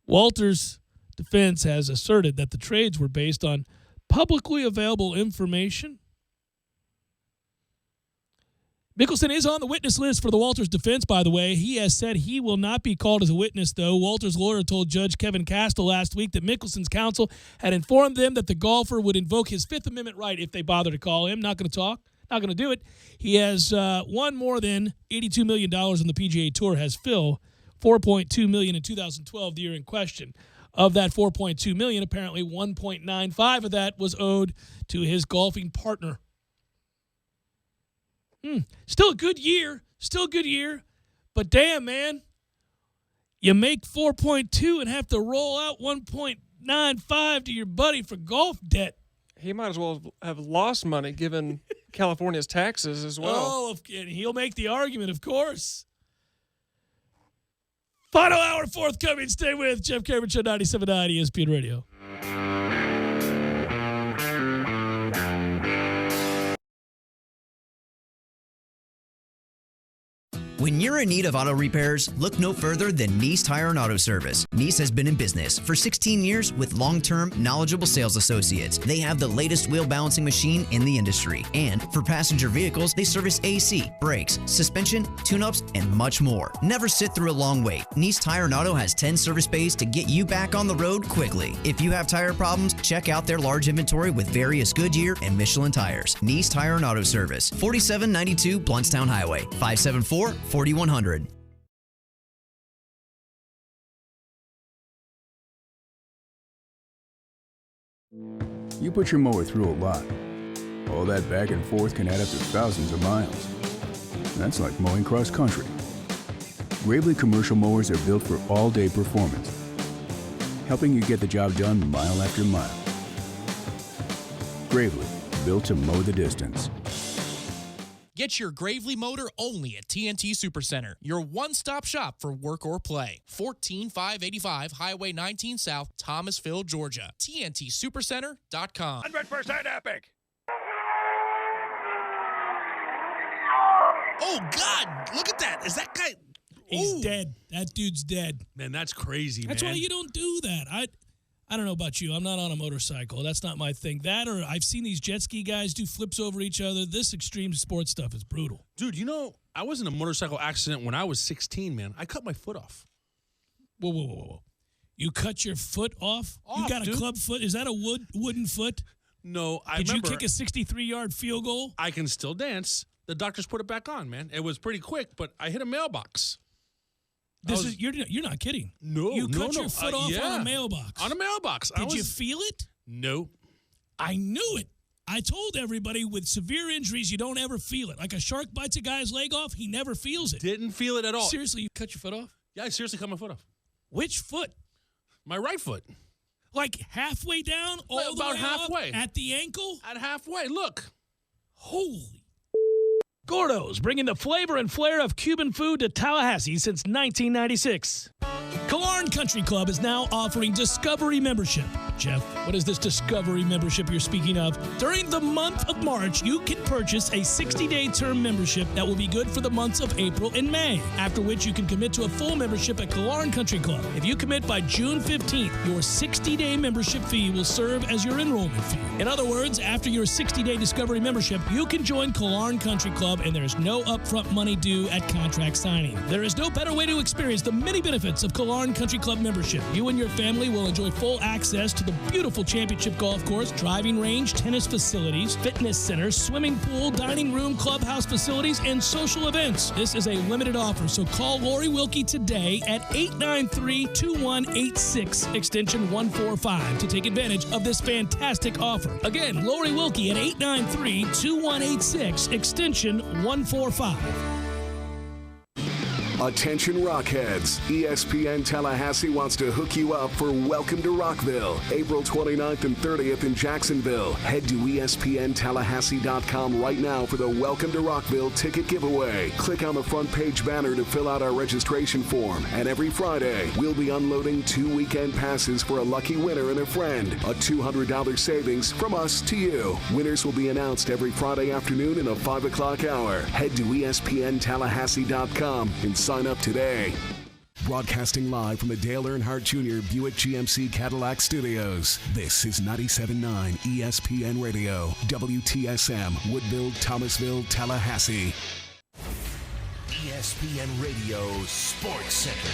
S1: Walters' defense has asserted that the trades were based on publicly available information. Mickelson is on the witness list for the Walters defense, by the way. He has said he will not be called as a witness, though. Walters' lawyer told Judge Kevin Castle last week that Mickelson's counsel had informed them that the golfer would invoke his Fifth Amendment right if they bother to call him. Not going to talk. Not going to do it. He has won more than $82 million on the PGA Tour, has Phil, $4.2 million in 2012, the year in question. Of that $4.2 million, apparently $1.95 of that was owed to his golfing partner. Still a good year. But damn, man, you make 4.2 and have to roll out 1.95 to your buddy for golf debt.
S5: He might as well have lost money given California's taxes as well.
S1: Oh, and he'll make the argument, of course. Final hour forthcoming. Stay with Jeff Cameron Show, 97.9 ESPN Radio.
S3: When you're in need of auto repairs, look no further than Nice Tire and Auto Service. Nice has been in business for 16 years with long-term, knowledgeable sales associates. They have the latest wheel balancing machine in the industry. And for passenger vehicles, they service AC, brakes, suspension, tune-ups, and much more. Never sit through a long wait. Nice Tire and Auto has 10 service bays to get you back on the road quickly. If you have tire problems, check out their large inventory with various Goodyear and Michelin tires. Nice Tire and Auto Service, 4792 Bluntstown Highway, 574-4100.
S2: You put your mower through a lot. All that back and forth can add up to thousands of miles. That's like mowing cross country. Gravely commercial mowers are built for all-day performance, helping you get the job done mile after mile. Gravely, built to mow the distance.
S21: Get your Gravely motor only at TNT Supercenter, your one-stop shop for work or play. 14585 Highway 19 South, Thomasville, Georgia. TNTSupercenter.com.
S10: 100% epic.
S6: Oh, God. Look at that. Is that guy...
S1: He's dead. That dude's dead.
S6: Man, that's crazy,
S1: That's
S6: man.
S1: why you don't do that. I don't know about you. I'm not on a motorcycle. That's not my thing. That or I've seen these jet ski guys do flips over each other. This extreme sports stuff is brutal.
S6: Dude, you know, I was in a motorcycle accident when I was 16, man. I cut my foot off.
S1: Whoa. You cut your foot off? You got a club foot? Is that a wooden foot?
S6: No, I
S1: Did
S6: remember.
S1: you kick a 63-yard field goal?
S6: I can still dance. The doctors put it back on, man. It was pretty quick, but I hit a mailbox.
S1: You're not kidding.
S6: No,
S1: You cut your foot off
S6: yeah.
S1: on a mailbox.
S6: On a mailbox.
S1: Did you feel it?
S6: No.
S1: I knew it. I told everybody with severe injuries, you don't ever feel it. Like a shark bites a guy's leg off, he never feels it.
S6: Didn't feel it at all.
S1: Seriously, you cut your foot off?
S6: Yeah, I seriously cut my foot off.
S1: Which foot?
S6: My right foot.
S1: Like halfway down? All the
S6: about
S1: way
S6: halfway.
S1: Up, at the ankle?
S6: At halfway. Look.
S1: Holy. Gordo's, bringing the flavor and flair of Cuban food to Tallahassee since 1996. Killearn Country Club is now offering Discovery membership. Jeff, what is this Discovery membership you're speaking of? During the month of March, you can purchase a 60-day term membership that will be good for the months of April and May, after which you can commit to a full membership at Killearn Country Club. If you commit by June 15th, your 60-day membership fee will serve as your enrollment fee. In other words, after your 60-day Discovery membership, you can join Killearn Country Club, and there's no upfront money due at contract signing. There is no better way to experience the many benefits of Killearn Country Club membership. You and your family will enjoy full access to the beautiful championship golf course, driving range, tennis facilities, fitness center, swimming pool, dining room, clubhouse facilities, and social events. This is a limited offer, so call Lori Wilkie today at 893-2186, extension 145, to take advantage of this fantastic offer. Again, Lori Wilkie at 893-2186, extension 145.
S27: Attention Rockheads. ESPN Tallahassee wants to hook you up for Welcome to Rockville, April 29th and 30th in Jacksonville. Head to ESPNTallahassee.com right now for the Welcome to Rockville ticket giveaway. Click on the front page banner to fill out our registration form. And every Friday, we'll be unloading 2 weekend passes for a lucky winner and a friend. A $200 savings from us to you. Winners will be announced every Friday afternoon in a 5 o'clock hour. Head to ESPNTallahassee.com and sign up today. Broadcasting live from the Dale Earnhardt Jr. Buick GMC Cadillac Studios. This is 97.9 ESPN Radio, WTSM, Woodville, Thomasville, Tallahassee.
S4: ESPN Radio Sports Center.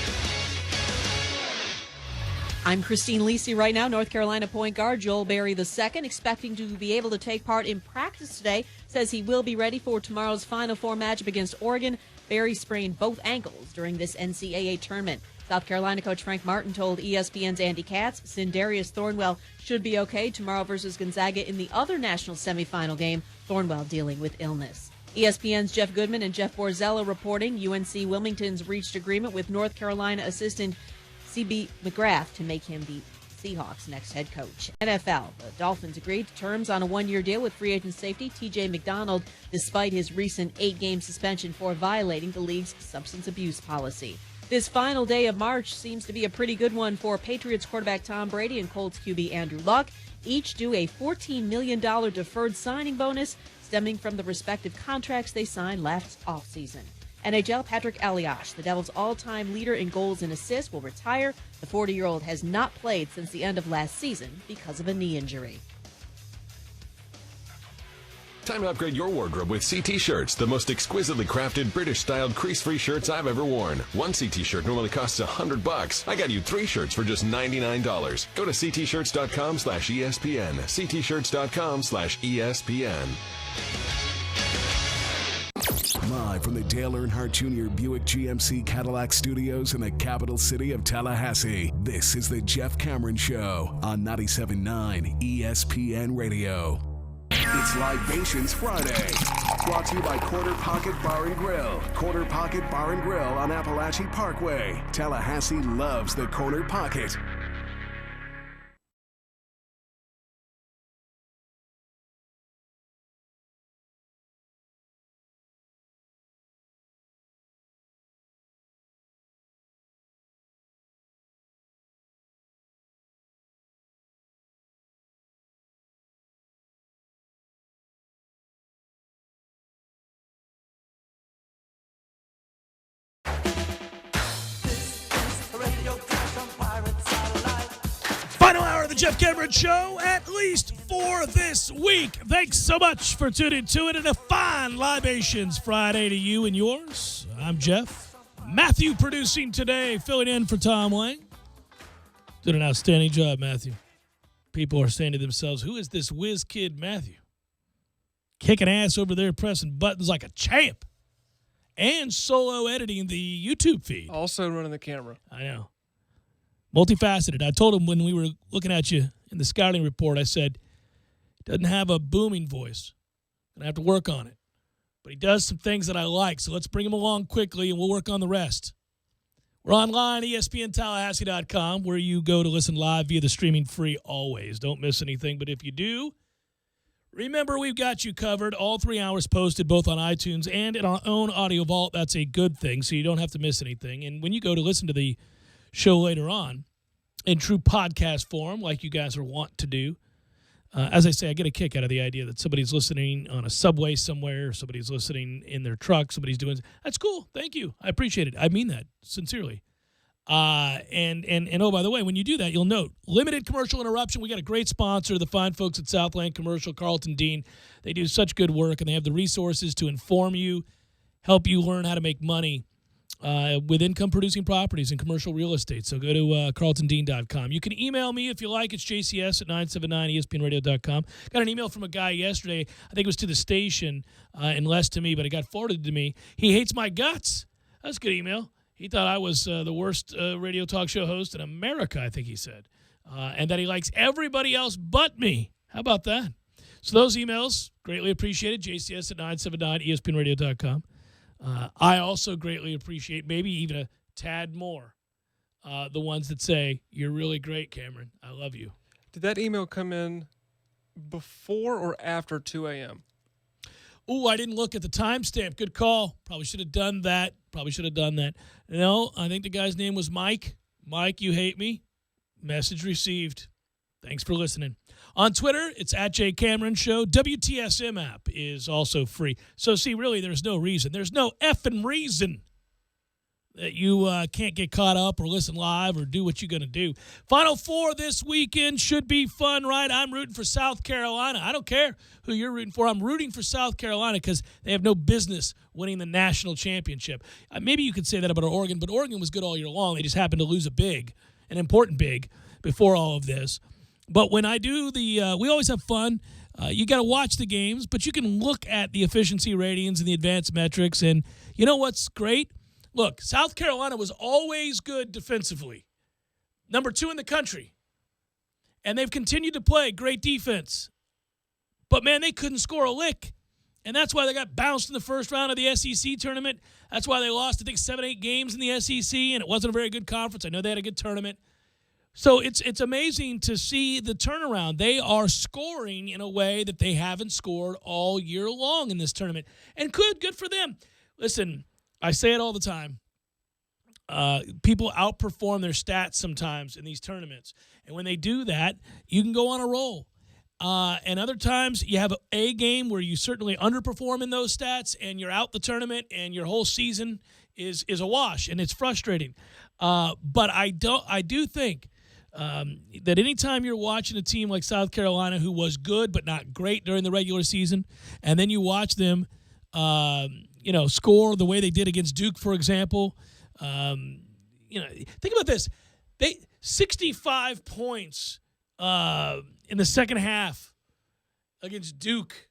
S13: I'm Christine Lisi right now. North Carolina point guard Joel Berry II, expecting to be able to take part in practice today, says he will be ready for tomorrow's Final Four matchup against Oregon. Berry sprained both ankles during this NCAA tournament. South Carolina coach Frank Martin told ESPN's Andy Katz Sindarius Thornwell should be okay tomorrow versus Gonzaga in the other national semifinal game, Thornwell dealing with illness. ESPN's Jeff Goodman and Jeff Borzella reporting UNC Wilmington's reached agreement with North Carolina assistant C.B. McGrath to make him the Seahawks' next head coach. NFL, the Dolphins agreed to terms on a one-year deal with free agent safety T.J. McDonald, despite his recent 8-game suspension for violating the league's substance abuse policy. This final day of March seems to be a pretty good one for Patriots quarterback Tom Brady and Colts QB Andrew Luck, each due a $14 million deferred signing bonus stemming from the respective contracts they signed last offseason. NHL, Patrick Elias, the Devils' all-time leader in goals and assists, will retire. The 40-year-old has not played since the end of last season because of a knee injury.
S7: Time to upgrade your wardrobe with CT Shirts, the most exquisitely crafted British-styled crease-free shirts I've ever worn. One CT shirt normally costs $100. I got you 3 shirts for just $99. Go to ctshirts.com/ESPN. ctshirts.com/ESPN.
S27: Live from the Dale Earnhardt Jr. Buick GMC Cadillac Studios in the capital city of Tallahassee, this is the Jeff Cameron Show on 97.9 ESPN Radio. It's Libations Friday, brought to you by Corner Pocket Bar and Grill. Corner Pocket Bar and Grill on Appalachian Parkway. Tallahassee loves the Corner Pocket.
S1: Final hour of the Jeff Cameron Show, at least for this week. Thanks so much for tuning to it, and a fine Libations Friday to you and yours. I'm Jeff. Matthew producing today, filling in for Tom Lang. Did an outstanding job, Matthew. People are saying to themselves, who is this whiz kid Matthew? Kicking ass over there, pressing buttons like a champ. And solo editing the YouTube feed.
S5: Also running the camera.
S1: I know. Multifaceted. I told him when we were looking at you in the scouting report, I said, doesn't have a booming voice. Gonna have to work on it. But he does some things that I like, so let's bring him along quickly and we'll work on the rest. We're online, ESPNTallahassee.com, where you go to listen live via the streaming free always. Don't miss anything, but if you do, remember we've got you covered. All 3 hours posted both on iTunes and in our own audio vault. That's a good thing, so you don't have to miss anything. And when you go to listen to the show later on in true podcast form, like you guys are wont to do. As I say, I get a kick out of the idea that somebody's listening on a subway somewhere, somebody's listening in their truck, somebody's doing. That's cool. Thank you. I appreciate it. I mean that sincerely. And oh, by the way, when you do that, you'll note limited commercial interruption. We got a great sponsor, the fine folks at Southland Commercial, Carlton Dean. They do such good work, and they have the resources to inform you, help you learn how to make money with income-producing properties and commercial real estate. So go to carltondean.com. You can email me if you like. It's jcs@979espnradio.com. Got an email from a guy yesterday. I think it was to the station and less to me, but it got forwarded to me. He hates my guts. That's a good email. He thought I was the worst radio talk show host in America, I think he said, and that he likes everybody else but me. How about that? So those emails, greatly appreciated, jcs@979espnradio.com. I also greatly appreciate, maybe even a tad more, the ones that say, you're really great, Cameron. I love you.
S5: Did that email come in before or after 2 a.m.?
S1: Ooh, I didn't look at the timestamp. Good call. Probably should have done that. No, I think the guy's name was Mike. Mike, you hate me. Message received. Thanks for listening. On Twitter, it's @JCameronShow. WTSM app is also free. So, see, really, there's no reason. There's no effing reason that you can't get caught up or listen live or do what you're going to do. Final Four this weekend should be fun, right? I'm rooting for South Carolina. I don't care who you're rooting for. I'm rooting for South Carolina because they have no business winning the national championship. Maybe you could say that about Oregon, but Oregon was good all year long. They just happened to lose an important big, before all of this. But when I do we always have fun. You got to watch the games, but you can look at the efficiency ratings and the advanced metrics. And you know what's great? Look, South Carolina was always good defensively. Number 2 in the country. And they've continued to play great defense. But, man, they couldn't score a lick. And that's why they got bounced in the first round of the SEC tournament. That's why they lost, I think, 7-8 games in the SEC, and it wasn't a very good conference. I know they had a good tournament. So it's amazing to see the turnaround. They are scoring in a way that they haven't scored all year long in this tournament. And good for them. Listen, I say it all the time. People outperform their stats sometimes in these tournaments. And when they do that, you can go on a roll. And other times you have a game where you certainly underperform in those stats and you're out the tournament and your whole season is a wash, and it's frustrating. But I do think that anytime you're watching a team like South Carolina, who was good but not great during the regular season, and then you watch them score the way they did against Duke, for example. Think about this. 65 points in the second half against Duke.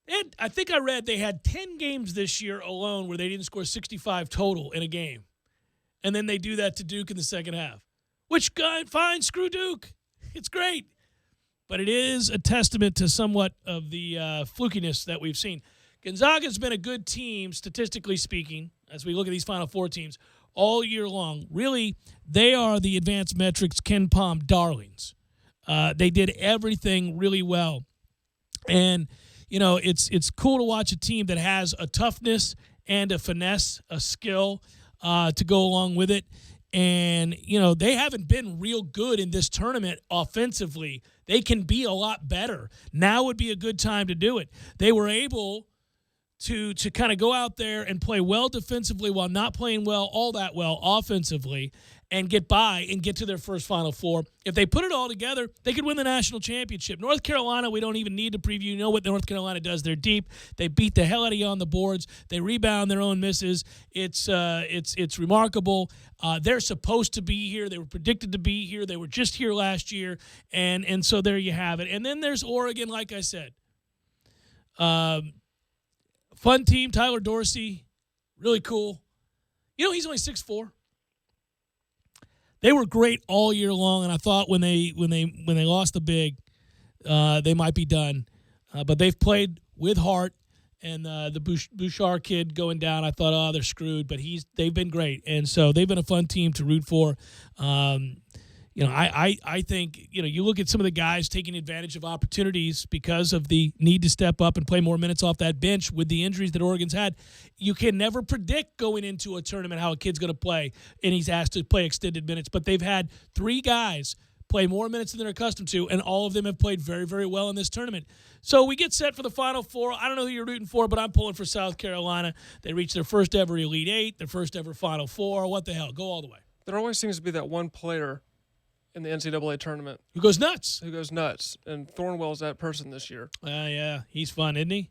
S1: And I think I read they had 10 games this year alone where they didn't score 65 total in a game. And then they do that to Duke in the second half. Which, fine, screw Duke. It's great. But it is a testament to somewhat of the flukiness that we've seen. Gonzaga's been a good team, statistically speaking, as we look at these Final Four teams, all year long. Really, they are the advanced metrics Ken Pom darlings. They did everything really well. And, it's cool to watch a team that has a toughness and a finesse, a skill to go along with it. And, they haven't been real good in this tournament offensively. They can be a lot better. Now would be a good time to do it. They were able to kind of go out there and play well defensively while not playing all that well offensively and get by and get to their first Final Four. If they put it all together, they could win the national championship. North Carolina, we don't even need to preview. You know what North Carolina does. They're deep. They beat the hell out of you on the boards. They rebound their own misses. It's remarkable. They're supposed to be here. They were predicted to be here. They were just here last year. And so there you have it. And then there's Oregon, like I said. Fun team, Tyler Dorsey, really cool. He's only 6'4". They were great all year long, and I thought when they lost the big, they might be done. But they've played with heart, and the Bouchard kid going down, I thought, they're screwed. But they've been great, and so they've been a fun team to root for. I think, you look at some of the guys taking advantage of opportunities because of the need to step up and play more minutes off that bench with the injuries that Oregon's had. You can never predict going into a tournament how a kid's going to play, and he's asked to play extended minutes. But they've had 3 guys play more minutes than they're accustomed to, and all of them have played very, very well in this tournament. So we get set for the Final Four. I don't know who you're rooting for, but I'm pulling for South Carolina. They reached their first ever Elite Eight, their first ever Final Four. What the hell? Go all the way.
S5: There always seems to be that one player in the NCAA tournament
S1: who goes nuts.
S5: And Thornwell's that person this year.
S1: Yeah, he's fun, isn't he?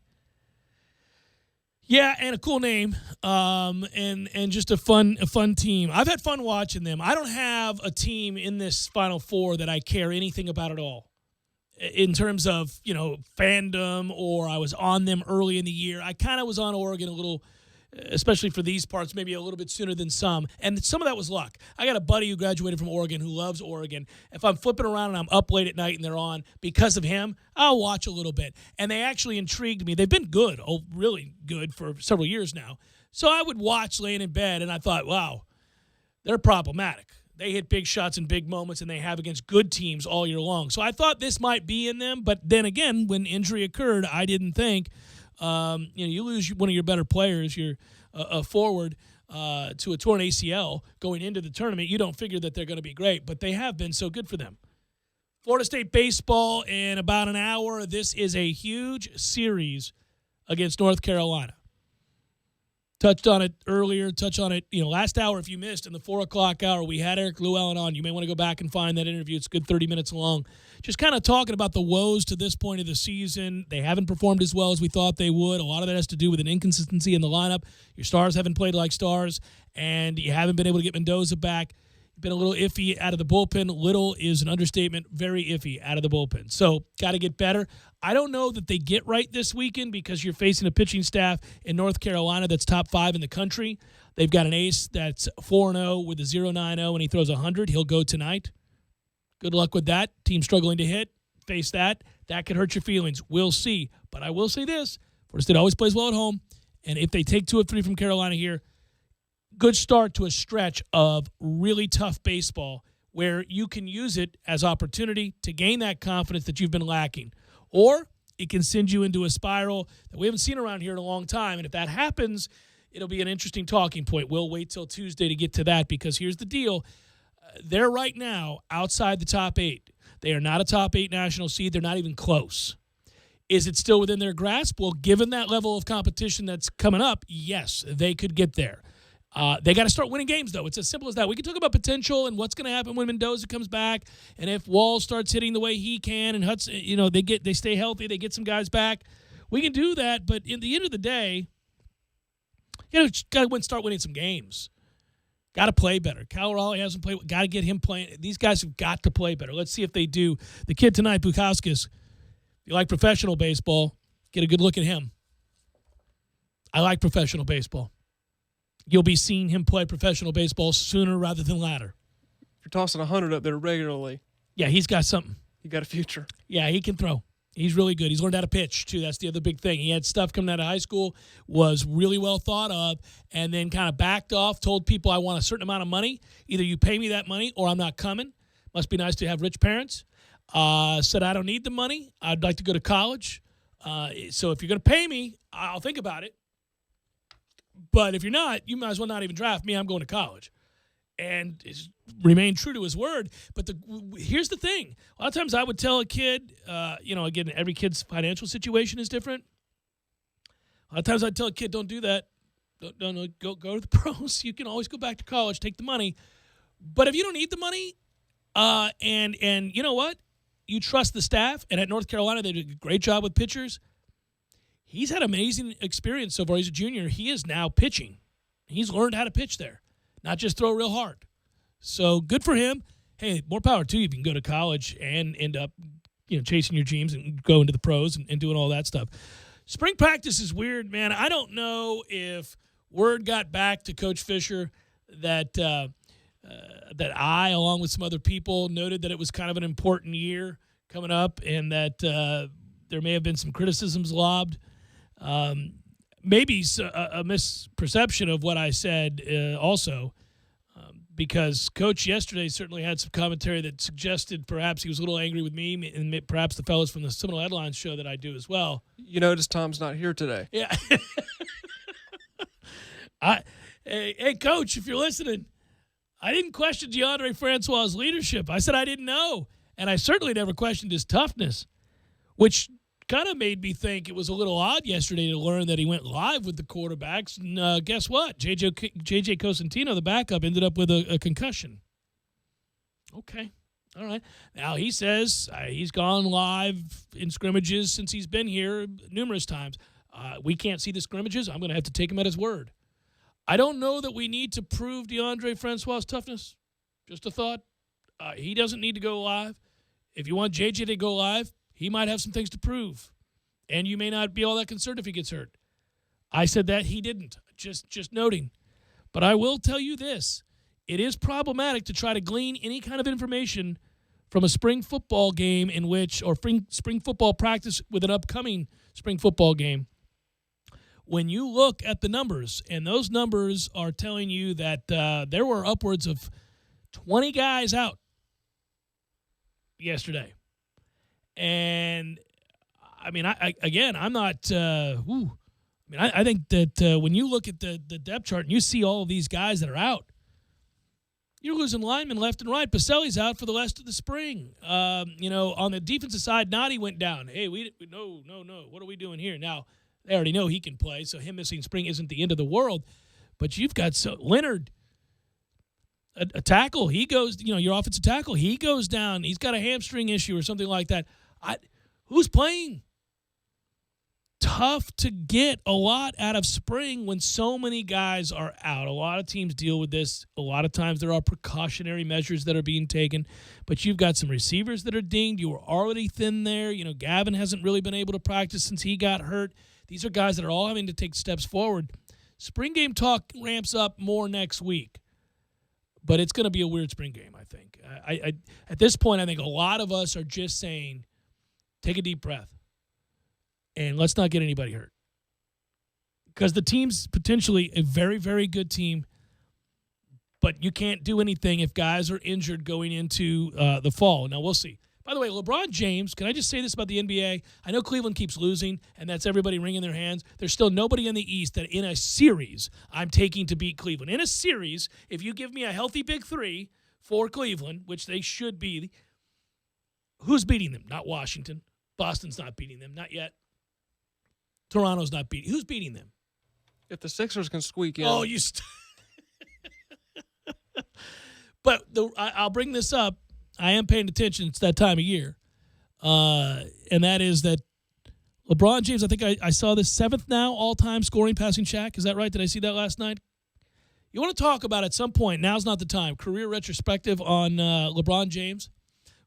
S1: Yeah, and a cool name, and just a fun team. I've had fun watching them. I don't have a team in this Final Four that I care anything about at all, in terms of fandom, or I was on them early in the year. I kind of was on Oregon a little, especially for these parts, maybe a little bit sooner than some. And some of that was luck. I got a buddy who graduated from Oregon who loves Oregon. If I'm flipping around and I'm up late at night and they're on because of him, I'll watch a little bit. And they actually intrigued me. They've been good, really good for several years now. So I would watch laying in bed, and I thought, wow, they're problematic. They hit big shots in big moments, and they have against good teams all year long. So I thought this might be in them. But then again, when injury occurred, I didn't think. You lose one of your better players, you're a forward to a torn ACL going into the tournament. You don't figure that they're going to be great, but they have been, so good for them. Florida State baseball in about an hour. This is a huge series against North Carolina. Touched on it earlier, last hour if you missed in the 4 o'clock hour, we had Eric Llewellyn on. You may want to go back and find that interview. It's a good 30 minutes long. Just kind of talking about the woes to this point of the season. They haven't performed as well as we thought they would. A lot of that has to do with an inconsistency in the lineup. Your stars haven't played like stars, and you haven't been able to get Mendoza back. You've been a little iffy out of the bullpen. Little is an understatement. Very iffy out of the bullpen. So, got to get better. I don't know that they get right this weekend because you're facing a pitching staff in North Carolina that's top 5 in the country. They've got an ace that's 4-0 with a 0.90, and he throws 100. He'll go tonight. Good luck with that. Team struggling to hit. Face that. That could hurt your feelings. We'll see. But I will say this. Florida State always plays well at home. And if they take 2 of 3 from Carolina here, good start to a stretch of really tough baseball where you can use it as opportunity to gain that confidence that you've been lacking. Or it can send you into a spiral that we haven't seen around here in a long time. And if that happens, it'll be an interesting talking point. We'll wait till Tuesday to get to that because here's the deal. They're right now outside the top 8. They are not a top 8 national seed. They're not even close. Is it still within their grasp? Well, given that level of competition that's coming up, yes, they could get there. They got to start winning games, though. It's as simple as that. We can talk about potential and what's going to happen when Mendoza comes back, and if Wall starts hitting the way he can, and Hudson, they stay healthy, they get some guys back. We can do that, but in the end of the day, got to start winning some games. Got to play better. Cal Raleigh hasn't played. Got to get him playing. These guys have got to play better. Let's see if they do. The kid tonight, Bukauskas, if you like professional baseball, get a good look at him. I like professional baseball. You'll be seeing him play professional baseball sooner rather than later.
S5: If you're tossing 100 up there regularly.
S1: Yeah, he's got something.
S5: He got a future.
S1: Yeah, he can throw. He's really good. He's learned how to pitch, too. That's the other big thing. He had stuff coming out of high school, was really well thought of, and then kind of backed off, told people I want a certain amount of money. Either you pay me that money or I'm not coming. Must be nice to have rich parents. Said I don't need the money. I'd like to go to college. So if you're going to pay me, I'll think about it. But if you're not, you might as well not even draft me. I'm going to college. And remain true to his word. But here's the thing. A lot of times I would tell a kid, again, every kid's financial situation is different. A lot of times I'd tell a kid, don't do that. Don't go to the pros. You can always go back to college, take the money. But if you don't need the money, and you know what? You trust the staff. And at North Carolina, they did a great job with pitchers. He's had amazing experience so far. He's a junior. He is now pitching. He's learned how to pitch there, not just throw real hard. So good for him. Hey, more power to you if you can go to college and end up, chasing your dreams and go into the pros and doing all that stuff. Spring practice is weird, man. I don't know if word got back to Coach Fisher that that I, along with some other people, noted that it was kind of an important year coming up and that there may have been some criticisms lobbed. Maybe a misperception of what I said also, because Coach yesterday certainly had some commentary that suggested perhaps he was a little angry with me and perhaps the fellas from the Seminole Headlines show that I do as well.
S5: You notice Tom's not here today.
S1: Yeah. Hey, Coach, if you're listening, I didn't question DeAndre Francois' leadership. I said I didn't know, and I certainly never questioned his toughness, which kind of made me think it was a little odd yesterday to learn that he went live with the quarterbacks. And guess what? J.J. Cosentino, the backup, ended up with a concussion. Okay. All right. Now, he says he's gone live in scrimmages since he's been here numerous times. We can't see the scrimmages. I'm going to have to take him at his word. I don't know that we need to prove DeAndre Francois' toughness. Just a thought. He doesn't need to go live. If you want J.J. to go live, he might have some things to prove, and you may not be all that concerned if he gets hurt. I said that he didn't, just noting. But I will tell you this. It is problematic to try to glean any kind of information from a spring football game or spring football practice with an upcoming spring football game. When you look at the numbers, and those numbers are telling you that there were upwards of 20 guys out yesterday. And, I'm not I think that when you look at the depth chart and you see all of these guys that are out, you're losing linemen left and right. Pacelli's out for the rest of the spring. On the defensive side, Noddy went down. Hey, no. What are we doing here? Now, they already know he can play, so him missing spring isn't the end of the world. But you've got Leonard, a tackle. He goes, your offensive tackle, he goes down. He's got a hamstring issue or something like that. Who's playing? Tough to get a lot out of spring when so many guys are out. A lot of teams deal with this. A lot of times there are precautionary measures that are being taken, but you've got some receivers that are dinged. You were already thin there. Gavin hasn't really been able to practice since he got hurt. These are guys that are all having to take steps forward. Spring game talk ramps up more next week, but it's going to be a weird spring game, I think. I at this point, I think a lot of us are just saying, take a deep breath. And let's not get anybody hurt. Because the team's potentially a very, very good team, but you can't do anything if guys are injured going into the fall. Now, we'll see. By the way, LeBron James, can I just say this about the NBA? I know Cleveland keeps losing, and that's everybody wringing their hands. There's still nobody in the East that in a series I'm taking to beat Cleveland. In a series, if you give me a healthy big three for Cleveland, which they should be, Who's beating them? Not Washington. Boston's not beating them. Not yet. Toronto's not beating. Who's beating them?
S5: If the Sixers can squeak in.
S1: Oh, you. But I'll bring this up. I am paying attention. It's that time of year. And that is that LeBron James, I think I saw this 7th now all-time scoring passing Shaq. Is that right? Did I see that last night? You want to talk about at some point, now's not the time, career retrospective on LeBron James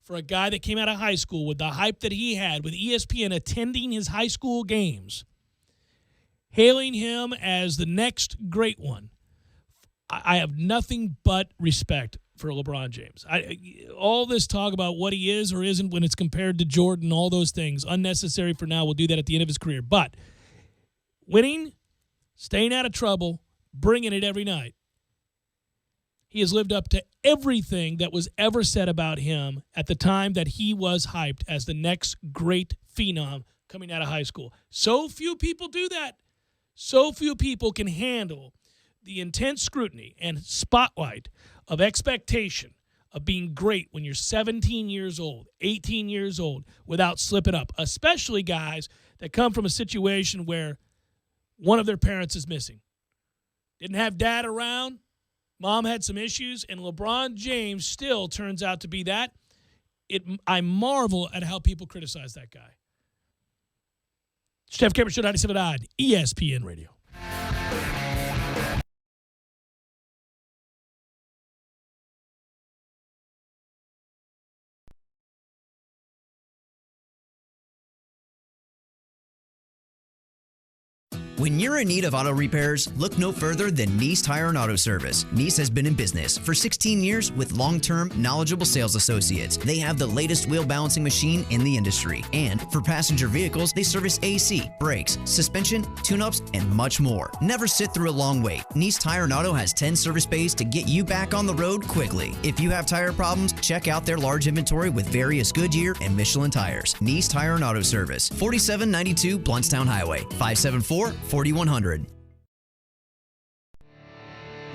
S1: for a guy that came out of high school with the hype that he had, with ESPN attending his high school games, hailing him as the next great one. I have nothing but respect for LeBron James. All this talk about what he is or isn't when it's compared to Jordan, all those things, unnecessary for now. We'll do that at the end of his career. But winning, staying out of trouble, bringing it every night. He has lived up to everything that was ever said about him at the time that he was hyped as the next great phenom coming out of high school. So few people do that. So few people can handle the intense scrutiny and spotlight of expectation of being great when you're 17 years old, 18 years old, without slipping up, especially guys that come from a situation where one of their parents is missing. Didn't have dad around, mom had some issues, and LeBron James still turns out to be that. I marvel at how people criticize that guy. Jeff Cameron Show, 97.9 ESPN Radio.
S3: When you're in need of auto repairs, look no further than Nice Tire and Auto Service. Nice has been in business for 16 years with long-term, knowledgeable sales associates. They have the latest wheel balancing machine in the industry. And for passenger vehicles, they service AC, brakes, suspension, tune-ups, and much more. Never sit through a long wait. Nice Tire and Auto has 10 service bays to get you back on the road quickly. If you have tire problems, check out their large inventory with various Goodyear and Michelin tires. Nice Tire and Auto Service, 4792 Bluntstown Highway, 574-4100.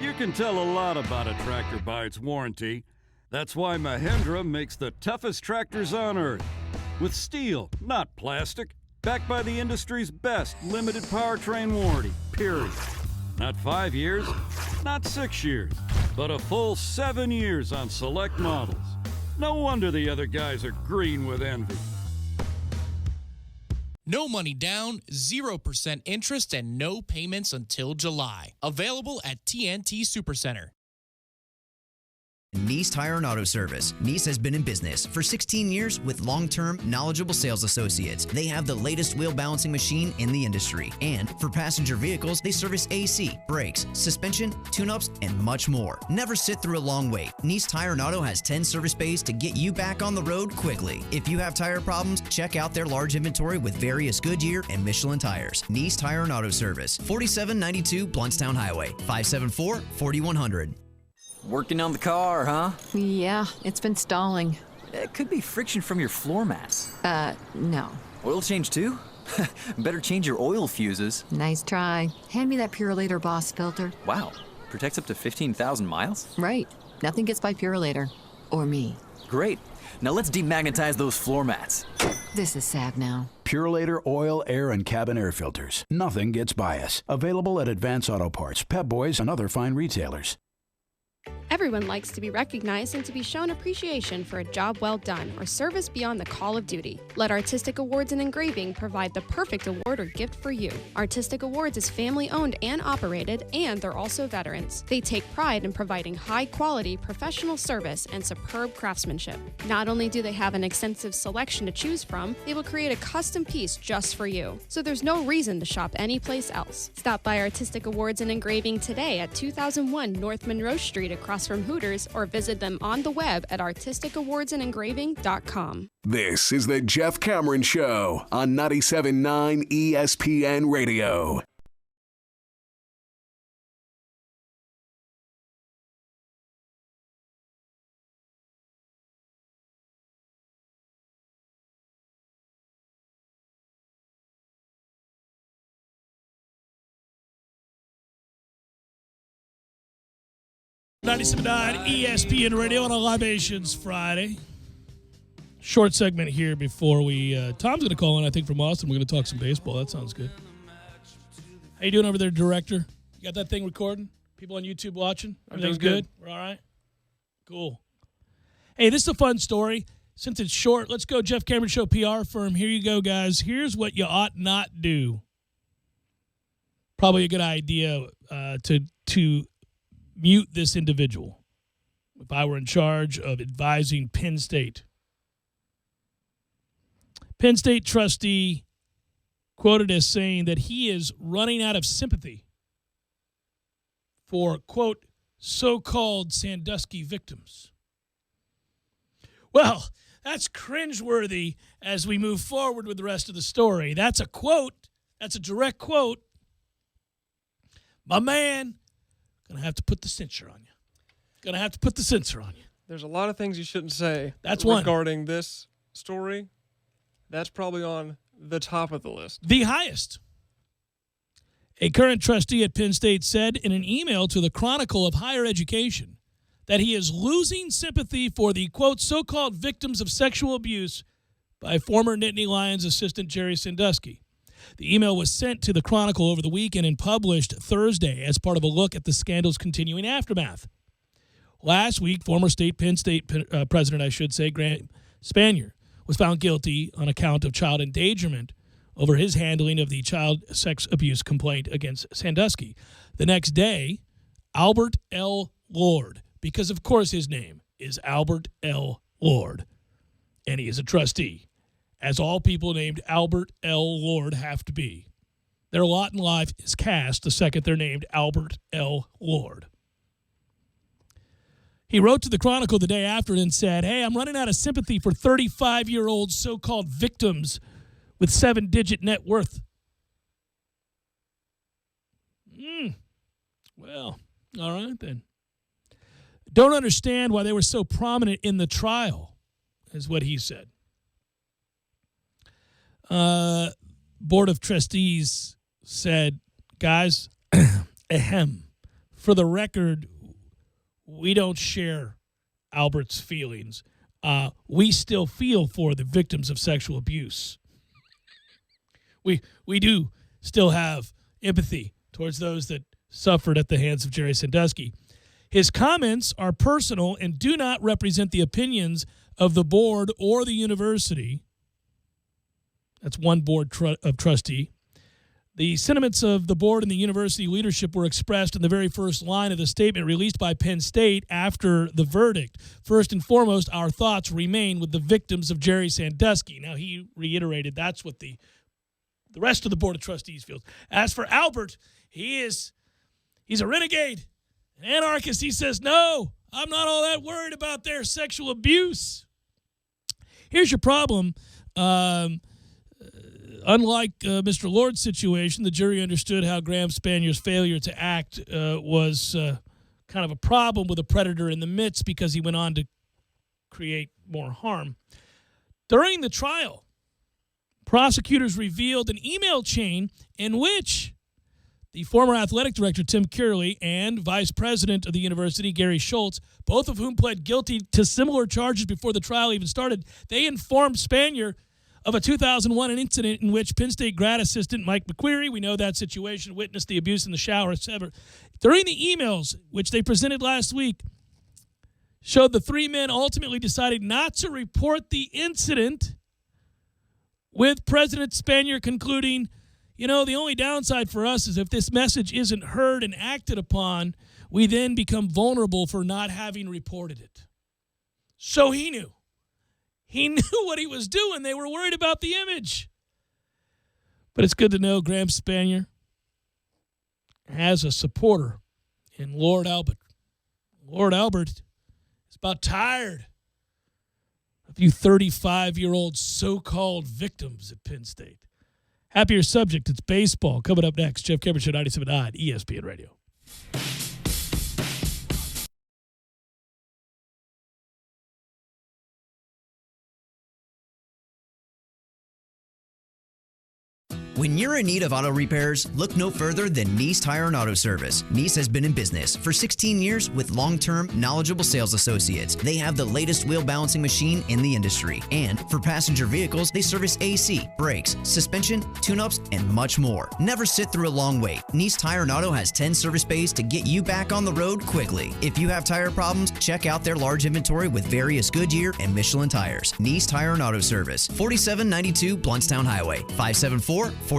S9: You can tell a lot about a tractor by its warranty. That's why Mahindra makes the toughest tractors on earth. With steel, not plastic. Backed by the industry's best limited powertrain warranty, period. Not 5 years, not 6 years, but a full 7 years on select models. No wonder the other guys are green with envy.
S21: No money down, 0% interest, and no payments until July. Available at TNT Supercenter.
S3: Nice Tire and Auto Service. Nice has been in business for 16 years with long-term, knowledgeable sales associates. They have the latest wheel balancing machine in the industry. And for passenger vehicles, they service AC, brakes, suspension, tune-ups, and much more. Never sit through a long wait. Nice Tire and Auto has 10 service bays to get you back on the road quickly. If you have tire problems, check out their large inventory with various Goodyear and Michelin tires. Nice Tire and Auto Service, 4792 Bluntstown Highway, 574-4100.
S14: Working on the car, huh?
S16: Yeah, it's been stalling.
S14: It could be friction from your floor mats.
S16: No.
S14: Oil change too? Better change your oil fuses.
S16: Nice try. Hand me that Purolator Boss filter.
S14: Wow. Protects up to 15,000 miles?
S16: Right. Nothing gets by Purolator. Or me.
S14: Great. Now let's demagnetize those floor mats.
S16: This is sad now.
S12: Purolator oil, air, and cabin air filters. Nothing gets by us. Available at Advance Auto Parts, Pep Boys, and other fine retailers.
S17: Everyone likes to be recognized and to be shown appreciation for a job well done or service beyond the call of duty. Let Artistic Awards and Engraving provide the perfect award or gift for you. Artistic Awards is family-owned and operated, and they're also veterans. They take pride in providing high-quality professional service and superb craftsmanship. Not only do they have an extensive selection to choose from, they will create a custom piece just for you. So there's no reason to shop anyplace else. Stop by Artistic Awards and Engraving today at 2001 North Monroe Street across from Hooters, or visit them on the web at artisticawardsanengraving.com.
S27: This is the Jeff Cameron Show on 97.9 ESPN Radio.
S1: .9 ESPN Radio on a Libations Friday. Short segment here before we Tom's going to call in, I think, from Austin. We're going to talk some baseball. That sounds good. How you doing over there, director? You got that thing recording? People on YouTube watching? Everything's good? We're all right? Cool. Hey, this is a fun story. Since it's short, let's go Jeff Cameron Show PR firm. Here you go, guys. Here's what you ought not do. Probably a good idea to mute this individual if I were in charge of advising Penn State. Penn State trustee quoted as saying that he is running out of sympathy for, quote, so-called Sandusky victims. Well, that's cringeworthy as we move forward with the rest of the story. That's a quote. That's a direct quote. My man, going to have to put the censure on you. Going to have to put the censor on you.
S5: There's a lot of things you shouldn't say
S1: That's
S5: regarding this story. That's probably on the top of the list.
S1: The highest. A current trustee at Penn State said in an email to the Chronicle of Higher Education that he is losing sympathy for the, quote, so-called victims of sexual abuse by former Nittany Lions assistant Jerry Sandusky. The email was sent to the Chronicle over the weekend and published Thursday as part of a look at the scandal's continuing aftermath. Last week, former Penn State president, Graham Spanier, was found guilty on account of child endangerment over his handling of the child sex abuse complaint against Sandusky. The next day, Albert L. Lord, because of course his name is Albert L. Lord, and he is a trustee, as all people named Albert L. Lord have to be. Their lot in life is cast the second they're named Albert L. Lord. He wrote to the Chronicle the day after and said, hey, I'm running out of sympathy for 35-year-old so-called victims with 7-digit net worth. Well, all right then. Don't understand why they were so prominent in the trial, is what he said. Board of Trustees said, guys, for the record, we don't share Albert's feelings. We still feel for the victims of sexual abuse. We do still have empathy towards those that suffered at the hands of Jerry Sandusky. His comments are personal and do not represent the opinions of the board or the university. That's one board of trustee. The sentiments of the board and the university leadership were expressed in the very first line of the statement released by Penn State after the verdict. First and foremost, our thoughts remain with the victims of Jerry Sandusky. Now, he reiterated that's what the rest of the board of trustees feels. As for Albert, he's a renegade, an anarchist. He says, no, I'm not all that worried about their sexual abuse. Here's your problem. Unlike Mr. Lord's situation, the jury understood how Graham Spanier's failure to act was kind of a problem with a predator in the midst because he went on to create more harm. During the trial, prosecutors revealed an email chain in which the former athletic director, Tim Curley, and vice president of the university, Gary Schultz, both of whom pled guilty to similar charges before the trial even started, they informed Spanier of a 2001 incident in which Penn State grad assistant Mike McQueary, we know that situation, witnessed the abuse in the shower, etc. During the emails, which they presented last week, showed the three men ultimately decided not to report the incident, with President Spanier concluding, the only downside for us is if this message isn't heard and acted upon, we then become vulnerable for not having reported it. So he knew. He knew what he was doing. They were worried about the image. But it's good to know Graham Spanier has a supporter in Lord Albert. Lord Albert is about tired of you 35-year-old so-called victims at Penn State. Happier subject, it's baseball. Coming up next, Jeff Cameron Show 97.9 ESPN Radio.
S3: When you're in need of auto repairs, look no further than Nice Tire and Auto Service. Nice has been in business for 16 years with long-term, knowledgeable sales associates. They have the latest wheel balancing machine in the industry. And for passenger vehicles, they service AC, brakes, suspension, tune-ups, and much more. Never sit through a long wait. Nice Tire and Auto has 10 service bays to get you back on the road quickly. If you have tire problems, check out their large inventory with various Goodyear and Michelin tires. Nice Tire and Auto Service, 4792 Bluntstown Highway, 574-4100.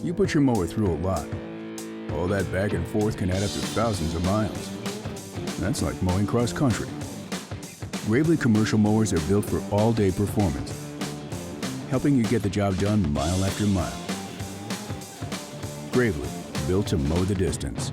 S2: You put your mower through a lot. All that back and forth can add up to thousands of miles. That's like mowing cross country. Gravely commercial mowers are built for all-day performance, helping you get the job done mile after mile. Gravely, built to mow the distance.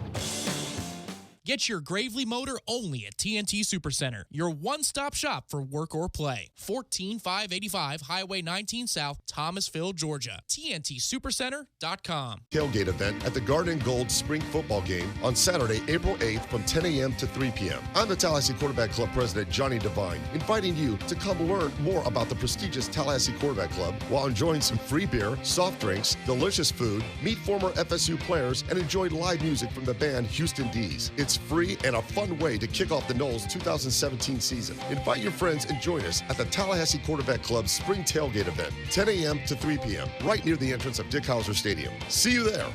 S21: Get your Gravely motor only at TNT Supercenter, your one-stop shop for work or play. 14585 Highway 19 South, Thomasville, Georgia. TNTSupercenter.com.
S8: Tailgate event at the Garden Gold Spring Football Game on Saturday, April 8th from 10 a.m. to 3 p.m. I'm the Tallahassee Quarterback Club President Johnny Devine, inviting you to come learn more about the prestigious Tallahassee Quarterback Club while enjoying some free beer, soft drinks, delicious food, meet former FSU players, and enjoy live music from the band Houston D's. It's free and a fun way to kick off the Noles 2017 season. Invite your friends and join us at the Tallahassee Quarterback Club Spring Tailgate event, 10 a.m. to 3 p.m., right near the entrance of Dick Hauser Stadium. See you there.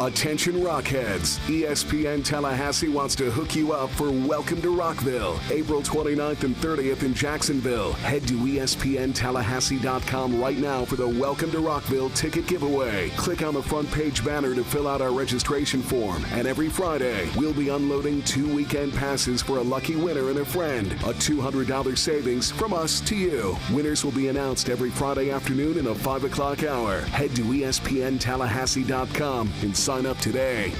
S27: Attention Rockheads, ESPN Tallahassee wants to hook you up for Welcome to Rockville, April 29th and 30th in Jacksonville. Head to ESPNTallahassee.com right now for the Welcome to Rockville ticket giveaway. Click on the front page banner to fill out our registration form. And every Friday, we'll be unloading 2 weekend passes for a lucky winner and a friend. A $200 savings from us to you. Winners will be announced every Friday afternoon in a 5 o'clock hour. Head to ESPNTallahassee.com and sign up today.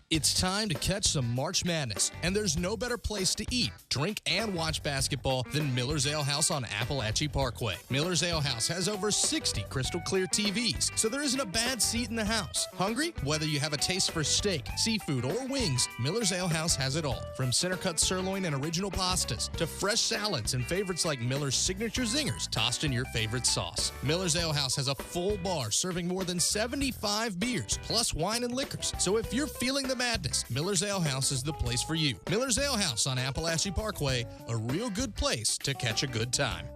S21: It's time to catch some March Madness, and there's no better place to eat, drink, and watch basketball than Miller's Ale House on Appalachie Parkway. Miller's Ale House has over 60 crystal clear TVs, so there isn't a bad seat in the house. Hungry? Whether you have a taste for steak, seafood, or wings, Miller's Ale House has it all. From center-cut sirloin and original pastas to fresh salads and favorites like Miller's Signature Zingers tossed in your favorite sauce. Miller's Ale House has a full bar serving more than 75 beers, plus wine and liquors. So if you're feeling the madness, Miller's Ale House is the place for you. Miller's Ale House on Appalachie Parkway, a real good place to catch a good time.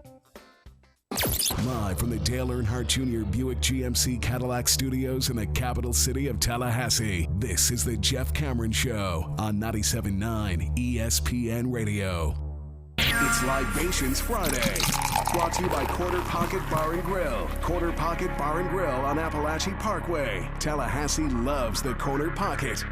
S27: Live from the Dale Earnhardt Jr. Buick GMC Cadillac Studios in the capital city of Tallahassee, this is the Jeff Cameron Show on 97.9 ESPN Radio. It's Libations Friday, brought to you by Corner Pocket Bar and Grill. Corner Pocket Bar and Grill on Appalachie Parkway. Tallahassee loves the Corner Pocket.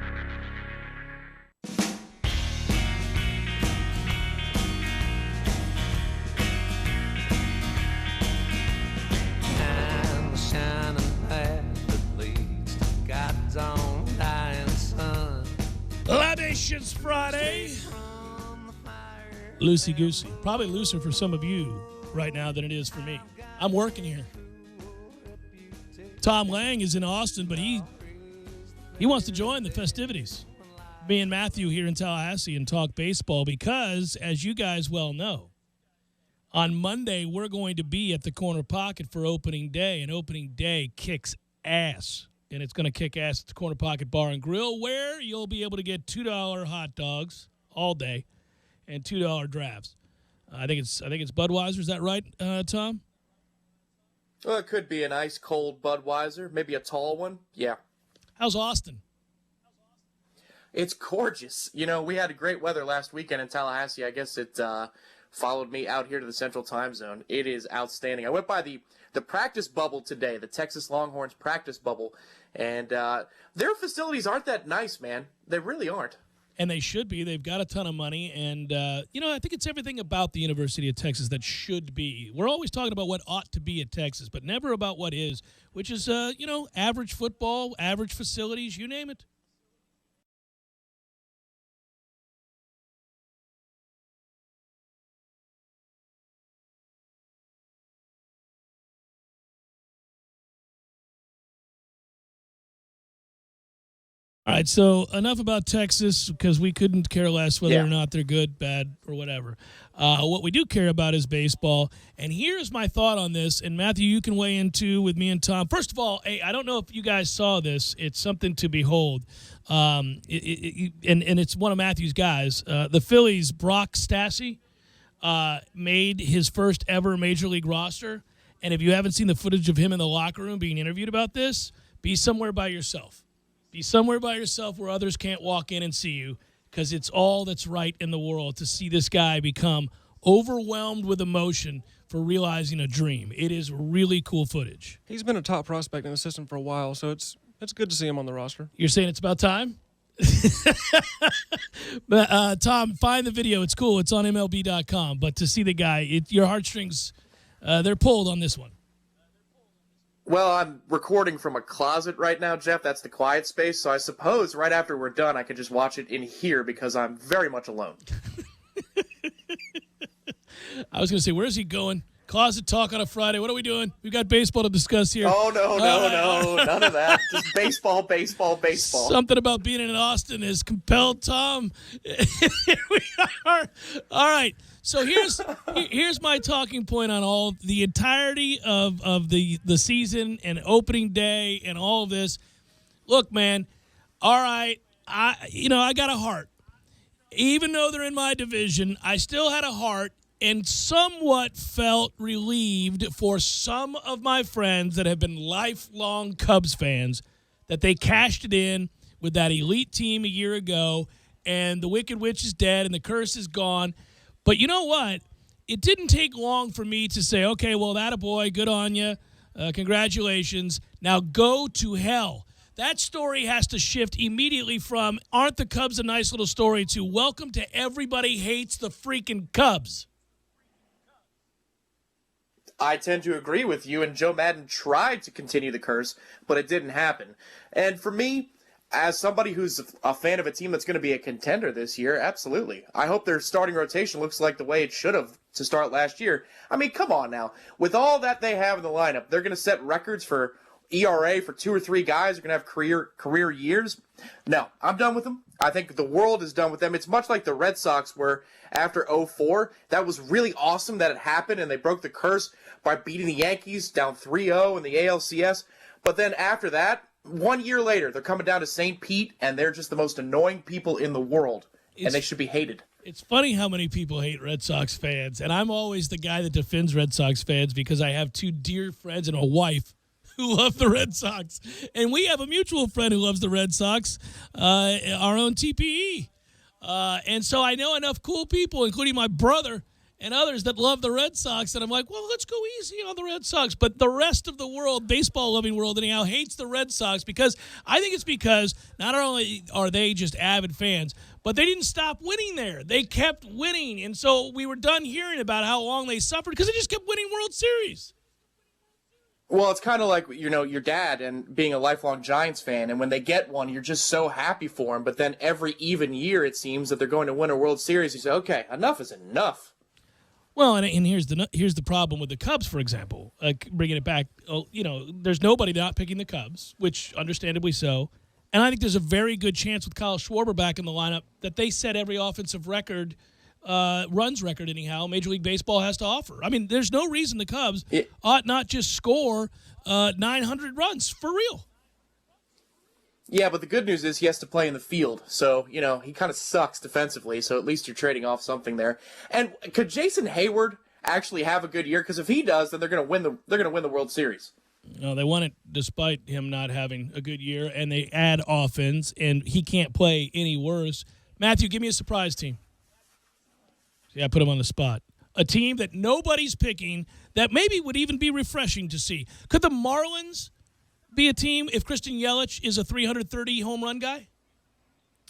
S1: Libations Friday. Loosey goosey. Probably looser for some of you right now than it is for me. I'm working here. Tom Lang is in Austin, but he wants to join the festivities. Me and Matthew here in Tallahassee and talk baseball because, as you guys well know, on Monday we're going to be at the Corner Pocket for opening day, and opening day kicks ass. And it's going to kick ass at the Corner Pocket Bar and Grill, where you'll be able to get $2 hot dogs all day and $2 drafts. I think it's Budweiser. Is that right, Tom?
S11: Well, it could be an ice cold Budweiser, maybe a tall one. Yeah.
S1: How's Austin?
S11: It's gorgeous. You know, we had great weather last weekend in Tallahassee. I guess it followed me out here to the Central Time Zone. It is outstanding. I went by the practice bubble today, the Texas Longhorns practice bubble, and their facilities aren't that nice, man. They really aren't.
S1: And they should be. They've got a ton of money. And, I think it's everything about the University of Texas that should be. We're always talking about what ought to be at Texas, but never about what is, which is, average football, average facilities, you name it. All right, so enough about Texas because we couldn't care less whether
S11: Yeah.
S1: or not they're good, bad, or whatever. What we do care about is baseball. And here's my thought on this. And, Matthew, you can weigh in, too, with me and Tom. First of all, hey, I don't know if you guys saw this. It's something to behold. And it's one of Matthew's guys. The Phillies' Brock Stassi made his first ever Major League roster. And if you haven't seen the footage of him in the locker room being interviewed about this, be somewhere by yourself. Be somewhere by yourself where others can't walk in and see you, because it's all that's right in the world to see this guy become overwhelmed with emotion for realizing a dream. It is really cool footage.
S5: He's been a top prospect in the system for a while, so it's good to see him on the roster.
S1: You're saying it's about time? But Tom, find the video. It's cool. It's on MLB.com. But to see the guy, your heartstrings, they're pulled on this one.
S11: Well, I'm recording from a closet right now, Jeff. That's the quiet space. So I suppose right after we're done, I could just watch it in here because I'm very much alone.
S1: I was going to say, where's he going? Closet talk on a Friday. What are we doing? We've got baseball to discuss here.
S11: Oh, no, none of that. Just baseball.
S1: Something about being in Austin has compelled Tom. Here we are. All right. So here's my talking point on the entirety of the season and opening day and all of this. Look, man, all right, I got a heart. Even though they're in my division, I still had a heart and somewhat felt relieved for some of my friends that have been lifelong Cubs fans that they cashed it in with that elite team a year ago, and the Wicked Witch is dead and the curse is gone. But you know what? It didn't take long for me to say, okay, well, that a boy, good on you. Congratulations. Now go to hell. That story has to shift immediately from aren't the Cubs a nice little story to welcome to everybody hates the freaking Cubs.
S11: I tend to agree with you, and Joe Madden tried to continue the curse, but it didn't happen. And for me, as somebody who's a fan of a team that's going to be a contender this year, absolutely. I hope their starting rotation looks like the way it should have to start last year. I mean, come on now. With all that they have in the lineup, they're going to set records for ERA for 2 or 3 guys who are going to have career years. No, I'm done with them. I think the world is done with them. It's much like the Red Sox were after 2004. That was really awesome that it happened, and they broke the curse by beating the Yankees down 3-0 in the ALCS. But then after that, 1 year later, they're coming down to St. Pete, and they're just the most annoying people in the world, and they should be hated.
S1: It's funny how many people hate Red Sox fans, and I'm always the guy that defends Red Sox fans because I have 2 dear friends and a wife who love the Red Sox. And we have a mutual friend who loves the Red Sox, our own TPE. And so I know enough cool people, including my brother and others, that love the Red Sox. And I'm like, well, let's go easy on the Red Sox. But the rest of the world, baseball-loving world anyhow, hates the Red Sox because I think it's because not only are they just avid fans, but they didn't stop winning there. They kept winning. And so we were done hearing about how long they suffered because they just kept winning World Series.
S11: Well, it's kind of like, your dad and being a lifelong Giants fan, and when they get one, you're just so happy for them. But then every even year, it seems that they're going to win a World Series. You say, okay, enough is enough.
S1: Well, and here's the problem with the Cubs, for example. Bringing it back, there's nobody not picking the Cubs, which understandably so. And I think there's a very good chance with Kyle Schwarber back in the lineup that they set every offensive record, runs record anyhow, Major League Baseball has to offer. I mean, there's no reason the Cubs ought not just score 900 runs, for real.
S11: Yeah, but the good news is he has to play in the field. So, he kind of sucks defensively, so at least you're trading off something there. And could Jason Hayward actually have a good year? Because if he does, then they're going to win the World Series.
S1: No, they won it despite him not having a good year, and they add offense, and he can't play any worse. Matthew, give me a surprise team. See, I put him on the spot. A team that nobody's picking that maybe would even be refreshing to see. Could the Marlins be a team if Christian Yelich is a 330 home run guy?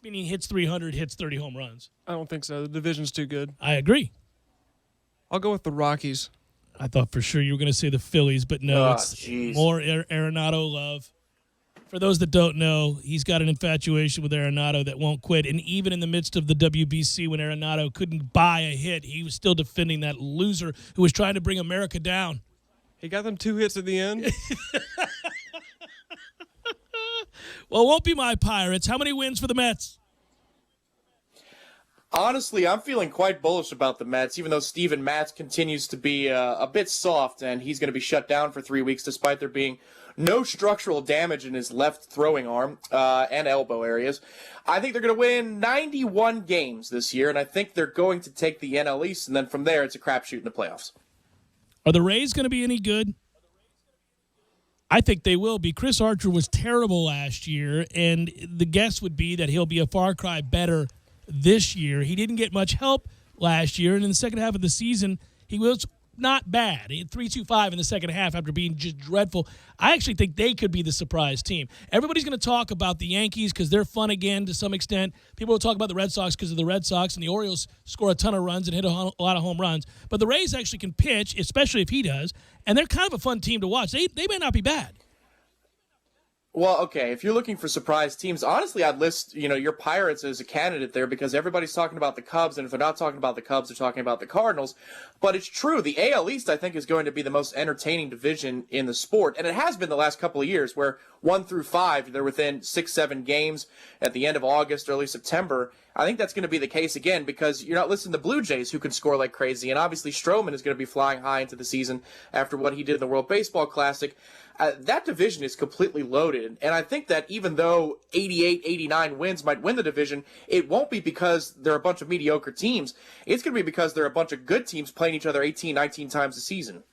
S1: Meaning he hits 300, hits 30 home runs.
S5: I don't think so. The division's too good.
S1: I agree.
S5: I'll go with the Rockies.
S1: I thought for sure you were going to say the Phillies, but no, it's
S11: geez.
S1: more Arenado love. For those that don't know, he's got an infatuation with Arenado that won't quit. And even in the midst of the WBC, when Arenado couldn't buy a hit, he was still defending that loser who was trying to bring America down.
S5: He got them 2 hits at the end.
S1: Well, it won't be my Pirates. How many wins for the Mets?
S11: Honestly, I'm feeling quite bullish about the Mets, even though Steven Matz continues to be a bit soft, and he's going to be shut down for 3 weeks despite there being no structural damage in his left throwing arm and elbow areas. I think they're going to win 91 games this year, and I think they're going to take the NL East, and then from there it's a crapshoot in the playoffs.
S1: Are the Rays going to be any good? I think they will be. Chris Archer was terrible last year, and the guess would be that he'll be a far cry better this year. He didn't get much help last year, and in the second half of the season, he was not bad. He had 3.25 in the second half after being just dreadful. I actually think they could be the surprise team. Everybody's going to talk about the Yankees because they're fun again to some extent. People will talk about the Red Sox because of the Red Sox, and the Orioles score a ton of runs and hit a lot of home runs. But the Rays actually can pitch, especially if he does, and they're kind of a fun team to watch. They may not be bad.
S11: Well, okay, if you're looking for surprise teams, honestly, I'd list, your Pirates as a candidate there because everybody's talking about the Cubs, and if they're not talking about the Cubs, they're talking about the Cardinals. But it's true, the AL East, I think, is going to be the most entertaining division in the sport, and it has been the last couple of years where 1 through 5, they're within 6-7 games at the end of August, early September. I think that's going to be the case again because you're not listening to Blue Jays who can score like crazy, and obviously Stroman is going to be flying high into the season after what he did in the World Baseball Classic. That division is completely loaded, and I think that even though 88, 89 wins might win the division, it won't be because they're a bunch of mediocre teams. It's going to be because they're a bunch of good teams playing each other 18, 19 times a season.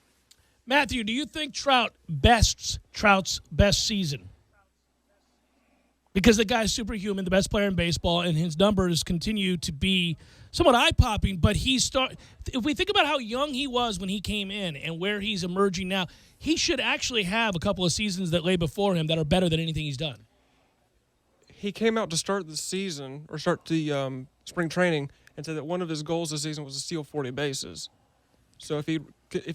S1: Matthew, do you think Trout's best season? Because the guy's superhuman, the best player in baseball, and his numbers continue to be somewhat eye-popping, but if we think about how young he was when he came in and where he's emerging now, he should actually have a couple of seasons that lay before him that are better than anything he's done.
S5: He came out to start the season, or start the spring training, and said that one of his goals this season was to steal 40 bases. So if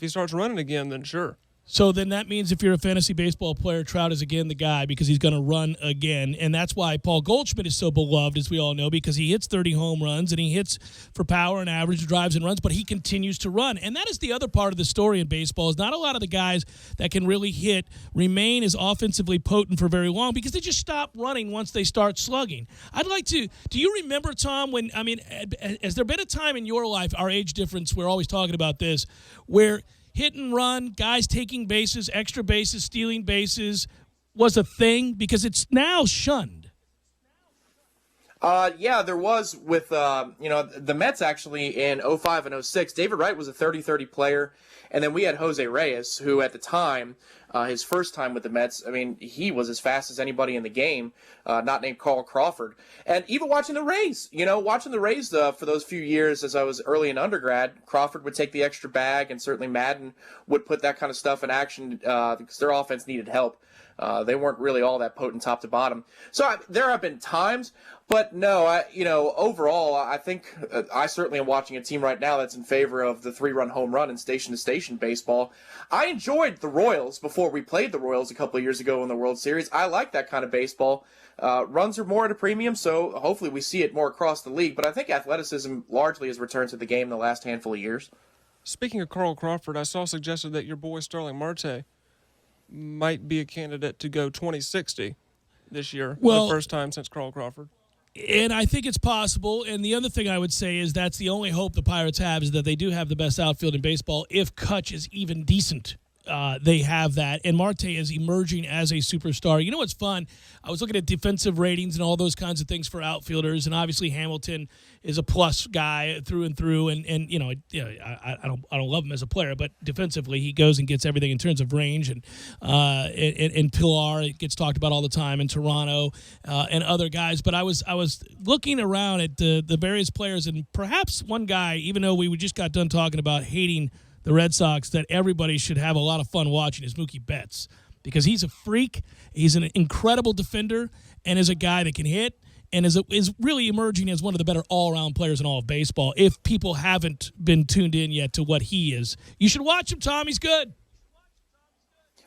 S5: he starts running again, then sure.
S1: So then that means if you're a fantasy baseball player, Trout is again the guy because he's going to run again. And that's why Paul Goldschmidt is so beloved, as we all know, because he hits 30 home runs and he hits for power and average drives and runs, but he continues to run. And that is the other part of the story in baseball is not a lot of the guys that can really hit remain as offensively potent for very long because they just stop running once they start slugging. Do you remember, Tom, has there been a time in your life, our age difference, we're always talking about this, where hit and run, guys taking bases, extra bases, stealing bases was a thing? Because it's now shunned.
S11: Yeah, there was with, the Mets actually in 05 and 06. David Wright was a 30-30 player. And then we had Jose Reyes, who at the time, his first time with the Mets, he was as fast as anybody in the game, not named Carl Crawford. And even watching the Rays, for those few years as I was early in undergrad, Crawford would take the extra bag, and certainly Madden would put that kind of stuff in action because their offense needed help. They weren't really all that potent top to bottom. So there have been times, but no, overall, I think I certainly am watching a team right now that's in favor of the 3-run home run and station-to-station baseball. I enjoyed the Royals before we played the Royals a couple of years ago in the World Series. I like that kind of baseball. Runs are more at a premium, so hopefully we see it more across the league. But I think athleticism largely has returned to the game in the last handful of years.
S5: Speaking of Carl Crawford, I saw suggested that your boy Starling Marte might be a candidate to go 2060 this year for the first time since Carl Crawford.
S1: And I think it's possible. And the other thing I would say is that's the only hope the Pirates have is that they do have the best outfield in baseball. If Kutch is even decent, they have that. And Marte is emerging as a superstar. You know what's fun? I was looking at defensive ratings and all those kinds of things for outfielders, and obviously Hamilton is a plus guy through and through. And I don't love him as a player, but defensively he goes and gets everything in terms of range. And Pilar gets talked about all the time in Toronto and other guys. But I was looking around at the various players, and perhaps one guy, even though we just got done talking about hating the Red Sox, that everybody should have a lot of fun watching is Mookie Betts, because he's a freak. He's an incredible defender and is a guy that can hit and is really emerging as one of the better all-around players in all of baseball. If people haven't been tuned in yet to what he is, you should watch him, Tom. He's good.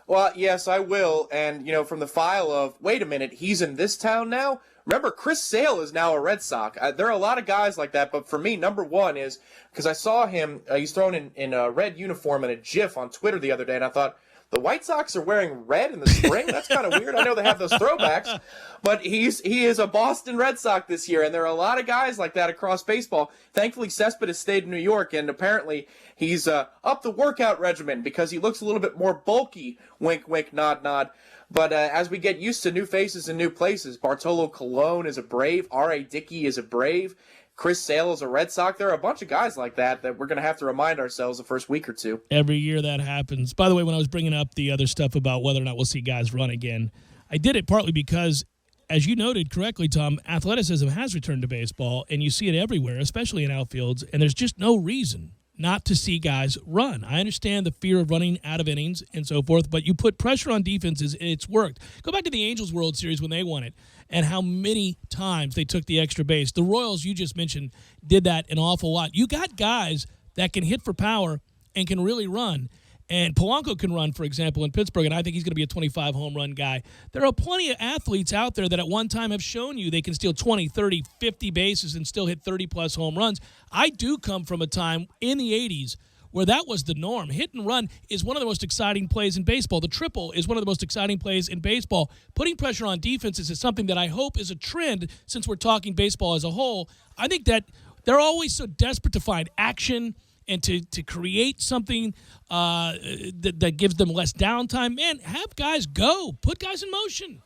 S11: Well, yes, I will. And, from the file of, wait a minute, he's in this town now? Remember, Chris Sale is now a Red Sox. There are a lot of guys like that, but for me, number one is, because I saw him, he's thrown in a red uniform and a GIF on Twitter the other day, and I thought, the White Sox are wearing red in the spring. That's kind of weird. I know they have those throwbacks, but he is a Boston Red Sox this year, and there are a lot of guys like that across baseball. Thankfully, Cespedes stayed in New York, and apparently he's up the workout regimen because he looks a little bit more bulky. Wink, wink, nod, nod. But as we get used to new faces and new places, Bartolo Colon is a Brave, R.A. Dickey is a Brave, Chris Sale is a Red Sox. There are a bunch of guys like that we're going to have to remind ourselves the first week or two.
S1: Every year that happens. By the way, when I was bringing up the other stuff about whether or not we'll see guys run again, I did it partly because, as you noted correctly, Tom, athleticism has returned to baseball, and you see it everywhere, especially in outfields, and there's just no reason not to see guys run. I understand the fear of running out of innings and so forth, but you put pressure on defenses, and it's worked. Go back to the Angels World Series when they won it and how many times they took the extra base. The Royals, you just mentioned, did that an awful lot. You got guys that can hit for power and can really run. And Polanco can run, for example, in Pittsburgh, and I think he's going to be a 25 home run guy. There are plenty of athletes out there that at one time have shown you they can steal 20, 30, 50 bases and still hit 30-plus home runs. I do come from a time in the 80s where that was the norm. Hit and run is one of the most exciting plays in baseball. The triple is one of the most exciting plays in baseball. Putting pressure on defenses is something that I hope is a trend since we're talking baseball as a whole. I think that they're always so desperate to find action and to create something that gives them less downtime. Man, have guys go. Put guys in motion.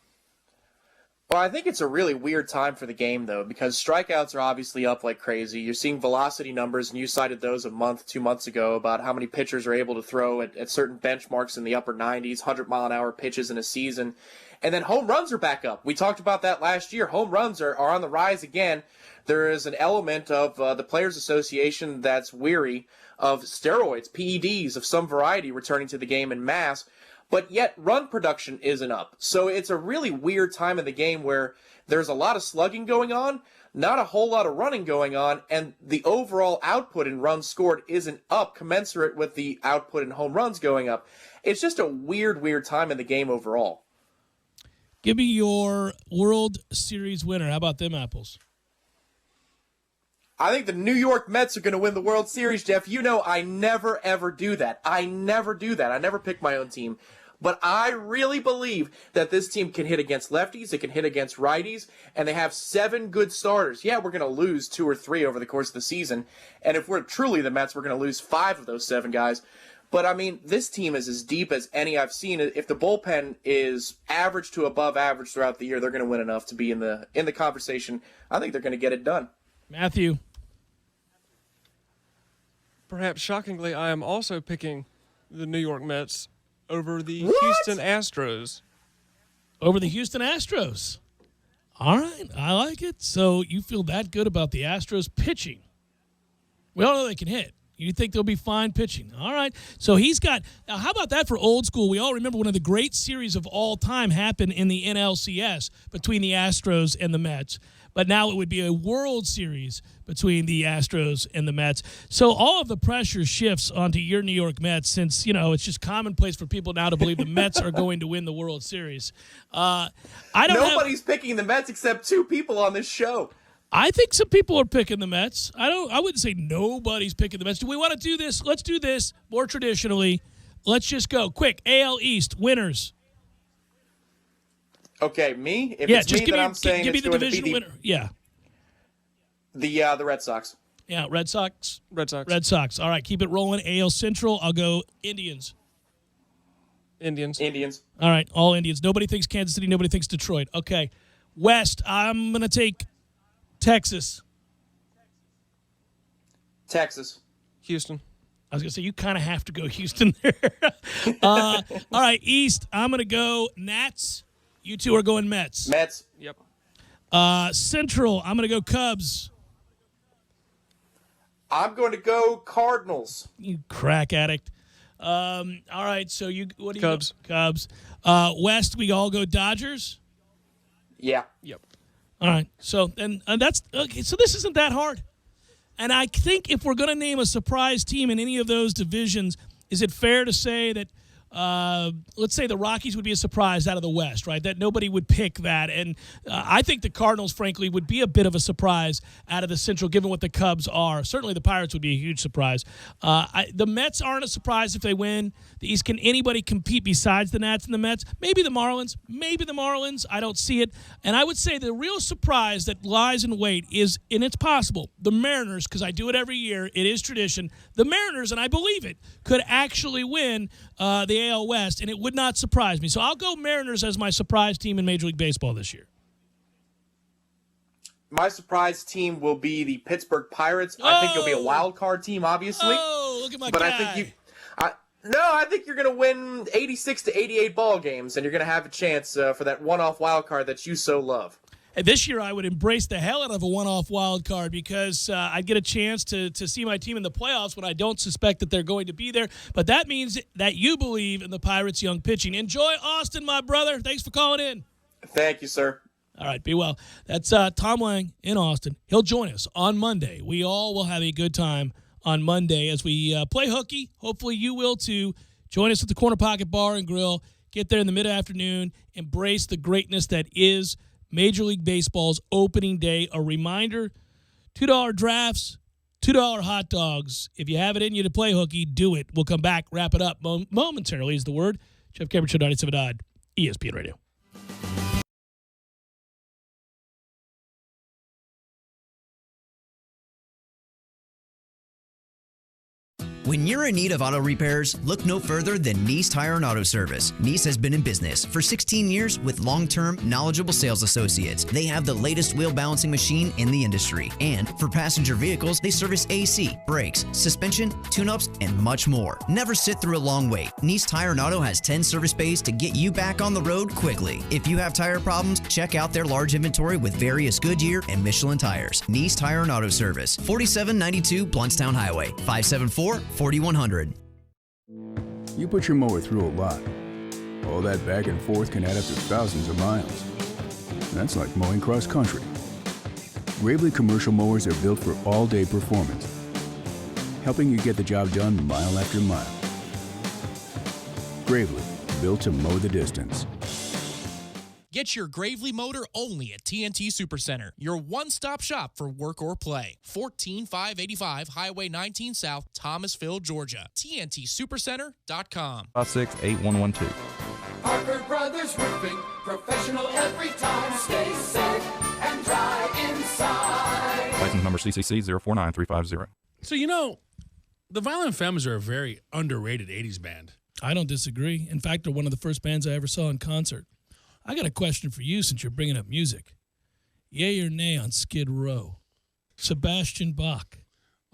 S11: Well, I think it's a really weird time for the game, though, because strikeouts are obviously up like crazy. You're seeing velocity numbers, and you cited those a month, 2 months ago, about how many pitchers are able to throw at certain benchmarks in the upper 90s, 100-mile-an-hour pitches in a season. And then home runs are back up. We talked about that last year. Home runs are on the rise again. There is an element of the Players Association that's weary of steroids, PEDs of some variety returning to the game en masse, but yet run production isn't up. So it's a really weird time in the game where there's a lot of slugging going on, not a whole lot of running going on, and the overall output in runs scored isn't up commensurate with the output in home runs going up. It's just a weird time in the game overall.
S1: Give me your World Series winner. How about them apples?
S11: I think the New York Mets are going to win the World Series, Jeff. You know I never, ever do that. I never pick my own team. But I really believe that this team can hit against lefties, it can hit against righties, and they have 7 good starters. Yeah, we're going to lose 2 or 3 over the course of the season. And if we're truly the Mets, we're going to lose 5 of those 7 guys. But, I mean, this team is as deep as any I've seen. If the bullpen is average to above average throughout the year, they're going to win enough to be in the conversation. I think they're going to get it done.
S1: Matthew.
S5: Perhaps shockingly, I am also picking the New York Mets over the Houston Astros.
S1: Over the Houston Astros. All right, I like it. So you feel that good about the Astros pitching. We all know they can hit. You think they'll be fine pitching. All right. So he's got – now how about that for old school? We all remember one of the great series of all time happened in the NLCS between the Astros and the Mets. But now it would be a World Series between the Astros and the Mets. So all of the pressure shifts onto your New York Mets since, it's just commonplace for people now to believe the Mets are going to win the World Series.
S11: Nobody's picking the Mets except 2 people on this show.
S1: I think some people are picking the Mets. I wouldn't say nobody's picking the Mets. Do we want to do this? Let's do this more traditionally. Let's just go. Quick, AL East, winners.
S11: Okay, me? If it's me, then I'm saying
S1: give me
S11: it's
S1: the
S11: going
S1: division
S11: to be
S1: winner. Yeah.
S11: The Red Sox.
S1: Yeah, Red Sox.
S5: Red Sox.
S1: Red Sox. All right, keep it rolling. AL Central, I'll go Indians.
S11: Indians.
S1: All right, all Indians. Nobody thinks Kansas City. Nobody thinks Detroit. Okay. West, I'm going to take Texas.
S5: Houston.
S1: I was going to say, you kind of have to go Houston there. All right, East, I'm going to go Nats. You 2 are going Mets.
S5: Yep.
S1: Central, I'm going to go Cubs.
S11: I'm going to go Cardinals.
S1: You crack addict. All right, so what do you
S5: Cubs.
S1: Go? Cubs. West, we all go Dodgers.
S11: Yeah.
S5: Yep.
S1: All right, so and that's okay. So this isn't that hard, and I think if we're going to name a surprise team in any of those divisions, is it fair to say that let's say the Rockies would be a surprise out of the West, right? That nobody would pick that. And I think the Cardinals, frankly, would be a bit of a surprise out of the Central, given what the Cubs are. Certainly the Pirates would be a huge surprise. The Mets aren't a surprise if they win. The East, can anybody compete besides the Nats and the Mets? Maybe the Marlins. I don't see it. And I would say the real surprise that lies in wait is, and it's possible, the Mariners, because I do it every year. It is tradition. The Mariners, and I believe it, could actually win the AL West, and it would not surprise me. So I'll go Mariners as my surprise team in Major League Baseball this year.
S11: My surprise team will be the Pittsburgh Pirates. I think it'll be a wild card team, obviously.
S1: Oh, look at my
S11: but
S1: guy.
S11: I think you're going to win 86 to 88 ball games, and you're going to have a chance for that one-off wild card that you so love.
S1: And this year I would embrace the hell out of a one-off wild card because I'd get a chance to see my team in the playoffs when I don't suspect that they're going to be there. But that means that you believe in the Pirates' young pitching. Enjoy Austin, my brother. Thanks for calling in.
S11: Thank you, sir.
S1: All right, be well. That's Tom Lang in Austin. He'll join us on Monday. We all will have a good time on Monday as we play hooky. Hopefully you will too. Join us at the Corner Pocket Bar and Grill. Get there in the mid-afternoon. Embrace the greatness that is Major League Baseball's opening day. A reminder, $2 drafts, $2 hot dogs. If you have it in you to play hooky, do it. We'll come back, wrap it up momentarily is the word. Jeff Cameron Show, 97 Odd, ESPN Radio.
S3: When you're in need of auto repairs, look no further than Nice Tire and Auto Service. Nice has been in business for 16 years with long-term, knowledgeable sales associates. They have the latest wheel balancing machine in the industry. And for passenger vehicles, they service AC, brakes, suspension, tune-ups, and much more. Never sit through a long wait. Nice Tire and Auto has 10 service bays to get you back on the road quickly. If you have tire problems, check out their large inventory with various Goodyear and Michelin tires. Nice Tire and Auto Service, 4792 Bluntstown Highway, 574-4100.
S2: You put your mower through a lot. All that back and forth can add up to thousands of miles. That's like mowing cross country. Gravely commercial mowers are built for all-day performance, helping you get the job done mile after mile. Gravely, built to mow the distance.
S21: Get your Gravely motor only at TNT Supercenter, your one-stop shop for work or play. 14585 Highway 19 South, Thomasville, Georgia. TNTSupercenter.com.
S15: 568112.
S18: Parker Brothers Roofing, professional every time. Stay safe and dry inside.
S15: License number CCC 049350.
S6: So, the Violent Femmes are a very underrated 80s band.
S1: I don't disagree. In fact, they're one of the first bands I ever saw in concert. I got a question for you since you're bringing up music. Yay or nay on Skid Row? Sebastian Bach.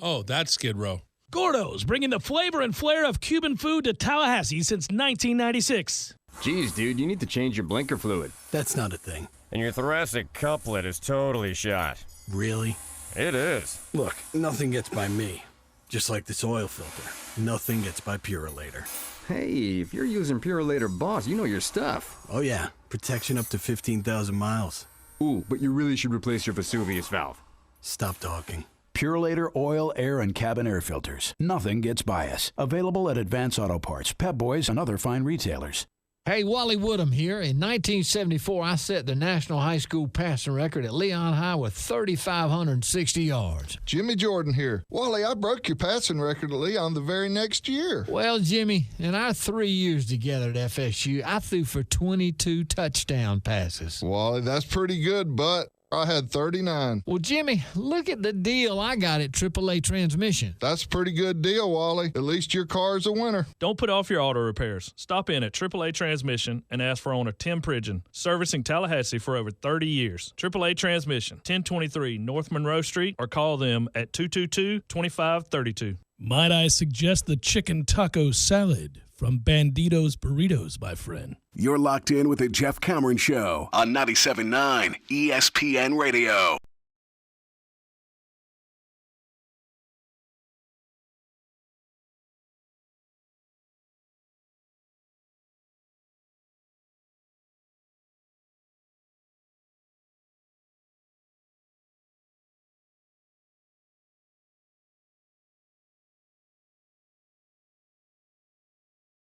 S6: Oh, that's Skid Row.
S1: Gordo's, bringing the flavor and flair of Cuban food to Tallahassee since 1996.
S19: Geez, dude, you need to change your blinker fluid.
S20: That's not a thing.
S19: And your thoracic couplet is totally shot.
S20: Really?
S19: It is.
S20: Look, nothing gets by me. Just like this oil filter. Nothing gets by Purolator.
S19: Hey, if you're using Purolator Boss, you know your stuff.
S20: Oh yeah, protection up to 15,000 miles.
S19: Ooh, but you really should replace your Vesuvius valve.
S20: Stop talking.
S12: Purolator oil, air, and cabin air filters. Nothing gets by us. Available at Advance Auto Parts, Pep Boys, and other fine retailers.
S22: Hey, Wally Woodham here. In 1974, I set the national high school passing record at Leon High with 3,560 yards.
S23: Jimmy Jordan here. Wally, I broke your passing record at Leon the very next year.
S22: Well, Jimmy, in our 3 years together at FSU, I threw for 22 touchdown passes.
S23: Wally, that's pretty good, but I had 39.
S22: Well, Jimmy, look at the deal I got at AAA Transmission.
S23: That's a pretty good deal, Wally. At least your car's a winner.
S28: Don't put off your auto repairs. Stop in at AAA Transmission and ask for owner Tim Pridgeon, servicing Tallahassee for over 30 years. AAA Transmission, 1023 North Monroe Street, or call them at 222-2532.
S1: Might I suggest the chicken taco salad from Banditos Burritos, my friend?
S27: You're locked in with the Jeff Cameron Show on 97.9 ESPN Radio.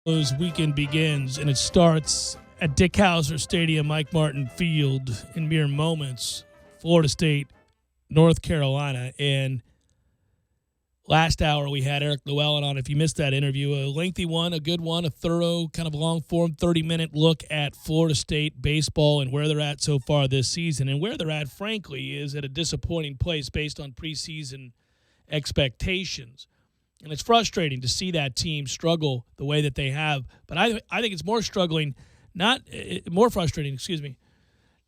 S1: Weekend begins, and it starts at Dick Howser Stadium, Mike Martin Field, in mere moments. Florida State, North Carolina, and last hour we had Eric Llewellyn on. If you missed that interview, a lengthy one, a good one, a thorough, kind of long-form, 30-minute look at Florida State baseball and where they're at so far this season. And where they're at, frankly, is at a disappointing place based on preseason expectations. And it's frustrating to see that team struggle the way that they have. But I think it's more frustrating,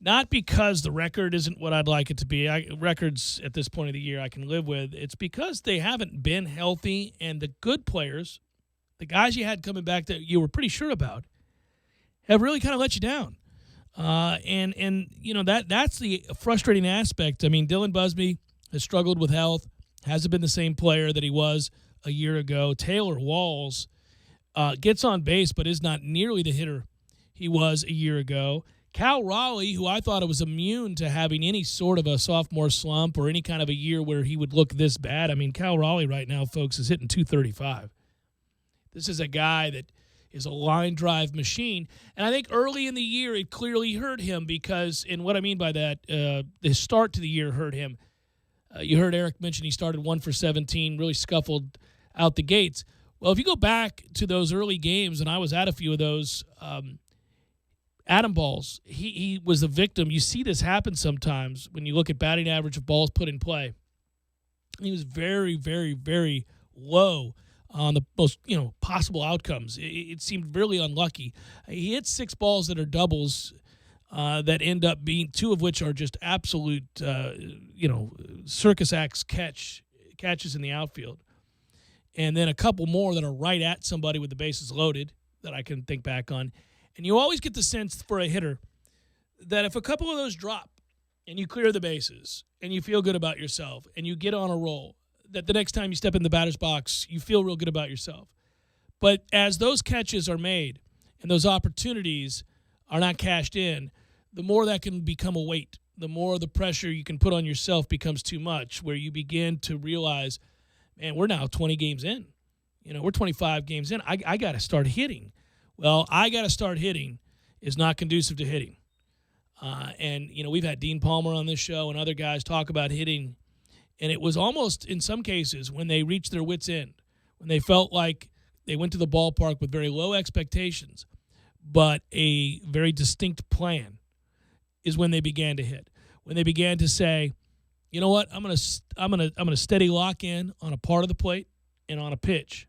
S1: not because the record isn't what I'd like it to be. Records at this point of the year I can live with. It's because they haven't been healthy, and the good players, the guys you had coming back that you were pretty sure about, have really kind of let you down. And you know, that's the frustrating aspect. I mean, Dylan Busby has struggled with health, hasn't been the same player that he was a year ago. Taylor Walls gets on base but is not nearly the hitter he was a year ago. Cal Raleigh, who I thought was immune to having any sort of a sophomore slump or any kind of a year where he would look this bad. I mean, Cal Raleigh right now, folks, is hitting .235. This is a guy that is a line drive machine. And I think early in the year it clearly hurt him because, and what I mean by that, the start to the year hurt him. You heard Eric mention he started 1 for 17, really scuffled out the gates. Well, if you go back to those early games, and I was at a few of those, Adam balls, he was a victim. You see this happen sometimes when you look at batting average of balls put in play. He was very, very, very low on the most possible outcomes. It seemed really unlucky. He hit 6 balls that are doubles that end up being 2 of which are just absolute, circus acts catches in the outfield. And then a couple more that are right at somebody with the bases loaded that I can think back on. And you always get the sense for a hitter that if a couple of those drop and you clear the bases and you feel good about yourself and you get on a roll, that the next time you step in the batter's box, you feel real good about yourself. But as those catches are made and those opportunities are not cashed in, the more that can become a weight. The more the pressure you can put on yourself becomes too much, where you begin to realize, man, we're now 20 games in. We're 25 games in. I got to start hitting. Well, I got to start hitting is not conducive to hitting. And we've had Dean Palmer on this show and other guys talk about hitting. And it was almost, in some cases, when they reached their wits' end, when they felt like they went to the ballpark with very low expectations, but a very distinct plan, is when they began to hit. When they began to say, you know what, I'm gonna steady lock in on a part of the plate and on a pitch.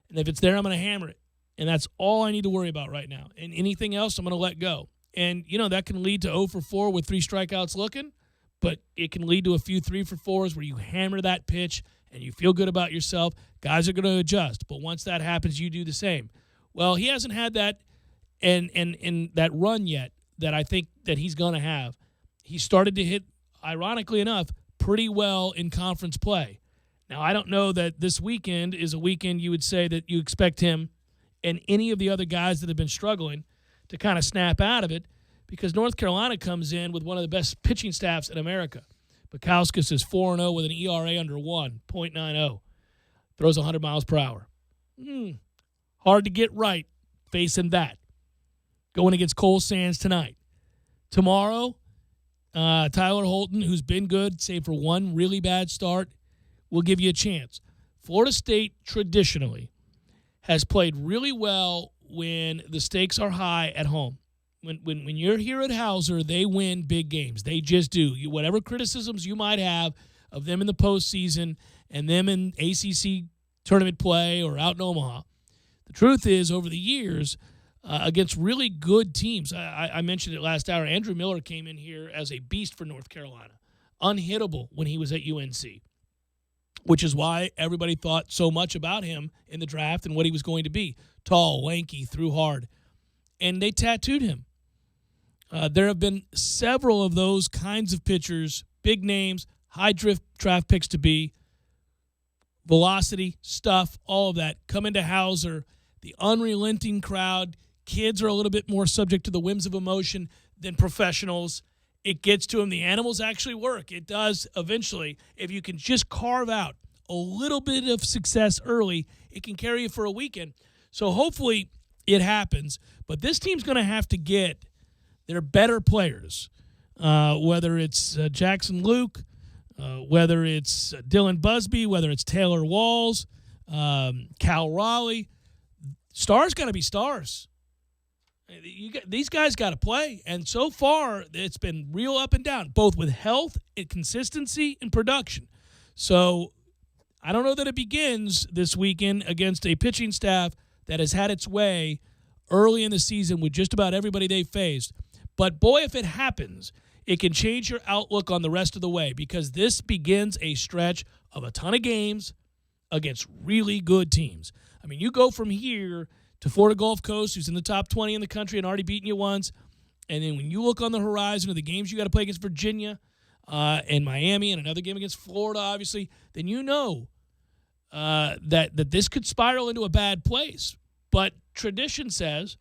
S1: And if it's there, I'm gonna hammer it. And that's all I need to worry about right now. And anything else, I'm going to let go. And, that can lead to 0 for 4 with 3 strikeouts looking, but it can lead to a few 3 for 4s where you hammer that pitch and you feel good about yourself. Guys are going to adjust, but once that happens, you do the same. Well, he hasn't had that and that run yet that I think that he's going to have. He started to hit, ironically enough, pretty well in conference play. Now, I don't know that this weekend is a weekend you would say that you expect him and any of the other guys that have been struggling to kind of snap out of it, because North Carolina comes in with one of the best pitching staffs in America. Bukowskis is 4-0 with an ERA under 1, .90. Throws 100 miles per hour. Hard to get right facing that. Going against Cole Sands tonight. Tomorrow, Tyler Holton, who's been good, save for one really bad start, will give you a chance. Florida State traditionally has played really well when the stakes are high at home. When you're here at Howser, they win big games. They just do. Whatever criticisms you might have of them in the postseason and them in ACC tournament play or out in Omaha, the truth is, over the years, against really good teams, I mentioned it last hour, Andrew Miller came in here as a beast for North Carolina, unhittable when he was at UNC. Which is why everybody thought so much about him in the draft and what he was going to be. Tall, lanky, threw hard. And they tattooed him. There have been several of those kinds of pitchers, big names, high draft picks to be, velocity, stuff, all of that, come into Howser. The unrelenting crowd. Kids are a little bit more subject to the whims of emotion than professionals. It gets to them. The animals actually work. It does eventually. If you can just carve out a little bit of success early, it can carry you for a weekend. So hopefully it happens. But this team's going to have to get their better players, whether it's Jackson Luke, whether it's Dylan Busby, whether it's Taylor Walls, Cal Raleigh. Stars got to be stars. These guys got to play. And so far, it's been real up and down, both with health and consistency and production. So I don't know that it begins this weekend against a pitching staff that has had its way early in the season with just about everybody they faced. But, boy, if it happens, it can change your outlook on the rest of the way, because this begins a stretch of a ton of games against really good teams. I mean, you go from here to Florida Gulf Coast, who's in the top 20 in the country and already beaten you once, and then when you look on the horizon of the games you got to play against Virginia and Miami and another game against Florida, obviously, then you know that this could spiral into a bad place. But tradition says,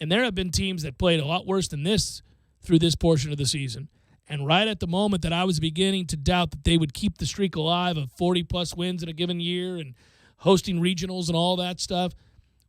S1: and there have been teams that played a lot worse than this through this portion of the season, and right at the moment that I was beginning to doubt that they would keep the streak alive of 40-plus wins in a given year and hosting regionals and all that stuff,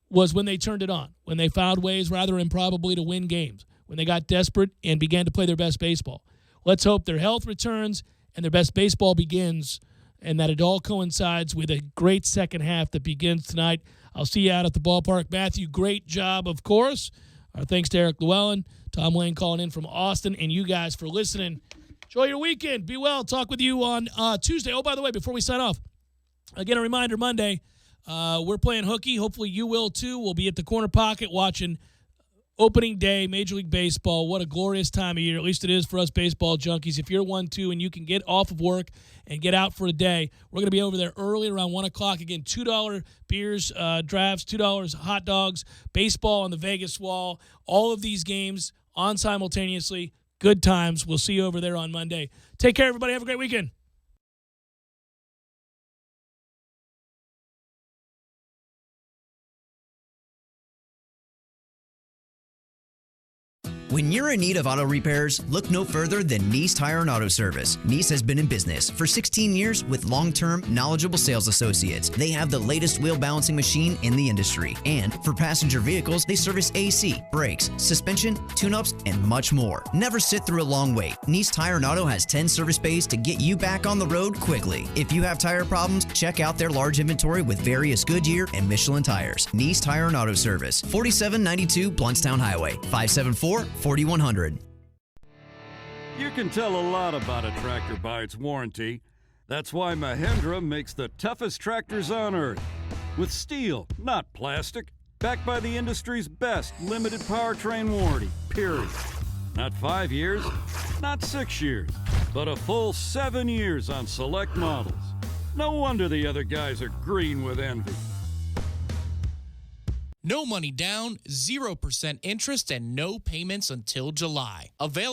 S1: was when they turned it on, when they found ways rather improbably to win games, when they got desperate and began to play their best baseball. Let's hope their health returns and their best baseball begins, and that it all coincides with a great second half that begins tonight. I'll see you out at the ballpark. Matthew, great job, of course. Our thanks to Eric Llewellyn, Tom Lane calling in from Austin, and you guys for listening. Enjoy your weekend. Be well. Talk with you on Tuesday. Oh, by the way, before we sign off, again, a reminder, Monday, we're playing hooky. Hopefully you will, too. We'll be at the Corner Pocket watching opening day, Major League Baseball. What a glorious time of year. At least it is for us baseball junkies. If you're one, too, and you can get off of work and get out for a day, we're going to be over there early around 1 o'clock. Again, $2 beers, drafts, $2 hot dogs, baseball on the Vegas wall. All of these games on simultaneously. Good times. We'll see you over there on Monday. Take care, everybody. Have a great weekend.
S3: When you're in need of auto repairs, look no further than Nice Tire and Auto Service. Nice has been in business for 16 years with long-term, knowledgeable sales associates. They have the latest wheel balancing machine in the industry. And for passenger vehicles, they service AC, brakes, suspension, tune-ups, and much more. Never sit through a long wait. Nice Tire and Auto has 10 service bays to get you back on the road quickly. If you have tire problems, check out their large inventory with various Goodyear and Michelin tires. Nice Tire and Auto Service, 4792 Bluntstown Highway, 574-4100.
S4: You can tell a lot about a tractor by its warranty. That's why Mahindra makes the toughest tractors on earth. With steel, not plastic. Backed by the industry's best limited powertrain warranty, period. Not 5 years, not 6 years, but a full 7 years on select models. No wonder the other guys are green with envy.
S21: No money down, 0% interest, and no payments until July. Available